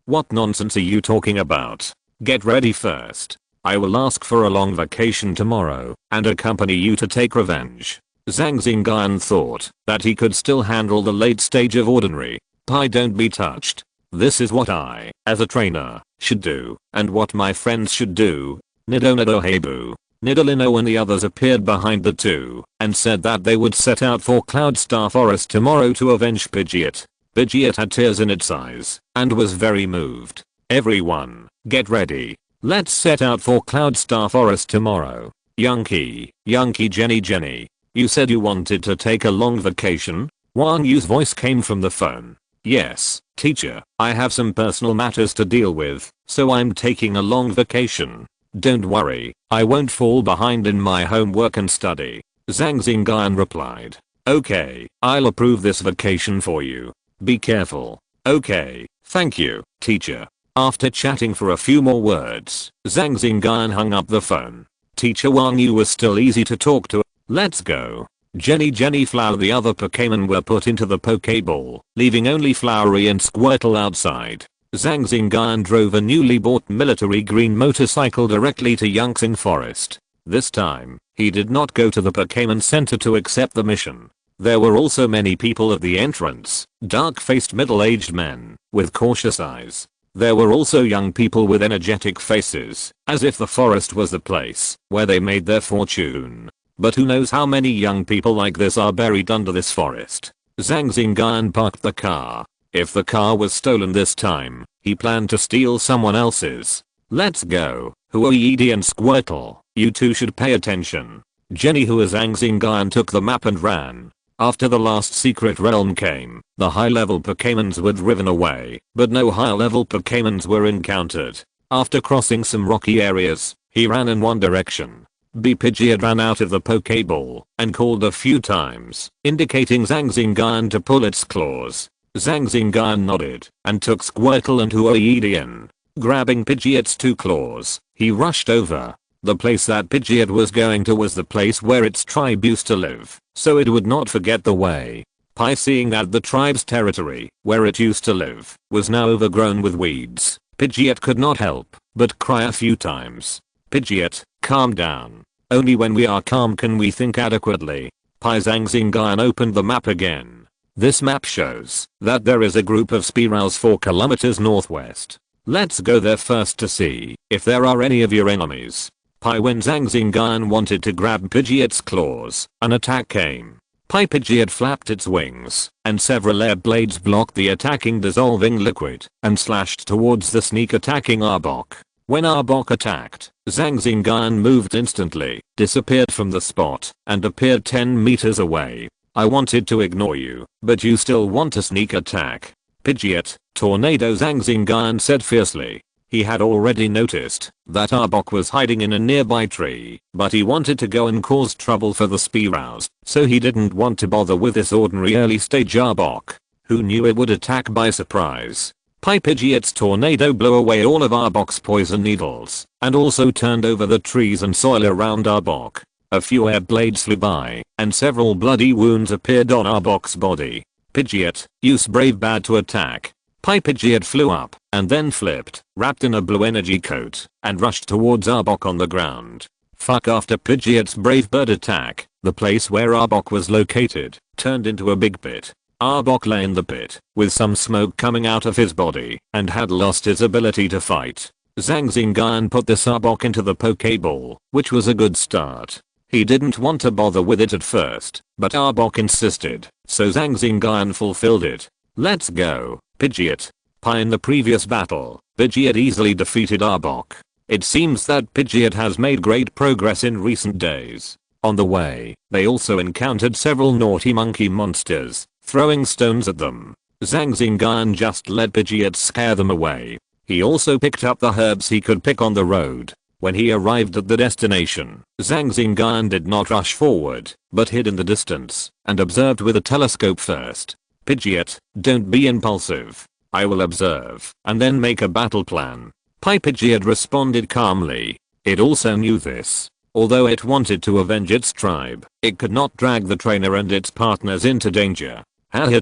What nonsense are you talking about? Get ready first. I will ask for a long vacation tomorrow and accompany you to take revenge. Zhang Xingyun thought that he could still handle the late stage of ordinary. Don't be touched. This is what I, as a trainer, should do, and what my friends should do. Nido Hebu. Nidorino and the others appeared behind the two and said that they would set out for Cloudstar Forest tomorrow to avenge Pidgeot. Pidgeot had tears in its eyes and was very moved. Everyone, get ready. Let's set out for Cloudstar Forest tomorrow. Yunky Jenny. You said you wanted to take a long vacation? Wang Yu's voice came from the phone. Yes, Teacher, I have some personal matters to deal with, so I'm taking a long vacation. Don't worry, I won't fall behind in my homework and study. Zhang Xingyun replied. Okay, I'll approve this vacation for you. Be careful. Okay, thank you, teacher. After chatting for a few more words, Zhang Xingyun hung up the phone. Teacher Wang Yu was still easy to talk to. Let's go. Jenny Flower the other Pokémon were put into the Pokéball, leaving only Flowery and Squirtle outside. Zhang Xingyun drove a newly bought military green motorcycle directly to Yangtze Forest. This time, he did not go to the Pokémon Center to accept the mission. There were also many people at the entrance, dark-faced middle-aged men, with cautious eyes. There were also young people with energetic faces, as if the forest was the place where they made their fortune. But who knows how many young people like this are buried under this forest. Zhang Xingyun parked the car. If the car was stolen this time, he planned to steal someone else's. Let's go. Huoyedi and Squirtle, you two should pay attention. Jenny Zhang Xingyun took the map and ran. After the last secret realm came, the high-level Pokémons were driven away, but no high-level Pokémons were encountered. After crossing some rocky areas, he ran in one direction. Pidgeot ran out of the Pokéball and called a few times, indicating Zhang Xingyun to pull its claws. Zhang Xingyun nodded and took Squirtle and Huoyedi in. Grabbing Pidgeot's two claws, he rushed over. The place that Pidgeot was going to was the place where its tribe used to live, so it would not forget the way. Seeing that the tribe's territory, where it used to live, was now overgrown with weeds, Pidgeot could not help but cry a few times. Pidgeot, calm down. Only when we are calm can we think adequately. Zhang Xingyun opened the map again. This map shows that there is a group of Spearows 4 kilometers northwest. Let's go there first to see if there are any of your enemies. When Zhang Xingyun wanted to grab Pidgeot's claws, an attack came. Pidgeot flapped its wings, and several air blades blocked the attacking dissolving liquid and slashed towards the sneak attacking Arbok. When Arbok attacked, Zhang Xingyun moved instantly, disappeared from the spot, and appeared 10 meters away. I wanted to ignore you, but you still want to sneak attack. Pidgeot, tornado, Zhang Xingyun said fiercely. He had already noticed that Arbok was hiding in a nearby tree, but he wanted to go and cause trouble for the Spearows, so he didn't want to bother with this ordinary early stage Arbok, who knew it would attack by surprise. Pidgeot's tornado blew away all of Arbok's poison needles, and also turned over the trees and soil around Arbok. A few air blades flew by, and several bloody wounds appeared on Arbok's body. Pidgeot, use Brave Bird to attack. Pidgeot flew up, and then flipped, wrapped in a blue energy coat, and rushed towards Arbok on the ground. After Pidgeot's Brave Bird attack, the place where Arbok was located turned into a big pit. Arbok lay in the pit, with some smoke coming out of his body, and had lost his ability to fight. Zhang Xingyun put this Arbok into the Pokéball, which was a good start. He didn't want to bother with it at first, but Arbok insisted, so Zhang Xingyun fulfilled it. Let's go, Pidgeot. In the previous battle, Pidgeot easily defeated Arbok. It seems that Pidgeot has made great progress in recent days. On the way, they also encountered several naughty monkey monsters, throwing stones at them. Zhang Xingyun just let Pidgeot scare them away. He also picked up the herbs he could pick on the road. When he arrived at the destination, Zhang Xingyun did not rush forward, but hid in the distance, and observed with a telescope first. Pidgeot, don't be impulsive. I will observe, and then make a battle plan. Pidgeot responded calmly. It also knew this. Although it wanted to avenge its tribe, it could not drag the trainer and its partners into danger.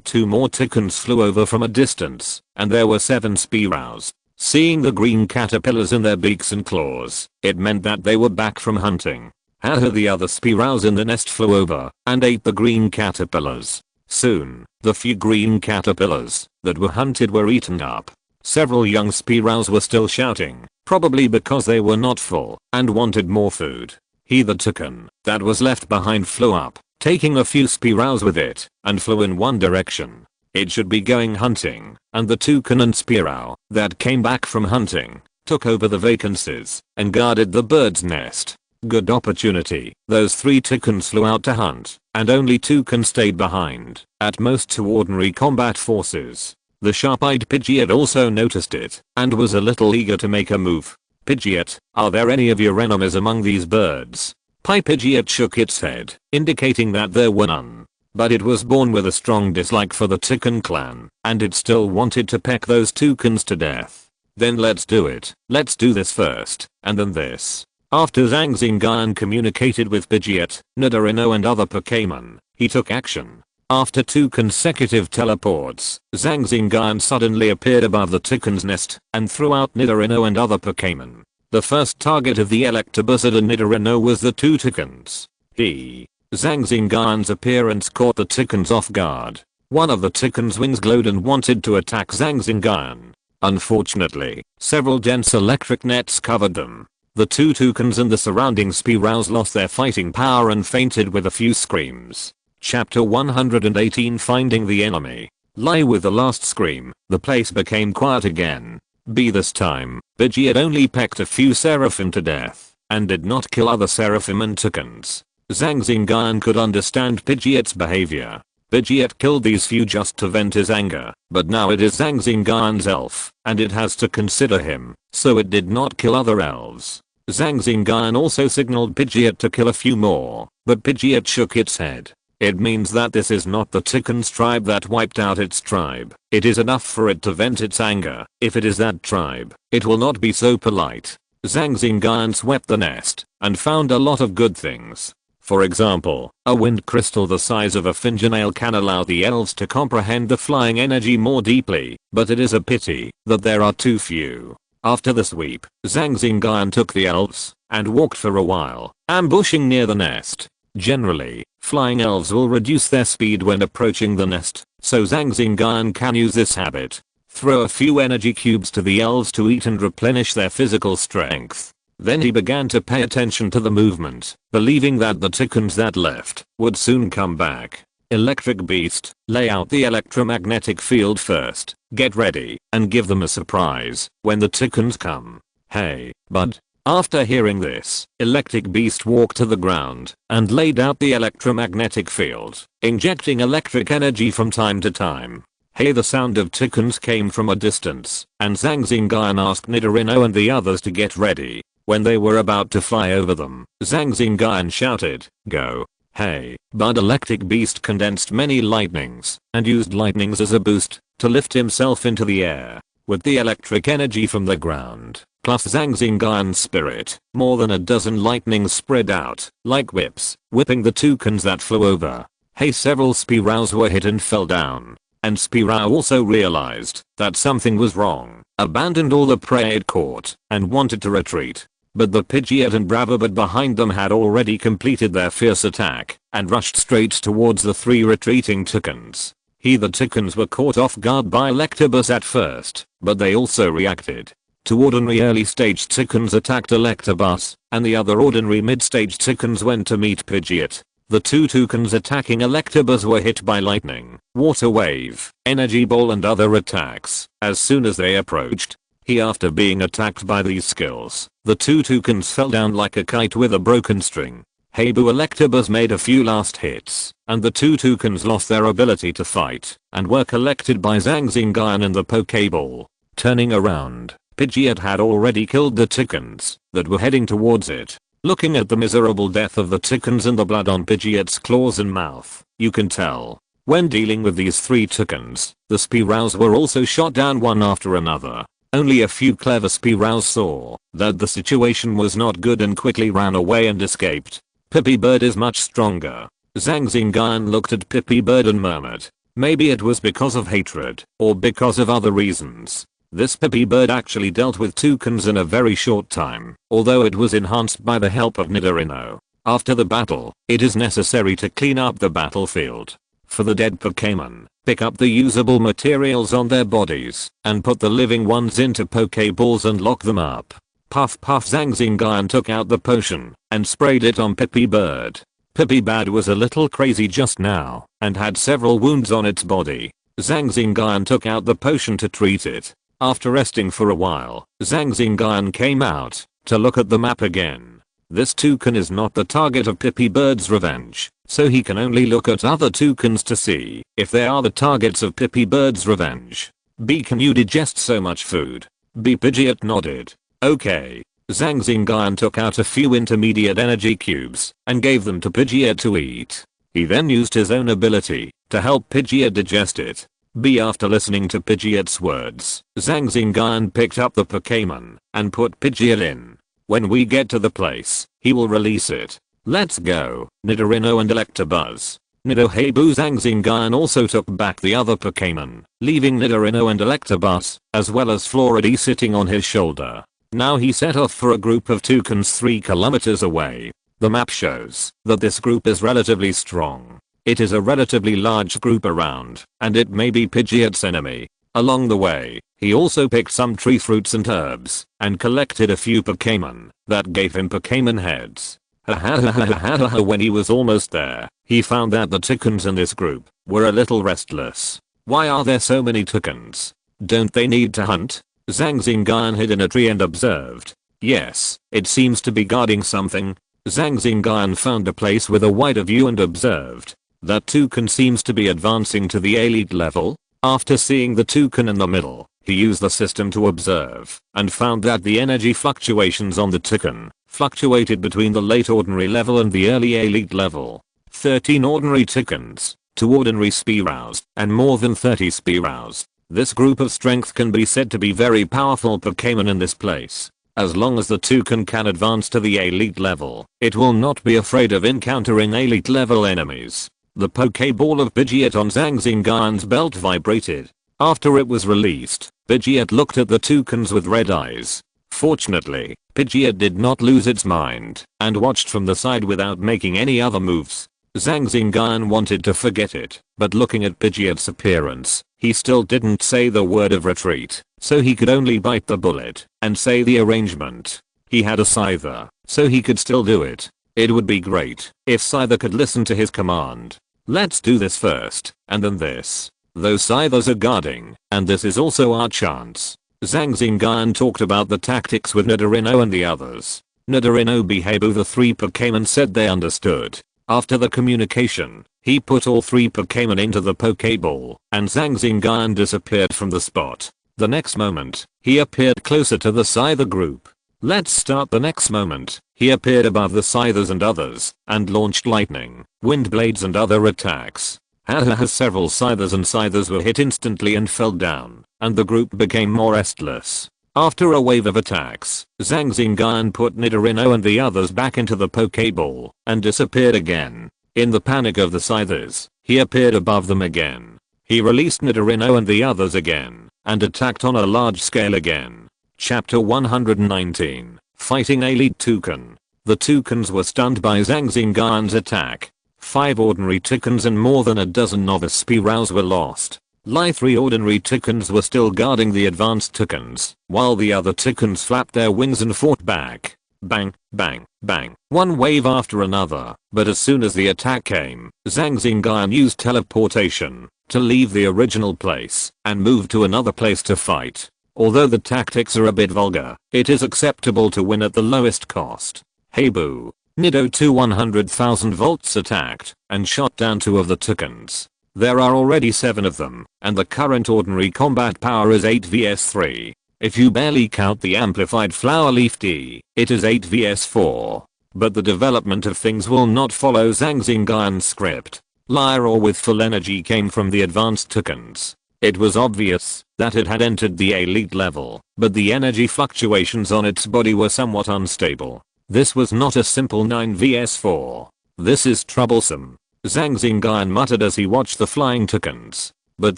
Two more Tickons flew over from a distance, and there were 7 Spearows. Seeing the green caterpillars in their beaks and claws, it meant that they were back from hunting. The other Spearows in the nest flew over and ate the green caterpillars. Soon, the few green caterpillars that were hunted were eaten up. Several young Spearows were still shouting, probably because they were not full and wanted more food. The Tickon that was left behind flew up, taking a few Spearows with it, and flew in one direction. It should be going hunting, and the Toucan and Spearow that came back from hunting took over the vacancies and guarded the bird's nest. Good opportunity. Those 3 Tickons flew out to hunt, and only Toucan stayed behind, at most 2 ordinary combat forces. The sharp-eyed Pidgeot also noticed it and was a little eager to make a move. Pidgeot, are there any of your enemies among these birds? Pidgeot shook its head, indicating that there were none. But it was born with a strong dislike for the toucan clan, and it still wanted to peck those toucans to death. Then let's do it. Let's do this first, and then this. After Zhang Xingyun communicated with Pidgeot, Nidorino and other Pokémon, he took action. After 2 consecutive teleports, Zhang Xingyun suddenly appeared above the toucan's nest and threw out Nidorino and other Pokémon. The first target of the Electabuzz and Nidorino was the 2 toucans. Zhang Xingyun's appearance caught the toucans off guard. One of the toucan's wings glowed and wanted to attack Zhang Xingyun. Unfortunately, several dense electric nets covered them. The 2 toucans and the surrounding Spearows lost their fighting power and fainted with a few screams. Chapter 118 Finding the Enemy. Lie with the last scream, the place became quiet again. This time, Pidgeot only pecked a few Seraphim to death, and did not kill other Seraphim and toucans. Zhang Xingyun could understand Pidgeot's behavior. Pidgeot killed these few just to vent his anger, but now it is Zhang Xingyun's elf, and it has to consider him, so it did not kill other elves. Zhang Xingyun also signaled Pidgeot to kill a few more, but Pidgeot shook its head. It means that this is not the toucan's tribe that wiped out its tribe. It is enough for it to vent its anger. If it is that tribe, it will not be so polite. Zhang Xingyun swept the nest and found a lot of good things. For example, a wind crystal the size of a fingernail can allow the elves to comprehend the flying energy more deeply, but it is a pity that there are too few. After the sweep, Zhang Xingyun took the elves and walked for a while, ambushing near the nest. Generally, flying elves will reduce their speed when approaching the nest, so Zhang Xingyun can use this habit. Throw a few energy cubes to the elves to eat and replenish their physical strength. Then he began to pay attention to the movement, believing that the toucans that left would soon come back. Electric Beast, lay out the electromagnetic field first, get ready, and give them a surprise when the toucans come. Hey, bud. After hearing this, Electric Beast walked to the ground and laid out the electromagnetic field, injecting electric energy from time to time. Hey, the sound of toucans came from a distance, and Zhang Xingyun asked Nidorino and the others to get ready. When they were about to fly over them, Zhang Xingyun shouted, "Go!" Hey, bud. Electric Beast condensed many lightnings and used lightnings as a boost to lift himself into the air. With the electric energy from the ground, plus Zhang Xingyun's spirit, more than a dozen lightnings spread out, like whips, whipping the toucans that flew over. Hey, several Spearows were hit and fell down. And Spearow also realized that something was wrong, abandoned all the prey it caught, and wanted to retreat. But the Pidgeot and Bravabird behind them had already completed their fierce attack, and rushed straight towards the 3 retreating toucans. The toucans were caught off guard by Electabuzz at first, but they also reacted. 2 ordinary early stage toucans attacked Electabuzz, and the other ordinary mid-stage toucans went to meet Pidgeot. The 2 toucans attacking Electabuzz were hit by lightning, water wave, energy ball and other attacks as soon as they approached. After being attacked by these skills, the 2 toucans fell down like a kite with a broken string. Boo. Electabuzz made a few last hits, and the 2 toucans lost their ability to fight and were collected by Zhang Xingyun in the Pokeball. Turning around, Pidgeot had already killed the toucans that were heading towards it. Looking at the miserable death of the toucans and the blood on Pidgeot's claws and mouth, you can tell. When dealing with these 3 toucans, the Spearows were also shot down one after another. Only a few clever Spearows saw that the situation was not good and quickly ran away and escaped. Bird is much stronger. Zhang Xingyun looked at Bird and murmured. Maybe it was because of hatred, or because of other reasons. This Bird actually dealt with toucans in a very short time, although it was enhanced by the help of Nidorino. After the battle, it is necessary to clean up the battlefield. For the dead Pokémon, pick up the usable materials on their bodies, and put the living ones into Pokeballs and lock them up. Puff puff. Zhang Xingyun took out the potion, and sprayed it on Bird. Bird was a little crazy just now, and had several wounds on its body. Zhang Xingyun took out the potion to treat it. After resting for a while, Zhang Xingyun came out to look at the map again. This toucan is not the target of Bird's revenge, so he can only look at other toucans to see if they are the targets of Bird's revenge. B. Can you digest so much food? B. Pidgeot nodded. Okay. Zhang Xingyun took out a few intermediate energy cubes and gave them to Pidgeot to eat. He then used his own ability to help Pidgeot digest it. B. After listening to Pidgeot's words, Zhang Xingyun picked up the Pokémon and put Pidgeot in. When we get to the place, he will release it. Let's go. Nidorino and Electabuzz. Nidohabu. Zhang Xingyun also took back the other Pokémon, leaving Nidorino and Electabuzz, as well as Florida sitting on his shoulder. Now he set off for a group of toucans 3 kilometers away. The map shows that this group is relatively strong. It is a relatively large group around, and it may be Pidgeot's enemy. Along the way, he also picked some tree fruits and herbs, and collected a few Pokémon that gave him Pokémon heads. When he was almost there, he found that the toucans in this group were a little restless. Why are there so many toucans? Don't they need to hunt? Zhang Xingyun hid in a tree and observed. Yes, it seems to be guarding something. Zhang Xingyun found a place with a wider view and observed that toucan seems to be advancing to the elite level. After seeing the toucan in the middle, he used the system to observe and found that the energy fluctuations on the toucan fluctuated between the late ordinary level and the early elite level. 13 ordinary toucans, 2 ordinary Spearows, and more than 30 Spearows. This group of strength can be said to be very powerful Pokémon in this place. As long as the toucan can advance to the elite level, it will not be afraid of encountering elite level enemies. The Pokéball of Pidgeot on Zhang Xingyun's belt vibrated. After it was released, Pidgeot looked at the toucans with red eyes. Fortunately, Pidgeot did not lose its mind and watched from the side without making any other moves. Zhang Xingyun wanted to forget it, but looking at Pidgeot's appearance, he still didn't say the word of retreat, so he could only bite the bullet and say the arrangement. He had a Scyther, so he could still do it. It would be great if Scyther could listen to his command. Let's do this first, and then this. Those Scythers are guarding, and this is also our chance. Zhang Xingyun talked about the tactics with Nidorino and the others. Nidorino, Behabu, the 3 Pokémon said they understood. After the communication, he put all 3 Pokémon into the Pokéball, and Zhang Xingyun disappeared from the spot. The next moment, he appeared closer to the Scyther group. Let's start the next moment. He appeared above the Scythers and others, and launched lightning, wind blades and other attacks. Several Scythers were hit instantly and fell down, and the group became more restless. After a wave of attacks, Zhang Xingyun put Nidorino and the others back into the Pokéball, and disappeared again. In the panic of the Scythers, he appeared above them again. He released Nidorino and the others again, and attacked on a large scale again. Chapter 119, Fighting Elite Toucan. The toucans were stunned by Zhang Xingyun's attack. 5 ordinary toucans and more than a dozen novice Spearows were lost. 3 ordinary toucans were still guarding the advanced toucans, while the other toucans flapped their wings and fought back. Bang, bang, bang, one wave after another, but as soon as the attack came, Zhang Xingyun used teleportation to leave the original place and move to another place to fight. Although the tactics are a bit vulgar, it is acceptable to win at the lowest cost. Hey boo. Nido 2 100,000 volts attacked and shot down 2 of the toucans. There are already 7 of them, and the current ordinary combat power is 8 vs 3. If you barely count the amplified flower leaf D, it is 8 vs 4. But the development of things will not follow Zhang Xingyun's script. Lyra with full energy came from the advanced toucans. It was obvious that it had entered the elite level, but the energy fluctuations on its body were somewhat unstable. This was not a simple 9 vs 4. This is troublesome. Zhang Xingyun muttered as he watched the flying toucans. But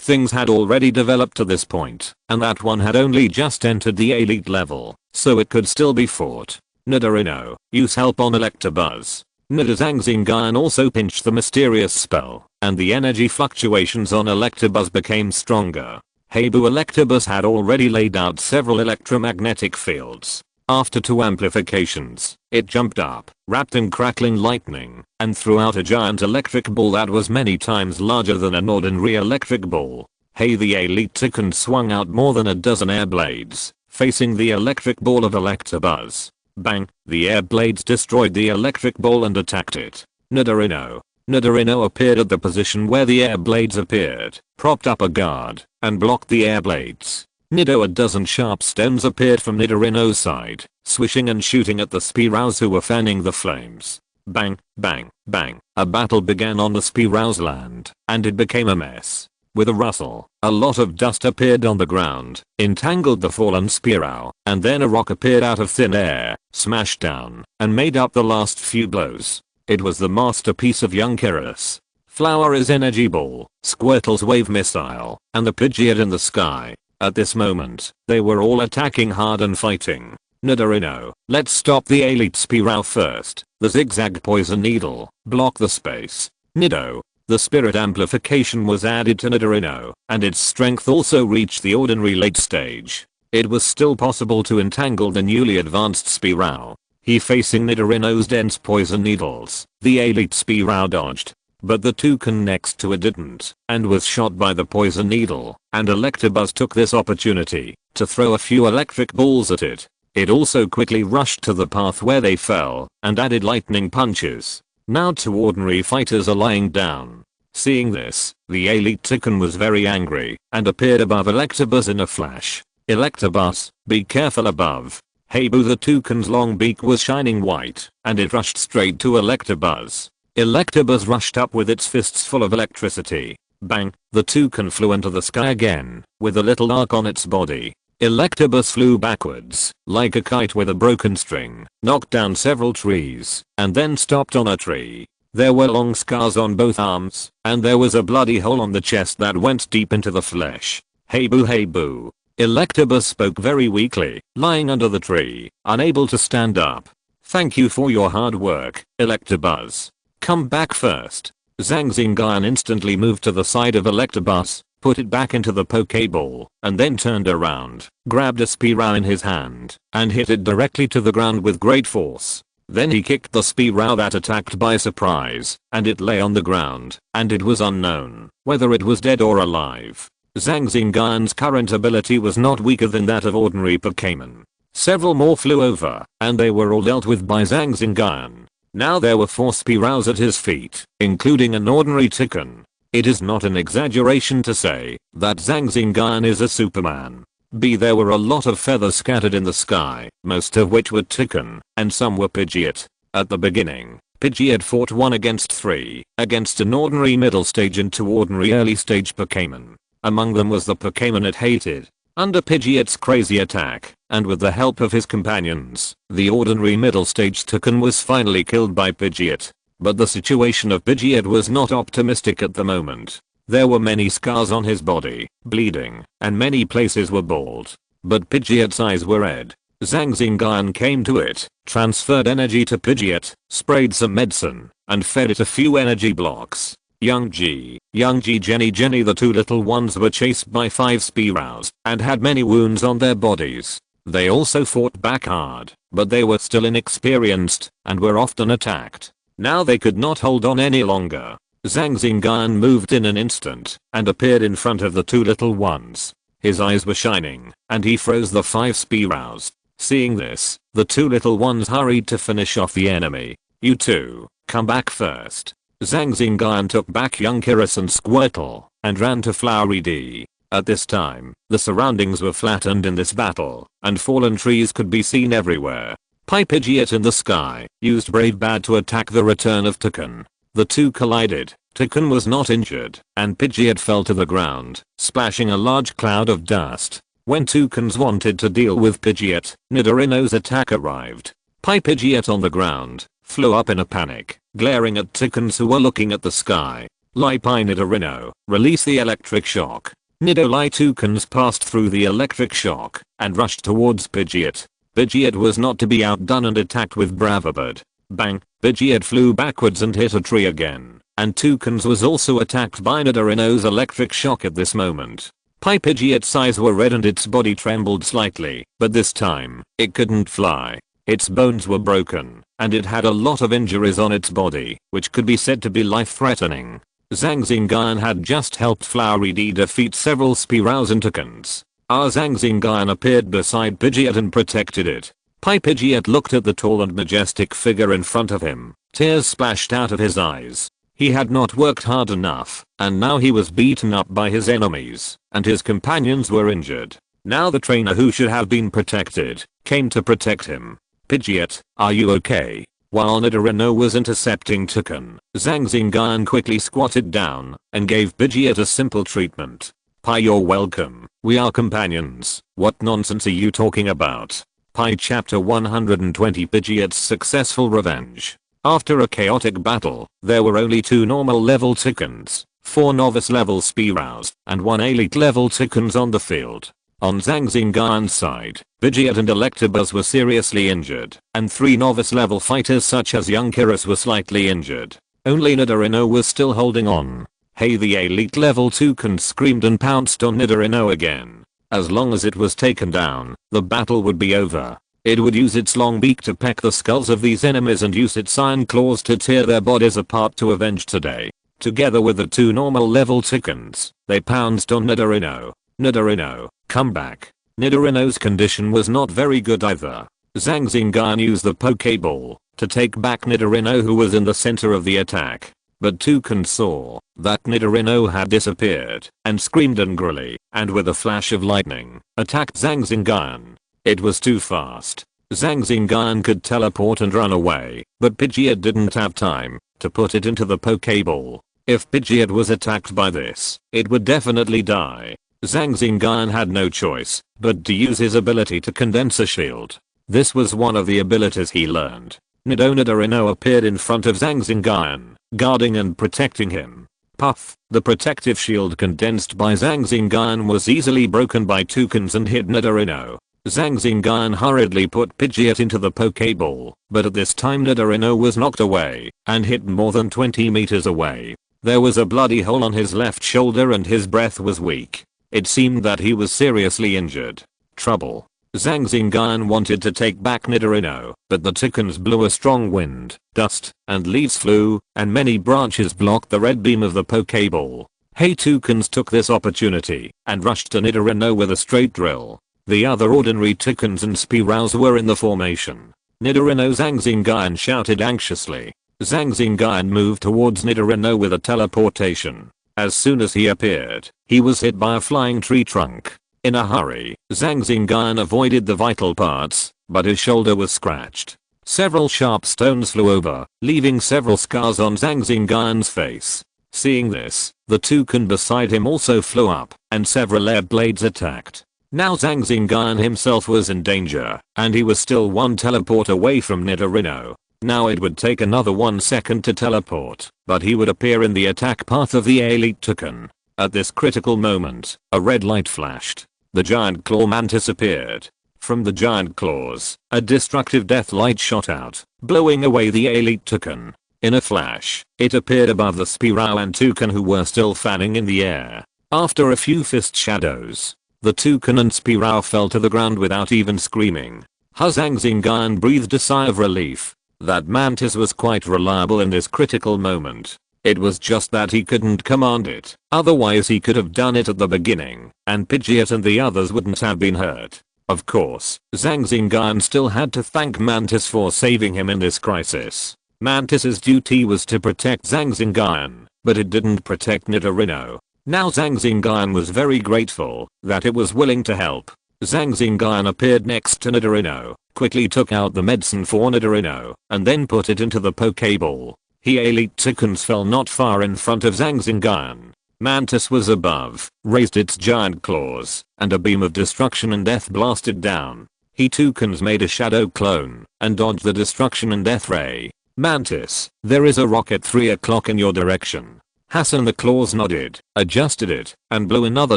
things had already developed to this point, and that one had only just entered the elite level, so it could still be fought. Nidorino, use help on Electabuzz. Zhang Xingyun also pinched the mysterious spell, and the energy fluctuations on Electabuzz became stronger. Heibu Electabuzz had already laid out several electromagnetic fields. After 2 amplifications, it jumped up, wrapped in crackling lightning, and threw out a giant electric ball that was many times larger than an ordinary electric ball. Hey, the elite toucan swung out more than a dozen air blades, facing the electric ball of Electabuzz. Bang, the air blades destroyed the electric ball and attacked it. Nidorino, Nidorino appeared at the position where the air blades appeared, propped up a guard, and blocked the air blades. A dozen sharp stones appeared from Nidorino's side, swishing and shooting at the Spearows who were fanning the flames. Bang, bang, bang. A battle began on the Spearows' land, and it became a mess. With a rustle, a lot of dust appeared on the ground, entangled the fallen Spearow, and then a rock appeared out of thin air, smashed down, and made up the last few blows. It was the masterpiece of young Kyrus. Flower's energy ball, Squirtle's wave missile, and the Pidgeot in the sky. At this moment, they were all attacking hard and fighting. Nidorino, let's stop the elite Spearow first. The zigzag poison needle, block the space. Nido. The spirit amplification was added to Nidorino, and its strength also reached the ordinary late stage. It was still possible to entangle the newly advanced Spearow. He facing Nidorino's dense poison needles. The elite Spearow dodged, but the toucan next to it didn't, and was shot by the poison needle, and Electabuzz took this opportunity to throw a few electric balls at it. It also quickly rushed to the path where they fell, and added lightning punches. Now two ordinary fighters are lying down. Seeing this, the elite toucan was very angry, and appeared above Electabuzz in a flash. Electabuzz, be careful above. Hey boo, the toucan's long beak was shining white, and it rushed straight to Electabuzz. Electabuzz rushed up with its fists full of electricity. Bang, the toucan flew into the sky again, with a little arc on its body. Electabuzz flew backwards, like a kite with a broken string, knocked down several trees, and then stopped on a tree. There were long scars on both arms, and there was a bloody hole on the chest that went deep into the flesh. Hey boo, hey boo. Electabuzz spoke very weakly, lying under the tree, unable to stand up. Thank you for your hard work, Electabuzz. Come back first. Zhang Xingyun instantly moved to the side of Electabuzz, put it back into the Pokeball, and then turned around, grabbed a Spearow in his hand, and hit it directly to the ground with great force. Then he kicked the Spearow that attacked by surprise, and it lay on the ground, and it was unknown whether it was dead or alive. Zhang Xingyun's current ability was not weaker than that of ordinary Pokémon. Several more flew over, and they were all dealt with by Zhang Xingyun. Now there were 4 Spearows at his feet, including an ordinary toucan. It is not an exaggeration to say that Zhang Xingyun is a Superman. There were a lot of feathers scattered in the sky, most of which were toucan, and some were Pidgeot. At the beginning, Pidgeot fought 1 against 3, against an ordinary middle stage and 2 ordinary early stage Pokémon. Among them was the Pokémon it hated. Under Pidgeot's crazy attack, and with the help of his companions, the ordinary middle stage toucan was finally killed by Pidgeot. But the situation of Pidgeot was not optimistic at the moment. There were many scars on his body, bleeding, and many places were bald. But Pidgeot's eyes were red. Zhang Xingyun came to it, transferred energy to Pidgeot, sprayed some medicine, and fed it a few energy blocks. Young G, Jenny the 2 little ones were chased by 5 Spearows, and had many wounds on their bodies. They also fought back hard, but they were still inexperienced, and were often attacked. Now they could not hold on any longer. Zhang Xingyun moved in an instant, and appeared in front of the 2 little ones. His eyes were shining, and he froze the 5 Spearows. Seeing this, the 2 little ones hurried to finish off the enemy. You two, come back first. Zhang Xingyun took back young Kyrus and Squirtle, and ran to Flowery D. At this time, the surroundings were flattened in this battle, and fallen trees could be seen everywhere. Pidgeot in the sky used Brave Bad to attack the return of Toucan. The two collided. Toucan was not injured, and Pidgeot fell to the ground, splashing a large cloud of dust. When Toucans wanted to deal with Pidgeot, Nidorino's attack arrived. Pidgeot on the ground flew up in a panic, glaring at Toucans who were looking at the sky. Nidorino, release the electric shock. Nidolai Toucans passed through the electric shock and rushed towards Pidgeot. Pidgeot was not to be outdone and attacked with bravado. Bang, Pidgeot flew backwards and hit a tree again, and Toucans was also attacked by Nidorino's electric shock at this moment. Pidgeot's eyes were red and its body trembled slightly, but this time, it couldn't fly. Its bones were broken, and it had a lot of injuries on its body, which could be said to be life-threatening. Zhang Xingyun had just helped Flowery D defeat several Spearows and Toucans. Zhang Xingyun appeared beside Pidgeot and protected it. Pidgeot looked at the tall and majestic figure in front of him. Tears splashed out of his eyes. He had not worked hard enough, and now he was beaten up by his enemies, and his companions were injured. Now the trainer, who should have been protected, came to protect him. "Pidgeot, are you okay?" While Nidorino was intercepting Toucan, Zhang Xingyun quickly squatted down and gave Pidgeot a simple treatment. "Pi, you're welcome. We are companions. What nonsense are you talking about?" Pi Chapter 120 Pidgeot's Successful Revenge. After a chaotic battle, there were only 2 normal level Toucans, 4 novice level Spearows, and 1 elite level Toucans on the field. On Zhang Xingyun's side, Pidgeot and Electabuzz were seriously injured, and 3 novice level fighters such as young Kyrus were slightly injured. Only Nidorino was still holding on. "Hey!" The elite level Toucan screamed and pounced on Nidorino again. As long as it was taken down, the battle would be over. It would use its long beak to peck the skulls of these enemies and use its iron claws to tear their bodies apart to avenge today. Together with the 2 normal level Toucans, they pounced on Nidorino. "Nidorino, come back." Nidorino's condition was not very good either. Zhang Xingyun used the Pokeball to take back Nidorino, who was in the center of the attack. But Toucan saw that Nidorino had disappeared and screamed angrily, and with a flash of lightning, attacked Zhang Xingyun. It was too fast. Zhang Xingyun could teleport and run away, but Pidgeot didn't have time to put it into the Pokeball. If Pidgeot was attacked by this, it would definitely die. Zhang Xingyun had no choice but to use his ability to condense a shield. This was one of the abilities he learned. Nidorino appeared in front of Zhang Xingyun, guarding and protecting him. Puff! The protective shield condensed by Zhang Xingyun was easily broken by Toucans and hit Nidorino. Zhang Xingyun hurriedly put Pidgeot into the Pokeball, but at this time Nidorino was knocked away and hit more than 20 meters away. There was a bloody hole on his left shoulder and his breath was weak. It seemed that he was seriously injured. Trouble. Zhang Xingyun wanted to take back Nidorino, but the Toucans blew a strong wind, dust, and leaves flew, and many branches blocked the red beam of the Pokeball. Hey! Toucans took this opportunity and rushed to Nidorino with a straight drill. The other ordinary Toucans and Spearows were in the formation. "Nidorino!" Zhang Xingyun shouted anxiously. Zhang Xingyun moved towards Nidorino with a teleportation. As soon as he appeared, he was hit by a flying tree trunk. In a hurry, Zhang Xingyun avoided the vital parts, but his shoulder was scratched. Several sharp stones flew over, leaving several scars on Zhang Xingyun's face. Seeing this, the Toucan beside him also flew up, and several air blades attacked. Now Zhang Xingyun himself was in danger, and he was still 1 teleport away from Nidorino. Now it would take another 1 second to teleport, but he would appear in the attack path of the elite Toucan. At this critical moment, a red light flashed. The giant claw mantis appeared. From the giant claws, a destructive death light shot out, blowing away the elite Toucan. In a flash, it appeared above the Spearow and Toucan, who were still fanning in the air. After a few fist shadows, the Toucan and Spearow fell to the ground without even screaming. Zhang Xingyun breathed a sigh of relief. That mantis was quite reliable in this critical moment. It was just that he couldn't command it, otherwise he could have done it at the beginning, and Pidgeot and the others wouldn't have been hurt. Of course, Zhang Xingyun still had to thank Mantis for saving him in this crisis. Mantis's duty was to protect Zhang Xingyun, but it didn't protect Nidorino. Now Zhang Xingyun was very grateful that it was willing to help. Zhang Xingyun appeared next to Nidorino, quickly took out the medicine for Nidorino, and then put it into the Pokeball. The elite Toucans fell not far in front of Zhang Xingyun. Mantis was above, raised its giant claws, and a beam of destruction and death blasted down. He Toucans made a shadow clone, and dodged the destruction and death ray. "Mantis, there is a rock at 3 o'clock in your direction." Hassan the claws nodded, adjusted it, and blew another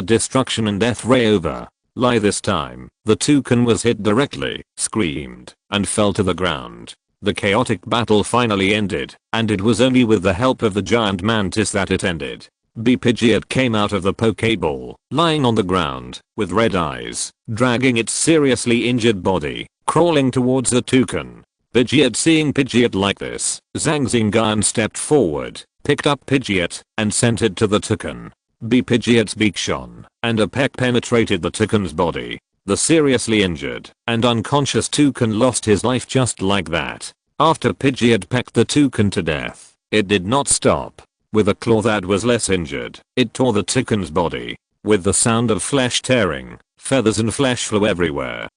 destruction and death ray over. Lie this time, the Toucan was hit directly, screamed, and fell to the ground. The chaotic battle finally ended, and it was only with the help of the giant mantis that it ended. Pidgeot came out of the Pokeball, lying on the ground, with red eyes, dragging its seriously injured body, crawling towards the Toucan. Pidgeot seeing Pidgeot like this, Zhang Xingyun stepped forward, picked up Pidgeot, and sent it to the Toucan. Pidgeot's beak shone, and a peck penetrated the Toucan's body. The seriously injured and unconscious Toucan lost his life just like that. After Pidgeot pecked the Toucan to death, it did not stop. With a claw that was less injured, it tore the Tikken's body. With the sound of flesh tearing, feathers and flesh flew everywhere.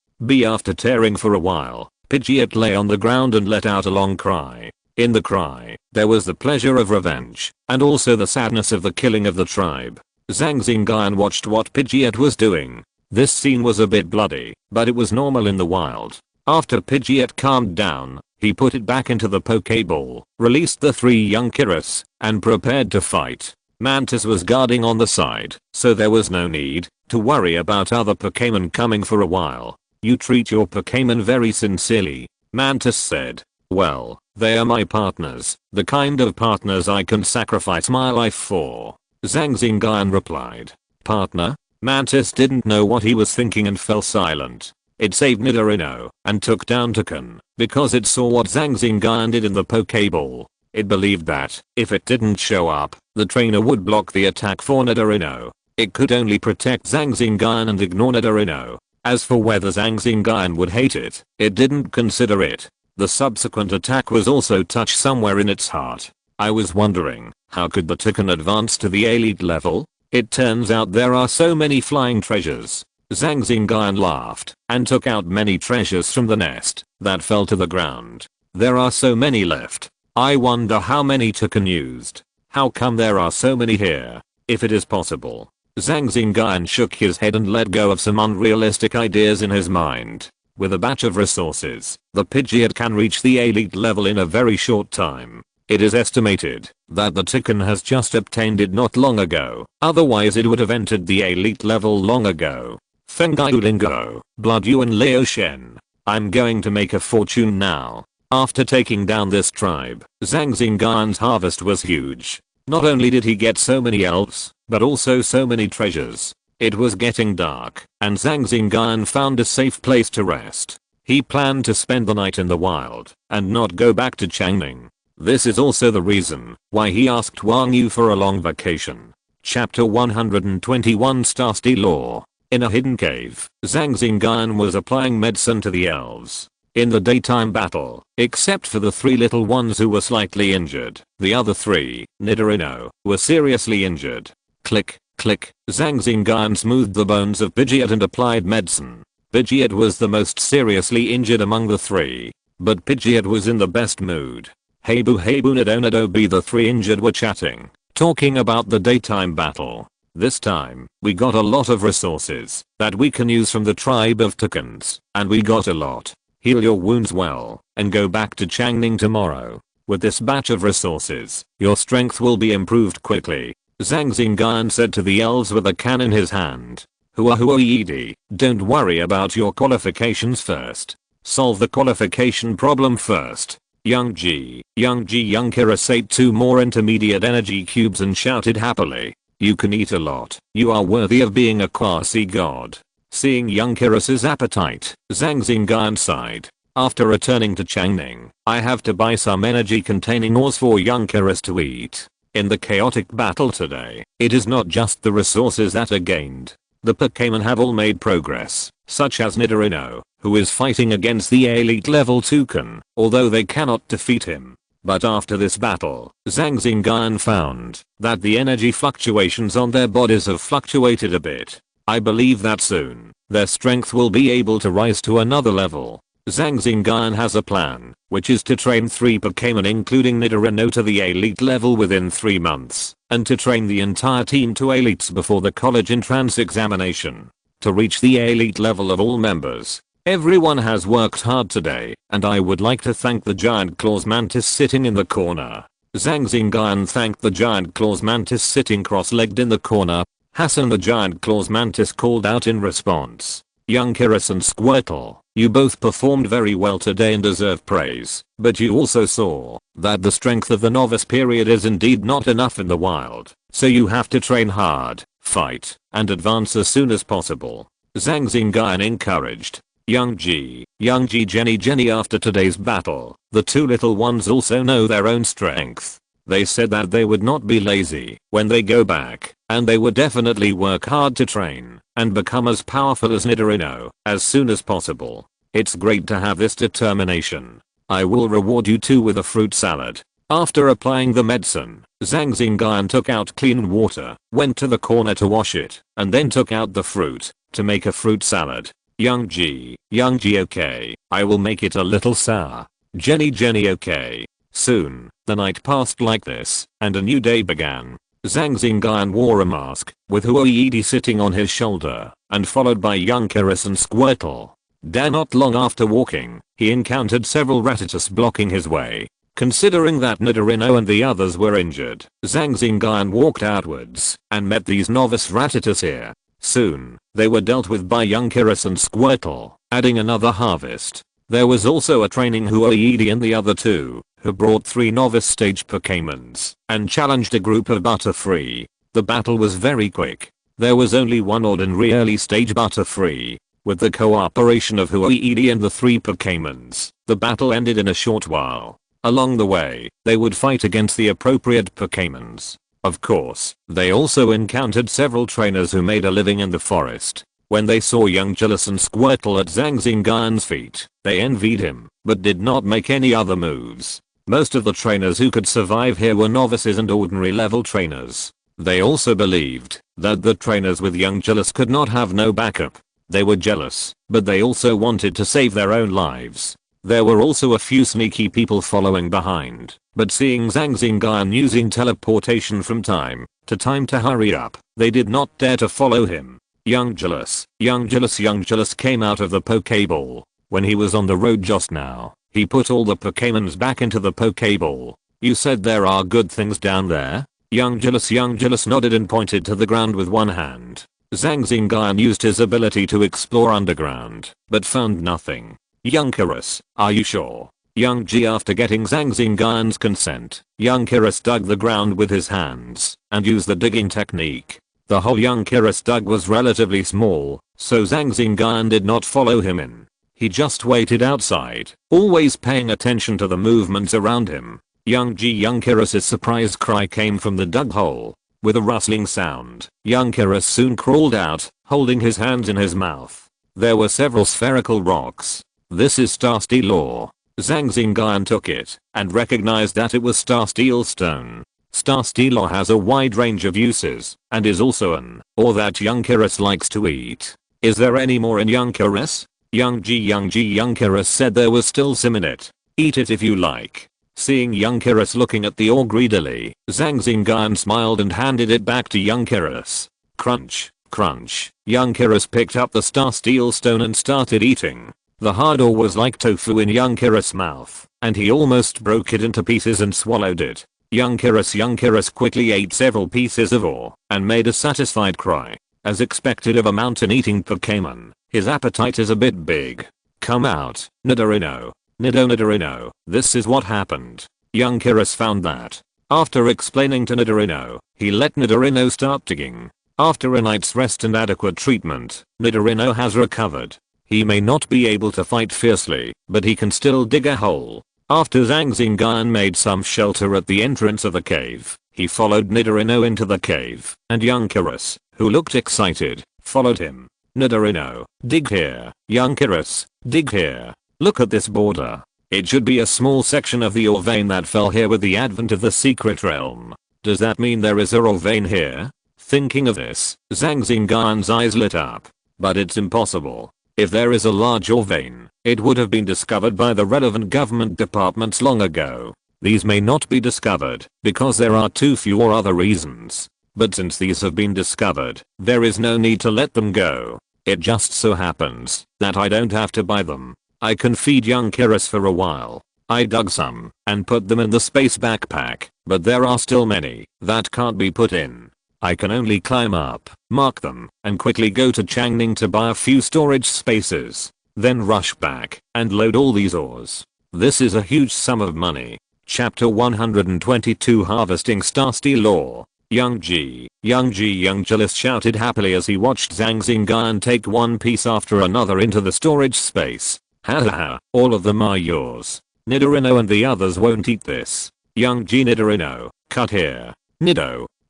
After tearing for a while, Pidgeot lay on the ground and let out a long cry. In the cry, there was the pleasure of revenge, and also the sadness of the killing of the tribe. Zhang Xingyun watched what Pidgeot was doing. This scene was a bit bloody, but it was normal in the wild. After Pidgeot calmed down, he put it back into the Pokeball, released the 3 young Kyurus, and prepared to fight. Mantis was guarding on the side, so there was no need to worry about other Pokémon coming for a while. You treat your Pokémon very sincerely, Mantis said. Well, they are my partners, the kind of partners I can sacrifice my life for. Zhang Xingyun replied. Partner? Mantis didn't know what he was thinking and fell silent. It saved Nidorino and took down Tukan because it saw what Zhang Xingyun did in the Pokeball. It believed that if it didn't show up, the trainer would block the attack for Nidorino. It could only protect Zhang Xingyun and ignore Nidorino. As for whether Zhang Xingyun would hate it, it didn't consider it. The subsequent attack was also touched somewhere in its heart. I was wondering, how could the Tukan advance to the elite level? It turns out there are so many flying treasures. Zhang Xingyun laughed and took out many treasures from the nest that fell to the ground. There are so many left. I wonder how many Tukan used. How come there are so many here? If it is possible. Zhang Xingyun shook his head and let go of some unrealistic ideas in his mind. With a batch of resources, the Pidgeot can reach the elite level in a very short time. It is estimated that the Tukan has just obtained it not long ago, otherwise it would have entered the elite level long ago. Fengaiulingo, Blood Yuan Leo Shen. I'm going to make a fortune now. After taking down this tribe, Zhang Xingyun's harvest was huge. Not only did he get so many elves, but also so many treasures. It was getting dark, and Zhang Xingyun found a safe place to rest. He planned to spend the night in the wild, and not go back to Changning. This is also the reason why he asked Wang Yu for a long vacation. Chapter 121 Starsty Law. In a hidden cave, Zhang Xingyun was applying medicine to the elves. In the daytime battle, except for the 3 little ones who were slightly injured, the other 3, Nidorino, were seriously injured. Click, click, Zhang Xingyun smoothed the bones of Pidgeot and applied medicine. Pidgeot was the most seriously injured among the 3. But Pidgeot was in the best mood. Hey boo Nidonado be the 3 injured were chatting, talking about the daytime battle. This time, we got a lot of resources that we can use from the tribe of Tukans, and we got a lot. Heal your wounds well, and go back to Changning tomorrow. With this batch of resources, your strength will be improved quickly. Zhang Xingyun said to the elves with a can in his hand. Hua Yidi, don't worry about your qualifications first. Solve the qualification problem first. Young Kyurus ate 2 more intermediate energy cubes and shouted happily. You can eat a lot. You are worthy of being a quasi-god. Seeing young Kyurus's appetite, Zhang Xingyun sighed. After returning to Changning, I have to buy some energy-containing ores for young Kyurus to eat. In the chaotic battle today, it is not just the resources that are gained. The Pokémon have all made progress, such as Nidorino, who is fighting against the elite level Tukan, although they cannot defeat him. But after this battle, Zhang Xingyun found that the energy fluctuations on their bodies have fluctuated a bit. I believe that soon, their strength will be able to rise to another level. Zhang Xingyun has a plan, which is to train 3 Pokémon including Nidorino to the elite level within 3 months, and to train the entire team to elites before the college entrance examination. To reach the elite level of all members, everyone has worked hard today, and I would like to thank the giant claws mantis sitting in the corner. Zhang Xingyun thanked the giant claws mantis sitting cross-legged in the corner. Hassan the giant claws mantis called out in response. Young Kyurus and Squirtle, you both performed very well today and deserve praise, but you also saw that the strength of the novice period is indeed not enough in the wild, so you have to train hard, fight, and advance as soon as possible. Zhang Xingyun encouraged. Young Jenny after today's battle, the 2 little ones also know their own strength. They said that they would not be lazy when they go back, and they would definitely work hard to train and become as powerful as Nidorino as soon as possible. It's great to have this determination. I will reward you 2 with a fruit salad. After applying the medicine, Zhang Xingyun took out clean water, went to the corner to wash it, and then took out the fruit to make a fruit salad. Young G, okay, I will make it a little sour. Jenny okay. Soon, the night passed like this, and a new day began. Zhang Xingyun wore a mask, with Huoyidi sitting on his shoulder, and followed by young Kyrus and Squirtle. Not long after walking, he encountered several Ratatas blocking his way. Considering that Nidorino and the others were injured, Zhang Xingyun walked outwards, and met these novice Ratatas here. Soon, they were dealt with by young Kyrus and Squirtle, adding another harvest. There was also a training Huoyidi and the other two, who brought 3 novice stage Pokémons, and challenged a group of Butterfree. The battle was very quick. There was only one ordinary early stage Butterfree. With the cooperation of Huoyidi and the 3 Pokémons, the battle ended in a short while. Along the way, they would fight against the appropriate Pokémons. Of course, they also encountered several trainers who made a living in the forest. When they saw young Julius and Squirtle at Zhang Xingyun's feet, they envied him, but did not make any other moves. Most of the trainers who could survive here were novices and ordinary level trainers. They also believed that the trainers with young Julius could not have no backup. They were jealous, but they also wanted to save their own lives. There were also a few sneaky people following behind, but seeing Zhang Xingyun using teleportation from time to time to hurry up, they did not dare to follow him. Young Julius came out of the Pokeball. When he was on the road just now, he put all the Pokémons back into the Pokeball. You said there are good things down there? Young Julius nodded and pointed to the ground with one hand. Zhang Xingyun used his ability to explore underground, but found nothing. Young Kyrus, are you sure? Young G. After getting Zhang Xingyun's consent, young Kyrus dug the ground with his hands, and used the digging technique. The hole young Kyrus dug was relatively small, so Zhang Xingyun did not follow him in. He just waited outside, always paying attention to the movements around him. Young Kyrus's surprised cry came from the dug hole. With a rustling sound, young Kyrus soon crawled out, holding his hands in his mouth. There were several spherical rocks. This is Star Steel ore. Zhang Xingyun took it, and recognized that it was Star Steel stone. Star Steel ore has a wide range of uses, and is also an ore that young Kyrus likes to eat. Is there any more in young Kyrus? Young Kyrus said there was still some in it. Eat it if you like. Seeing young Kyrus looking at the ore greedily, Zhang Xingyun smiled and handed it back to young Kyrus. Crunch, crunch. Young Kyrus picked up the Star Steel stone and started eating. The hard ore was like tofu in young Kyrus' mouth, and he almost broke it into pieces and swallowed it. Young Kyrus quickly ate several pieces of ore, and made a satisfied cry. As expected of a mountain-eating Pokémon, his appetite is a bit big. Come out, Nidorino. Nidorino, this is what happened. Young Kyrus found that. After explaining to Nidorino, he let Nidorino start digging. After a night's rest and adequate treatment, Nidorino has recovered. He may not be able to fight fiercely, but he can still dig a hole. After Zhang Xingyun made some shelter at the entrance of the cave, he followed Nidorino into the cave, and young Kyrus, who looked excited, followed him. Nidorino, dig here. Young Kyrus, dig here. Look at this border. It should be a small section of the ore vein that fell here with the advent of the secret realm. Does that mean there is a ore vein here? Thinking of this, Zhang Xingyun's eyes lit up. But it's impossible. If there is a large ore vein, it would have been discovered by the relevant government departments long ago. These may not be discovered because there are too few or other reasons. But since these have been discovered, there is no need to let them go. It just so happens that I don't have to buy them. I can feed young Kyrus for a while. I dug some and put them in the space backpack, but there are still many that can't be put in. I can only climb up, mark them, and quickly go to Changning to buy a few storage spaces. Then rush back and load all these ores. This is a huge sum of money. Chapter 122 Harvesting Star Steel Ore. Young Julius shouted happily as he watched Zhang Xingyun take one piece after another into the storage space. Ha, all of them are yours. Nidorino and the others won't eat this. Young Nidorino, cut here.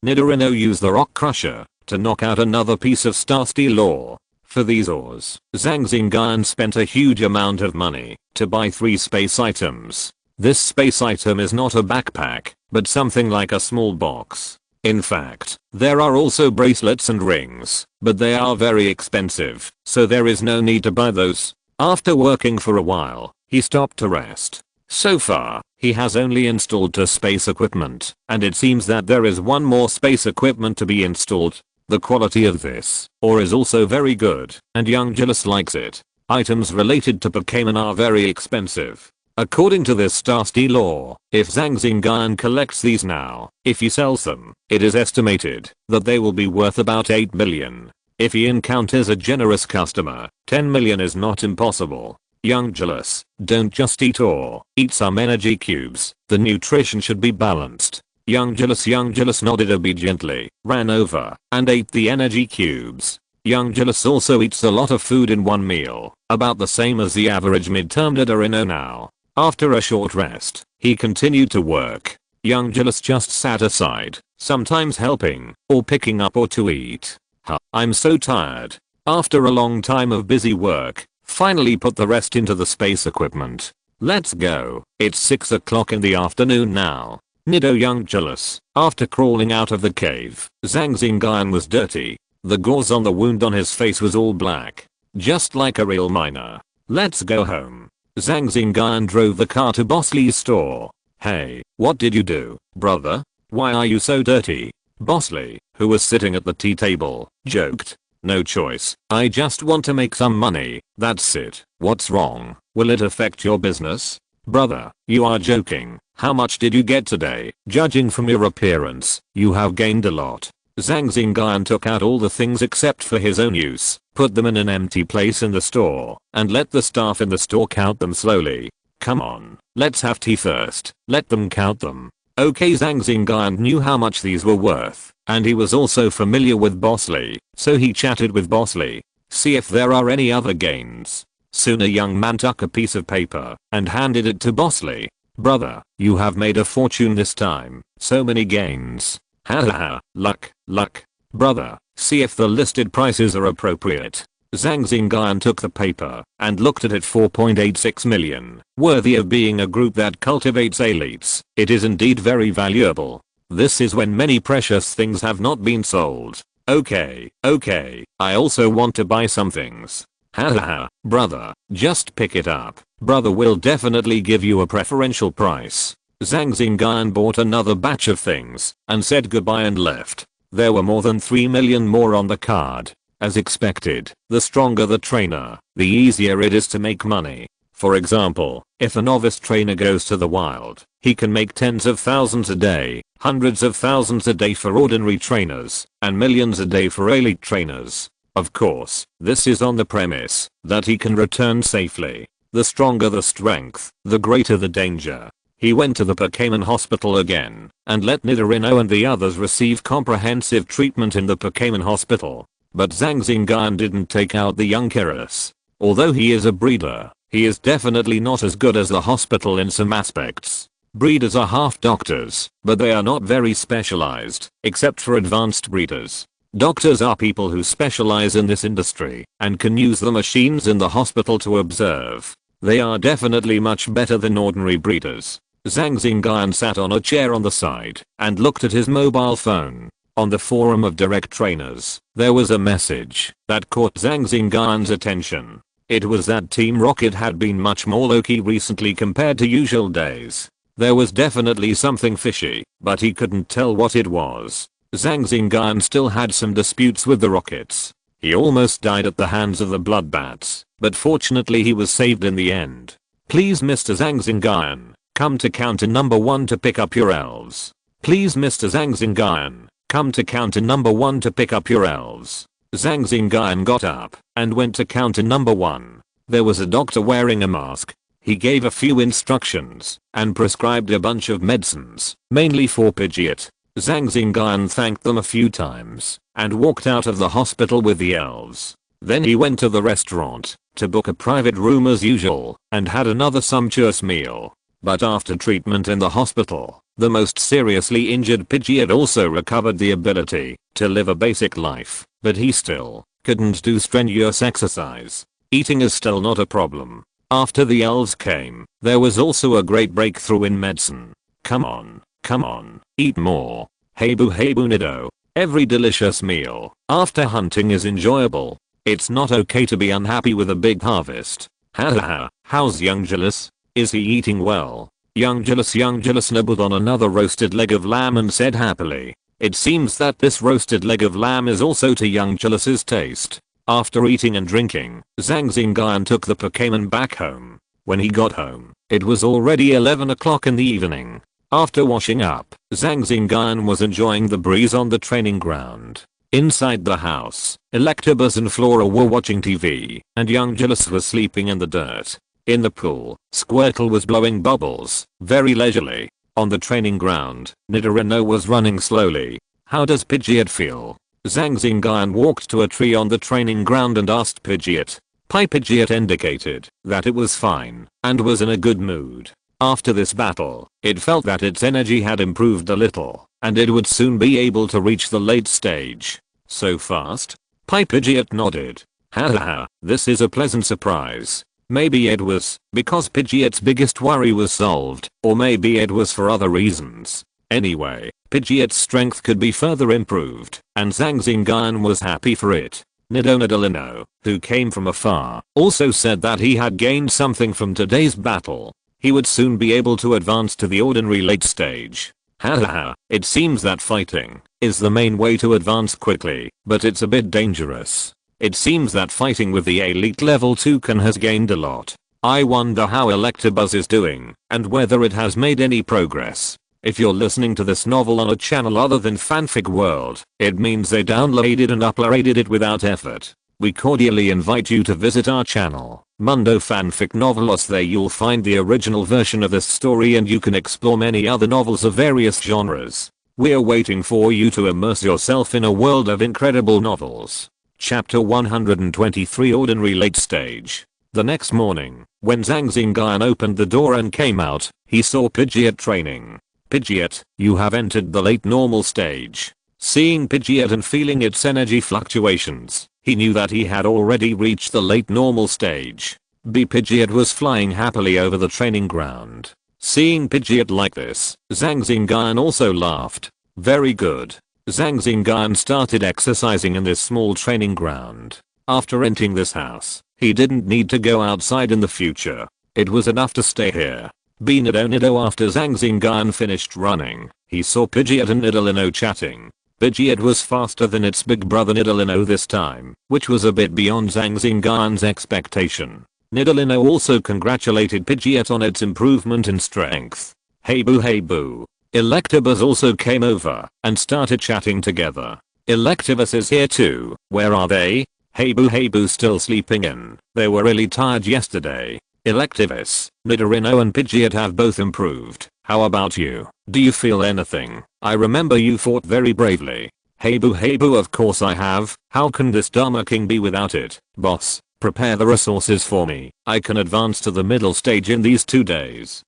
Nidorino used the rock crusher to knock out another piece of Star Steel ore. For these ores, Zhang Xingyun spent a huge amount of money to buy 3 space items. This space item is not a backpack, but something like a small box. In fact, there are also bracelets and rings, but they are very expensive, so there is no need to buy those. After working for a while, he stopped to rest. So far, he has only installed 2 space equipment, and it seems that there is one more space equipment to be installed. The quality of this ore is also very good, and Young Jealous likes it. Items related to Pokémon are very expensive. According to this Starsty law, if Zhang Xingyun collects these now, if he sells them, it is estimated that they will be worth about 8 million. If he encounters a generous customer, 10 million is not impossible. Young Jealous, don't just eat ore, eat some energy cubes. The nutrition should be balanced. Young Jealous nodded obediently, ran over, and ate the energy cubes. Young Jealous also eats a lot of food in one meal, about the same as the average midterm Nidoran now. After a short rest, he continued to work. Young Jealous just sat aside, sometimes helping, or picking up or to eat. I'm so tired. After a long time of busy work, finally put the rest into the space equipment. Let's go. It's 6 o'clock in the afternoon now. Nido Young Jealous. After crawling out of the cave, Zhang Xingyun was dirty. The gauze on the wound on his face was all black. Just like a real miner. Let's go home. Zhang Xingyun drove the car to Bosley's store. Hey, what did you do, brother? Why are you so dirty? Bosley, who was sitting at the tea table, joked. No choice. I just want to make some money, that's it. What's wrong? Will it affect your business? Brother, you are joking. How much did you get today? Judging from your appearance, you have gained a lot. Zhang Xingyun took out all the things except for his own use, put them in an empty place in the store, and let the staff in the store count them slowly. Come on, let's have tea first. Let them count them. Okay, Zhang Xingyun knew how much these were worth, and he was also familiar with Bosley, so he chatted with Bosley. See if there are any other gains. Soon a young man took a piece of paper and handed it to Bosley. Brother, you have made a fortune this time. So many gains. Hahaha, luck. Brother, see if the listed prices are appropriate. Zhang Xingyun took the paper and looked at it. 4.86 million. Worthy of being a group that cultivates elites. It is indeed very valuable. This is when many precious things have not been sold. Okay. I also want to buy some things. Hahaha, brother, just pick it up. Brother will definitely give you a preferential price. Zhang Xingyun bought another batch of things and said goodbye and left. There were more than 3 million more on the card. As expected, the stronger the trainer, the easier it is to make money. For example, if a novice trainer goes to the wild, he can make tens of thousands a day, hundreds of thousands a day for ordinary trainers, and millions a day for elite trainers. Of course, this is on the premise that he can return safely. The stronger the strength, the greater the danger. He went to the Pokémon hospital again, and let Nidorino and the others receive comprehensive treatment in the Pokémon hospital. But Zhang Xingyun didn't take out the young Kyrus. Although he is a breeder, he is definitely not as good as the hospital in some aspects. Breeders are half doctors, but they are not very specialized, except for advanced breeders. Doctors are people who specialize in this industry and can use the machines in the hospital to observe. They are definitely much better than ordinary breeders. Zhang Xingyun sat on a chair on the side and looked at his mobile phone. On the forum of direct trainers, there was a message that caught Zhang Xingyun's attention. It was that Team Rocket had been much more low-key recently compared to usual days. There was definitely something fishy, but he couldn't tell what it was. Zhang Xingyun still had some disputes with the Rockets. He almost died at the hands of the Blood Bats, but fortunately he was saved in the end. Please Mr. Zhang Xingyun, come to counter number 1 to pick up your elves. Please Mr. Zhang Xingyun, come to counter number 1 to pick up your elves. Zhang Xingyun got up and went to counter number 1. There was a doctor wearing a mask. He gave a few instructions and prescribed a bunch of medicines, mainly for Pidgeot. Zhang Xingyun thanked them a few times and walked out of the hospital with the elves. Then he went to the restaurant to book a private room as usual and had another sumptuous meal. But after treatment in the hospital, the most seriously injured Pidgeot also recovered the ability to live a basic life, but he still couldn't do strenuous exercise. Eating is still not a problem. After the elves came, there was also a great breakthrough in medicine. Come on, eat more. Hey boo Nido. Every delicious meal after hunting is enjoyable. It's not okay to be unhappy with a big harvest. Hahaha, how's Young Jealous? Is he eating well? Young Jealous nibbled on another roasted leg of lamb and said happily. It seems that this roasted leg of lamb is also to Young Jealous's taste. After eating and drinking, Zhang Xingyun took the Pokémon back home. When he got home, it was already 11 o'clock in the evening. After washing up, Zhang Xingyun was enjoying the breeze on the training ground. Inside the house, Electabuzz and Flora were watching TV, and Young Jealous was sleeping in the dirt. In the pool, Squirtle was blowing bubbles, very leisurely. On the training ground, Nidorino was running slowly. How does Pidgeot feel? Zhang Xingyun walked to a tree on the training ground and asked Pidgeot. Pidgeot indicated that it was fine, and was in a good mood. After this battle, it felt that its energy had improved a little, and it would soon be able to reach the late stage. So fast? Pidgeot nodded. Hahaha, this is a pleasant surprise. Maybe it was because Pidgeot's biggest worry was solved, or maybe it was for other reasons. Anyway, Pidgeot's strength could be further improved, and Zhang Xingyun was happy for it. Nidorino, who came from afar, also said that he had gained something from today's battle. He would soon be able to advance to the ordinary late stage. Hahaha, it seems that fighting is the main way to advance quickly, but it's a bit dangerous. It seems that fighting with the elite level 2 has gained a lot. I wonder how Electabuzz is doing, and whether it has made any progress. If you're listening to this novel on a channel other than Fanfic World, it means they downloaded and uploaded it without effort. We cordially invite you to visit our channel, Mundo Fanfic Novelos. There you'll find the original version of this story and you can explore many other novels of various genres. We're waiting for you to immerse yourself in a world of incredible novels. Chapter 123 Ordinary Late Stage. The next morning, when Zhang Xingyun opened the door and came out, he saw Pidgeot training. Pidgeot, you have entered the late normal stage. Seeing Pidgeot and feeling its energy fluctuations, he knew that he had already reached the late normal stage. Pidgeot was flying happily over the training ground. Seeing Pidgeot like this, Zhang Xingyun also laughed. Very good. Zhang Xingyun started exercising in this small training ground. After entering this house, he didn't need to go outside in the future. It was enough to stay here. Nido. After Zhang Xingyun finished running, he saw Pidgeot and Nidorino chatting. Pidgeot was faster than its big brother Nidorino this time, which was a bit beyond Zhang Xingyun's expectation. Nidorino also congratulated Pidgeot on its improvement in strength. Hey boo. Electabuzz also came over and started chatting together. Electabuzz is here too. Where are they? Hey boo still sleeping in. They were really tired yesterday. Electabuzz, Nidorino and Pidgeot have both improved. How about you? Do you feel anything? I remember you fought very bravely. Hey boo, of course I have. How can this Dharma King be without it? Boss, prepare the resources for me. I can advance to the middle stage in these 2 days.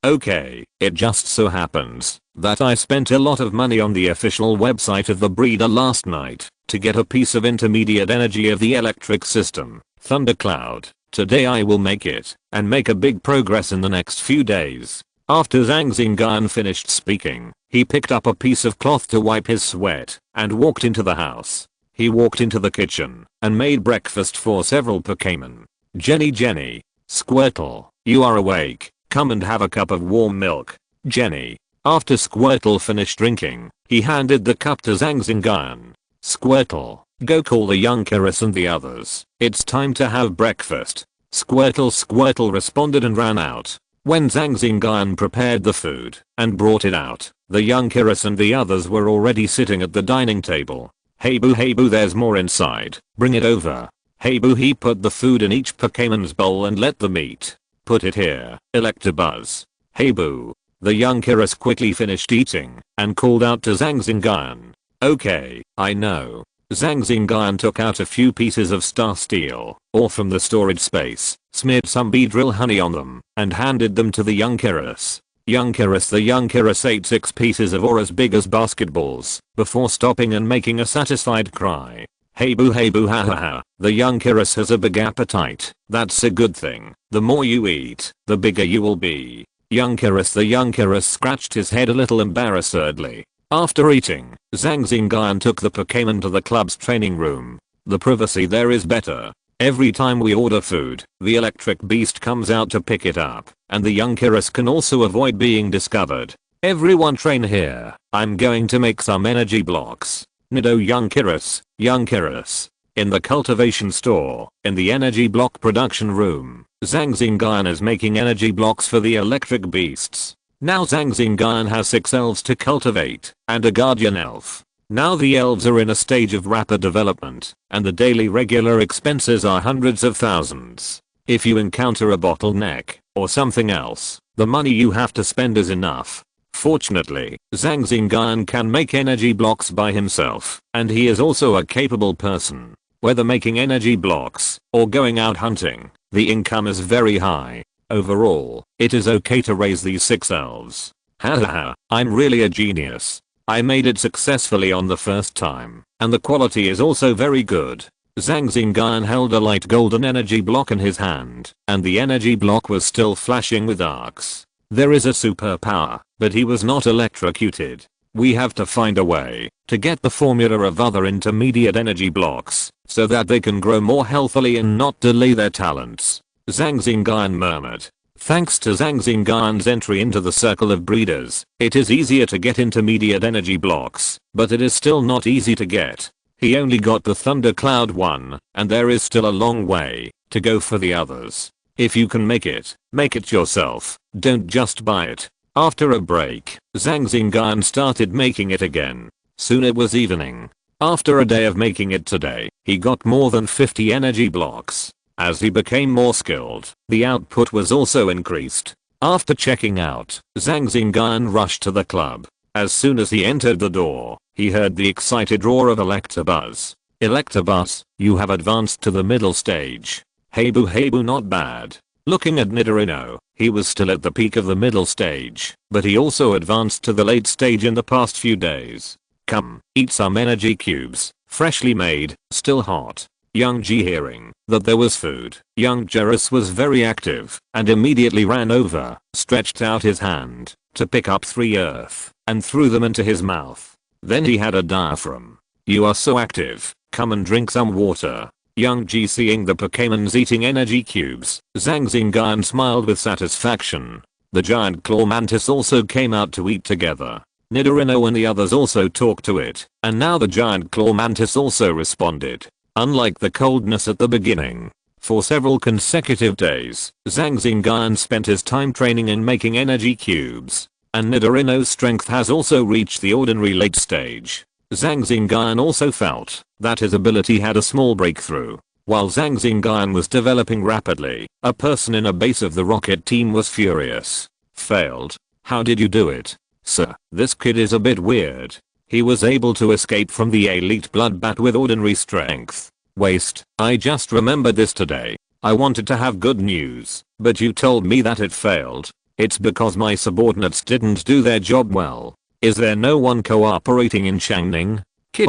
Okay, it just so happens that I spent a lot of money on the official website of the breeder last night to get a piece of intermediate energy of the electric system, Thundercloud. Today I will make it and make a big progress in the next few days. After Zhang Xingyun finished speaking, he picked up a piece of cloth to wipe his sweat and walked into the house. He walked into the kitchen and made breakfast for several Pokémon. Jenny, Squirtle, you are awake. Come and have a cup of warm milk. Jenny. After Squirtle finished drinking, he handed the cup to Zhang Xingyun. Squirtle, go call the young Kyrus and the others. It's time to have breakfast. Squirtle responded and ran out. When Zhang Xingyun prepared the food and brought it out, the young Kyrus and the others were already sitting at the dining table. Hey boo, there's more inside. Bring it over. Hey boo, he put the food in each Pokémon's bowl and let them eat. Put it here, Electabuzz. Hey boo. The young Kyrus quickly finished eating and called out to Zhang Xingyun. Okay, I know. Zhang Xingyun took out a few pieces of star steel ore from the storage space, smeared some beedrill honey on them, and handed them to the young Kyrus. The young Kyrus ate 6 pieces of ore as big as basketballs before stopping and making a satisfied cry. Hey boo ha ha ha. The young Kyrus has a big appetite. That's a good thing. The more you eat, the bigger you will be. Young Kyrus. The young Kyrus scratched his head a little embarrassedly. After eating, Zhang Xingyun took the Pokémon to the club's training room. The privacy there is better. Every time we order food, the electric beast comes out to pick it up, and the young Kyrus can also avoid being discovered. Everyone train here. I'm going to make some energy blocks. Nido young Kyrus, young Kyrus. In the cultivation store, in the energy block production room, Zhang Xingyun is making energy blocks for the electric beasts. Now Zhang Xingyun has 6 elves to cultivate, and a guardian elf. Now the elves are in a stage of rapid development, and the daily regular expenses are hundreds of thousands. If you encounter a bottleneck, or something else, the money you have to spend is enough. Fortunately, Zhang Xingyun can make energy blocks by himself, and he is also a capable person. Whether making energy blocks, or going out hunting, the income is very high. Overall, it is okay to raise these 6 elves. Haha, I'm really a genius. I made it successfully on the first time, and the quality is also very good. Zhang Xingyun held a light golden energy block in his hand, and the energy block was still flashing with arcs. There is a superpower, but he was not electrocuted. We have to find a way to get the formula of other intermediate energy blocks, so that they can grow more healthily and not delay their talents. Zhang Xingyun murmured. Thanks to Zhang Xingyun's entry into the circle of breeders, it is easier to get intermediate energy blocks, but it is still not easy to get. He only got the Thundercloud one, and there is still a long way to go for the others. If you can make it yourself. Don't just buy it. After a break, Zhang Xingyun started making it again. Soon it was evening. After a day of making it today, he got more than 50 energy blocks. As he became more skilled, the output was also increased. After checking out, Zhang Xingyun rushed to the club. As soon as he entered the door, he heard the excited roar of Electabuzz. Electabuzz, you have advanced to the middle stage. Hey boo not bad. Looking at Nidorino, he was still at the peak of the middle stage, but he also advanced to the late stage in the past few days. Come, eat some energy cubes, freshly made, still hot. Young G hearing that there was food, young Kyrus was very active and immediately ran over, stretched out his hand to pick up 3 earth and threw them into his mouth. Then he had a diaphragm. You are so active, come and drink some water. Young G seeing the Pokémon's eating energy cubes, Zhang Xingyun smiled with satisfaction. The giant claw mantis also came out to eat together. Nidorino and the others also talked to it, and now the giant claw mantis also responded. Unlike the coldness at the beginning, for several consecutive days, Zhang Xingyun spent his time training in making energy cubes, and Nidorino's strength has also reached the ordinary late stage. Zhang Xingyun also felt that his ability had a small breakthrough. While Zhang Xingyun was developing rapidly, a person in a base of the rocket team was furious. Failed. How did you do it? Sir, this kid is a bit weird. He was able to escape from the elite bloodbath with ordinary strength. Waste. I just remembered this today. I wanted to have good news, but you told me that it failed. It's because my subordinates didn't do their job well. Is there no one cooperating in Changning?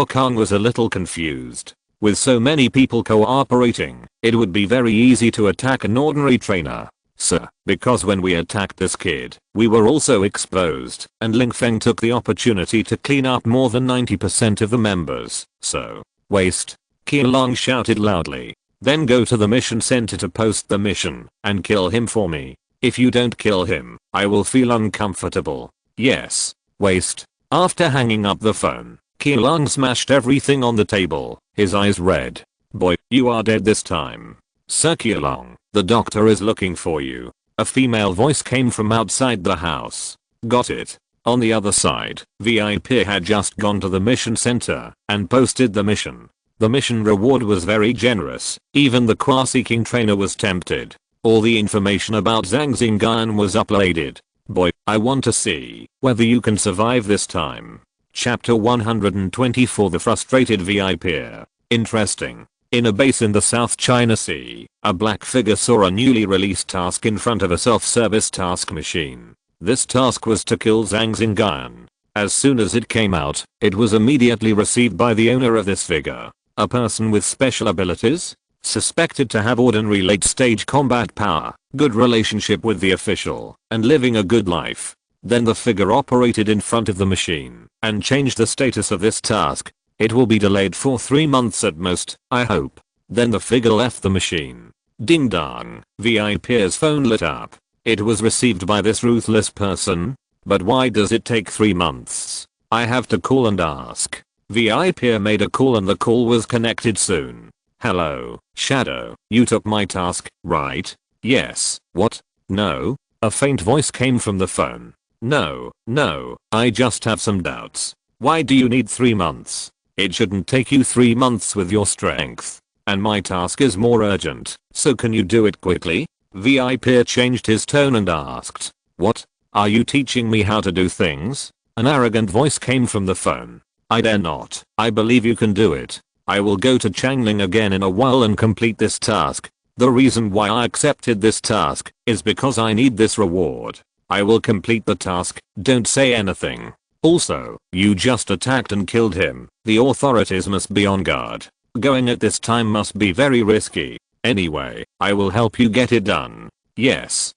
Kong was a little confused. With so many people cooperating, it would be very easy to attack an ordinary trainer. Sir, because when we attacked this kid, we were also exposed, and Ling Feng took the opportunity to clean up more than 90% of the members, so, waste. Long shouted loudly. Then go to the mission center to post the mission, and kill him for me. If you don't kill him, I will feel uncomfortable. Yes. Waste. After hanging up the phone, Long smashed everything on the table, his eyes red. Boy, you are dead this time. Sir Long, the doctor is looking for you. A female voice came from outside the house. Got it. On the other side, VIP had just gone to the mission center and posted the mission. The mission reward was very generous, even the Quasi-King trainer was tempted. All the information about Zhang Xingyun was uploaded. Boy, I want to see whether you can survive this time. Chapter 124 The Frustrated VIP. Interesting. In a base in the South China Sea, a black figure saw a newly released task in front of a self-service task machine. This task was to kill Zhang Xingyun. As soon as it came out, it was immediately received by the owner of this figure. A person with special abilities? Suspected to have ordinary late stage combat power, good relationship with the official, and living a good life. Then the figure operated in front of the machine and changed the status of this task. It will be delayed for 3 months at most, I hope. Then the figure left the machine. Ding dong, VIP's phone lit up. It was received by this ruthless person. But why does it take 3 months? I have to call and ask. VIP made a call and the call was connected soon. Hello, Shadow, you took my task, right? Yes. What? No? A faint voice came from the phone. No, I just have some doubts. Why do you need 3 months? It shouldn't take you 3 months with your strength. And my task is more urgent, so can you do it quickly? VIP changed his tone and asked. What? Are you teaching me how to do things? An arrogant voice came from the phone. I dare not. I believe you can do it. I will go to Changling again in a while and complete this task. The reason why I accepted this task is because I need this reward. I will complete the task, don't say anything. Also, you just attacked and killed him. The authorities must be on guard. Going at this time must be very risky. Anyway, I will help you get it done. Yes.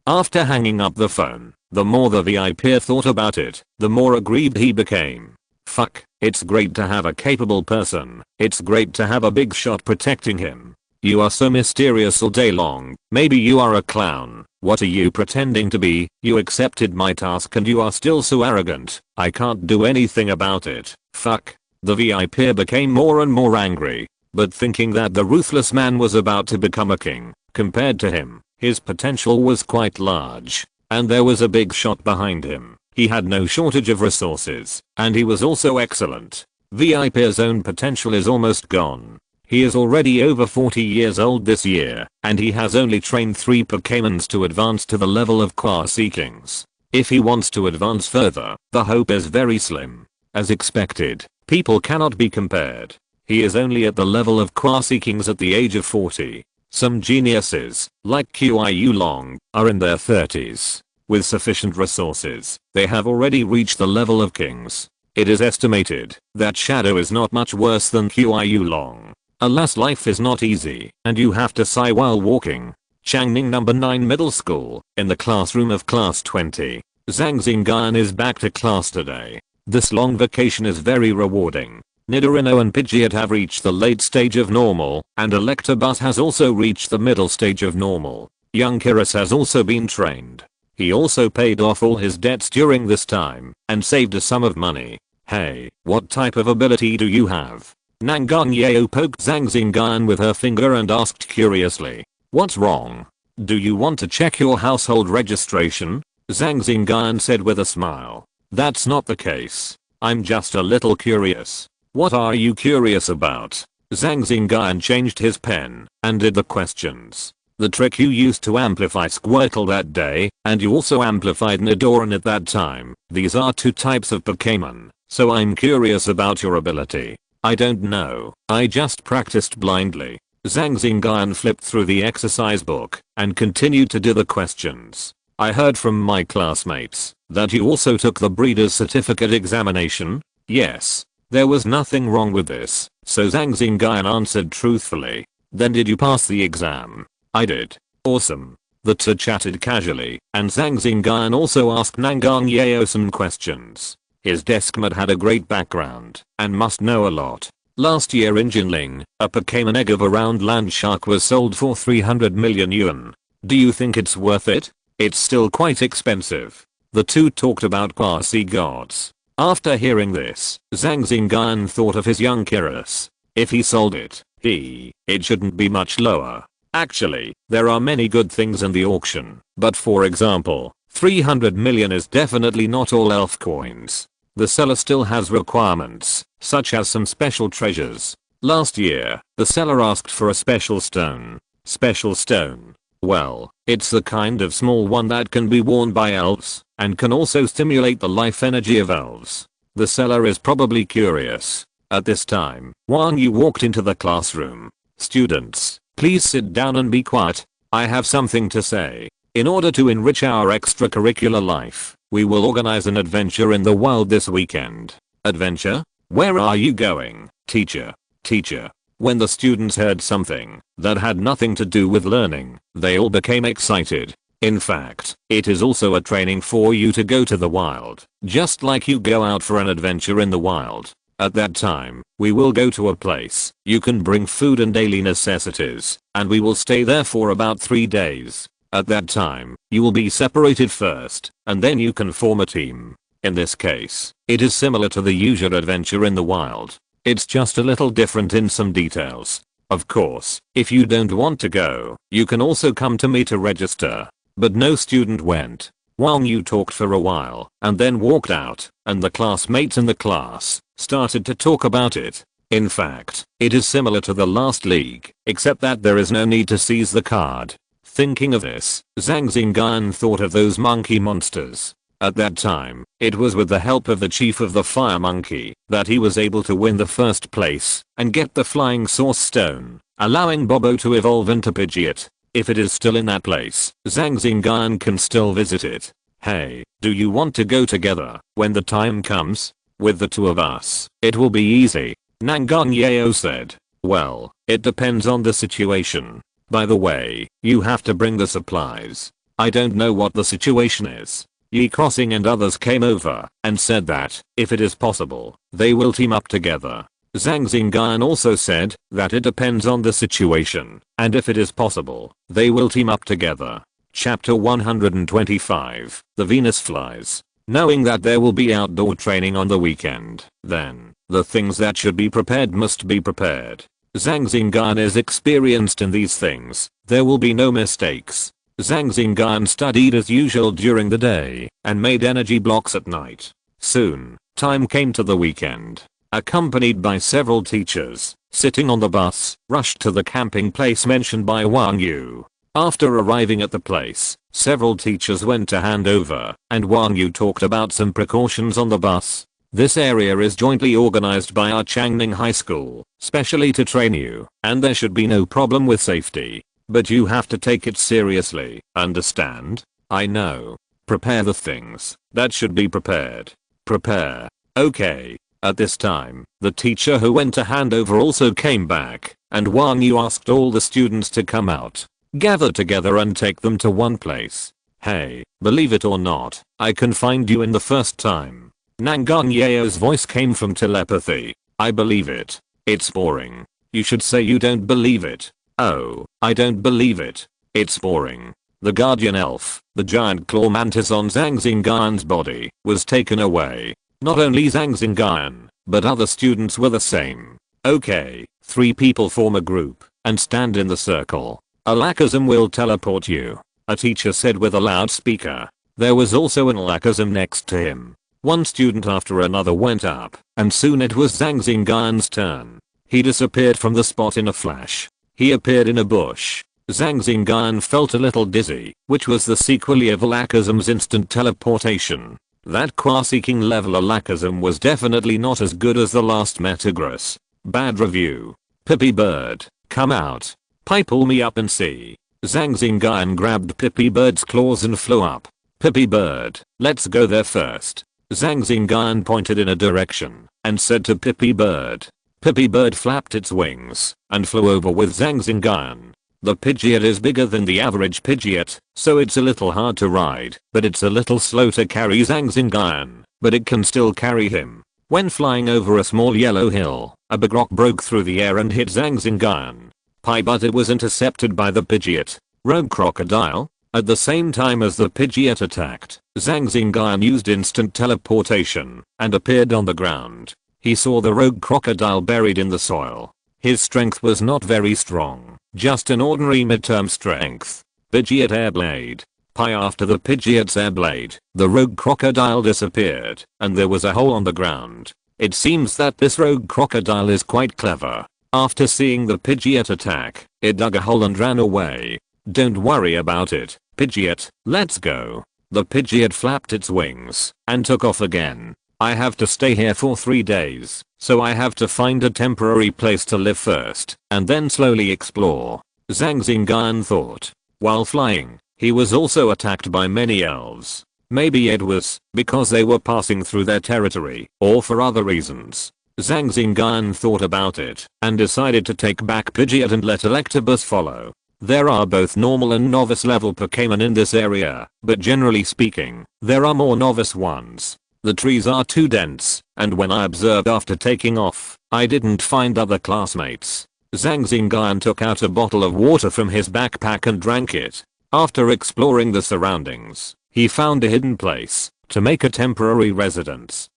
After hanging up the phone, the more the VIP thought about it, the more aggrieved he became. Fuck, it's great to have a capable person. It's great to have a big shot protecting him. You are so mysterious all day long. Maybe you are a clown. What are you pretending to be? You accepted my task and you are still so arrogant. I can't do anything about it. Fuck. The VIP became more and more angry. But thinking that the ruthless man was about to become a king, compared to him, his potential was quite large. And there was a big shot behind him. He had no shortage of resources, and he was also excellent. VIP's own potential is almost gone. He is already over 40 years old this year, and he has only trained 3 Pokémons to advance to the level of Quasi Kings. If he wants to advance further, the hope is very slim. As expected, people cannot be compared. He is only at the level of Quasi Kings at the age of 40. Some geniuses, like Qiu Long, are in their 30s. With sufficient resources, they have already reached the level of kings. It is estimated that Shadow is not much worse than Qiu Long. Alas, life is not easy, and you have to sigh while walking. Changning number 9 middle school, in the classroom of class 20. Zhang Xingyun is back to class today. This long vacation is very rewarding. Nidorino and Pidgeot have reached the late stage of normal, and Electabuzz has also reached the middle stage of normal. Young Kyrus has also been trained. He also paid off all his debts during this time, and saved a sum of money. Hey, what type of ability do you have? Nangang Yeo poked Zhang Xingyun with her finger and asked curiously. What's wrong? Do you want to check your household registration? Zhang Xingyun said with a smile. That's not the case. I'm just a little curious. What are you curious about? Zhang Xingyun changed his pen and did the questions. The trick you used to amplify Squirtle that day, and you also amplified Nidoran at that time. These are 2 types of Pokémon, so I'm curious about your ability. I don't know. I just practiced blindly. Zhang Xingyun flipped through the exercise book and continued to do the questions. I heard from my classmates that you also took the breeder's certificate examination. Yes. There was nothing wrong with this, so Zhang Xingyun answered truthfully. Then did you pass the exam? I did. Awesome. The two chatted casually, and Zhang Xingyun also asked Nangang Yeo some questions. His deskmate had a great background, and must know a lot. Last year in Jinling, a Pokémon egg of around Landshark was sold for 300 million yuan. Do you think it's worth it? It's still quite expensive. The two talked about Quasi gods. After hearing this, Zhang Xingyun thought of his young Kyrus. If he sold it, it shouldn't be much lower. Actually, there are many good things in the auction, but for example, 300 million is definitely not all elf coins. The seller still has requirements, such as some special treasures. Last year, the seller asked for a special stone. Special stone. Well, it's the kind of small one that can be worn by elves, and can also stimulate the life energy of elves. The seller is probably curious. At this time, Wang Yu walked into the classroom. Students, please sit down and be quiet. I have something to say. In order to enrich our extracurricular life, we will organize an adventure in the wild this weekend. Adventure? Where are you going? Teacher. Teacher. When the students heard something that had nothing to do with learning, they all became excited. In fact, it is also a training for you to go to the wild, just like you go out for an adventure in the wild. At that time, we will go to a place you can bring food and daily necessities, and we will stay there for about 3 days. At that time, you will be separated first, and then you can form a team. In this case, it is similar to the usual adventure in the wild. It's just a little different in some details. Of course, if you don't want to go, you can also come to me to register. But no student went. Wang Yu talked for a while and then walked out, and the classmates in the class started to talk about it. In fact, it is similar to the last league, except that there is no need to seize the card. Thinking of this, Zhang Xingyun thought of those monkey monsters. At that time, it was with the help of the chief of the fire monkey that he was able to win the first place and get the flying source stone, allowing Bobo to evolve into Pidgeot. If it is still in that place, Zhang Xingyun can still visit it. Hey, do you want to go together when the time comes? With the two of us, it will be easy, Nangan Yeo said. Well, it depends on the situation. By the way, you have to bring the supplies. I don't know what the situation is. Yi Crossing and others came over and said that, if it is possible, they will team up together. Zhang Xingyun also said that it depends on the situation, and if it is possible, they will team up together. Chapter 125, The Venus Flies. Knowing that there will be outdoor training on the weekend, then, the things that should be prepared must be prepared. Zhang Xingyun is experienced in these things, there will be no mistakes. Zhang Xingyun studied as usual during the day, and made energy blocks at night. Soon, time came to the weekend. Accompanied by several teachers, sitting on the bus, rushed to the camping place mentioned by Wang Yu. After arriving at the place, several teachers went to hand over, and Wang Yu talked about some precautions on the bus. This area is jointly organized by our Changning High School, specially to train you, and there should be no problem with safety. But you have to take it seriously, understand? I know. Prepare the things that should be prepared. Prepare. Okay. At this time, the teacher who went to hand over also came back, and Wang Yu asked all the students to come out, gather together and take them to one place. Hey, believe it or not, I can find you in the first time. Nangan Yeo's voice came from telepathy. I believe it. It's boring. You should say you don't believe it. Oh, I don't believe it. It's boring. The guardian elf, the giant claw mantis on Zhang Xingyun's body, was taken away. Not only Zhang Xingyun, but other students were the same. Okay, 3 people form a group and stand in the circle. Alakazam will teleport you, a teacher said with a loudspeaker. There was also an Alakazam next to him. One student after another went up, and soon it was Zhang Xingyun's turn. He disappeared from the spot in a flash. He appeared in a bush. Zhang Xingyun felt a little dizzy, which was the sequel of Alakazam's instant teleportation. That Quasi-King level Alakazam was definitely not as good as the last Metagross. Bad review. Pippi Bird, come out. Pi, pull me up and see. Zhang Xingyun grabbed Pippi Bird's claws and flew up. Pippi Bird, let's go there first. Zhang Xingyun pointed in a direction and said to Pippi Bird. Pippi Bird flapped its wings and flew over with Zhang Xingyun. The Pidgeot is bigger than the average Pidgeot, so it's a little hard to ride, but it's a little slow to carry Zhang Xingyun, but it can still carry him. When flying over a small yellow hill, a big rock broke through the air and hit Zhang Xingyun. But it was intercepted by the Pidgeot. Rogue Crocodile? At the same time as the Pidgeot attacked, Zhang Xingyun used instant teleportation and appeared on the ground. He saw the rogue crocodile buried in the soil. His strength was not very strong, just an ordinary midterm strength. Pidgeot Airblade. Pi, after the Pidgeot's Airblade, the rogue crocodile disappeared, and there was a hole on the ground. It seems that this rogue crocodile is quite clever. After seeing the Pidgeot attack, it dug a hole and ran away. Don't worry about it, Pidgeot, let's go. The Pidgeot flapped its wings and took off again. I have to stay here for 3 days, so I have to find a temporary place to live first, and then slowly explore. Zhang Xingyun thought. While flying, he was also attacked by many elves. Maybe it was because they were passing through their territory, or for other reasons. Zhang Xingyun thought about it and decided to take back Pidgeot and let Electabuzz follow. There are both normal and novice level Pokémon in this area, but generally speaking, there are more novice ones. The trees are too dense, and when I observed after taking off, I didn't find other classmates. Zhang Xingyun took out a bottle of water from his backpack and drank it. After exploring the surroundings, he found a hidden place to make a temporary residence.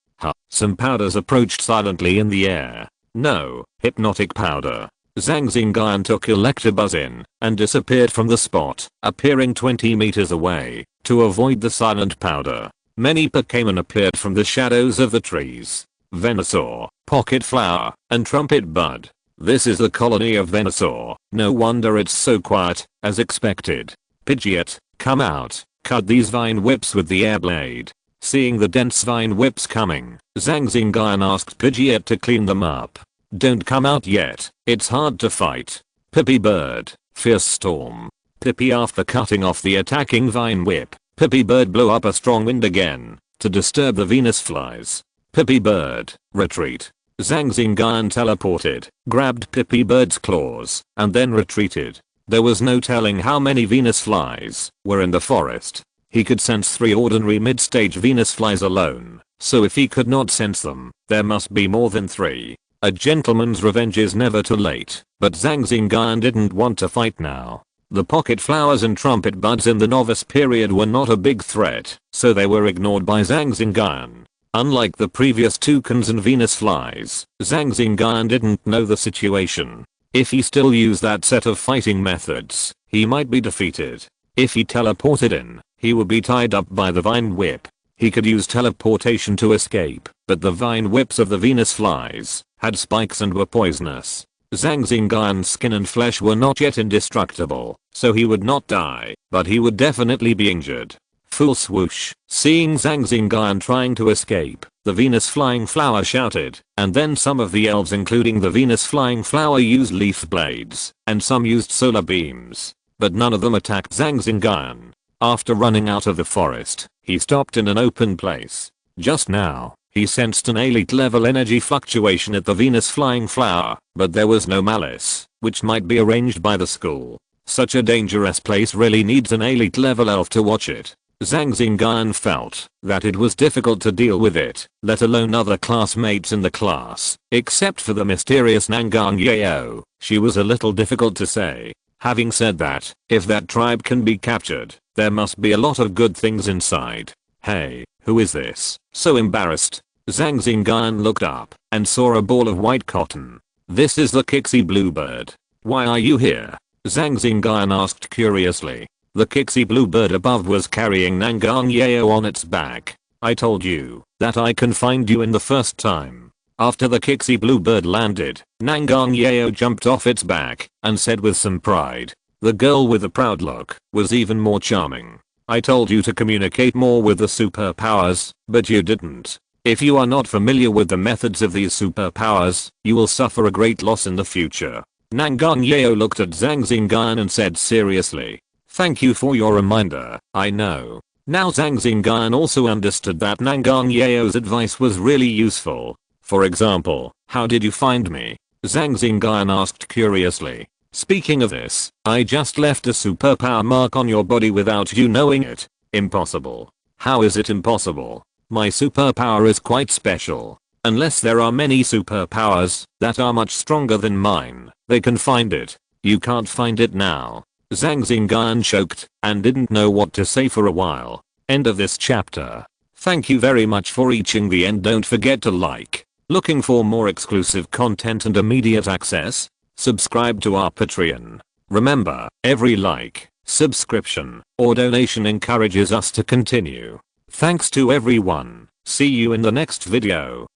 Some powders approached silently in the air. No, hypnotic powder. Zhang Xingyun took Electabuzz in and disappeared from the spot, appearing 20 meters away to avoid the silent powder. Many Pokémon appeared from the shadows of the trees. Venusaur, Pocket Flower, and Trumpet Bud. This is the colony of Venusaur. No wonder it's so quiet, as expected. Pidgeot, come out, cut these vine whips with the air blade. Seeing the dense vine whips coming, Zhang Xingyun asked Pidgeot to clean them up. Don't come out yet, it's hard to fight. Pippi Bird, Fierce Storm. Pippi after cutting off the attacking vine whip, Pippi Bird blew up a strong wind again to disturb the Venus flies. Pippi Bird, retreat. Zhang Xingyun teleported, grabbed Pippi Bird's claws, and then retreated. There was no telling how many Venus flies were in the forest. He could sense 3 ordinary mid-stage Venus flies alone, so if he could not sense them, there must be more than 3. A gentleman's revenge is never too late, but Zhang Xingyun didn't want to fight now. The pocket flowers and trumpet buds in the novice period were not a big threat, so they were ignored by Zhang Xingyun. Unlike the previous toucans and Venus flies, Zhang Xingyun didn't know the situation. If he still used that set of fighting methods, he might be defeated. If he teleported in, he would be tied up by the vine whip. He could use teleportation to escape, but the vine whips of the Venus flies had spikes and were poisonous. Zhang Xingyun's skin and flesh were not yet indestructible, so he would not die, but he would definitely be injured. Full swoosh. Seeing Zhang Xingyun trying to escape, the Venus flying flower shouted, and then some of the elves including the Venus flying flower used leaf blades, and some used solar beams. But none of them attacked Zhang Xingyun. After running out of the forest, he stopped in an open place. Just now, he sensed an elite level energy fluctuation at the Venus flying flower, but there was no malice, which might be arranged by the school. Such a dangerous place really needs an elite level elf to watch it. Zhang Xingyun felt that it was difficult to deal with it, let alone other classmates in the class. Except for the mysterious Nangang Yeo, she was a little difficult to say. Having said that, if that tribe can be captured, there must be a lot of good things inside. Hey, who is this? So embarrassed. Zhang Xingyun looked up and saw a ball of white cotton. This is the Kixie Bluebird. Why are you here? Zhang Xingyun asked curiously. The Kixie Bluebird above was carrying Nangang Yeo on its back. I told you that I can find you in the first time. After the Kixie Bluebird landed, Nangang Yeo jumped off its back and said with some pride. The girl with the proud look was even more charming. I told you to communicate more with the superpowers, but you didn't. If you are not familiar with the methods of these superpowers, you will suffer a great loss in the future. Nangang Yeo looked at Zhang Xingyun and said seriously. Thank you for your reminder, I know. Now Zhang Xingyun also understood that Nangang Yeo's advice was really useful. For example, how did you find me? Zhang Xingyun asked curiously. Speaking of this, I just left a superpower mark on your body without you knowing it. Impossible. How is it impossible? My superpower is quite special. Unless there are many superpowers that are much stronger than mine, they can find it. You can't find it now. Zhang Xingyun choked and didn't know what to say for a while. End of this chapter. Thank you very much for reaching the end. Don't forget to like. Looking for more exclusive content and immediate access? Subscribe to our Patreon. Remember, every like, subscription, or donation encourages us to continue. Thanks to everyone. See you in the next video.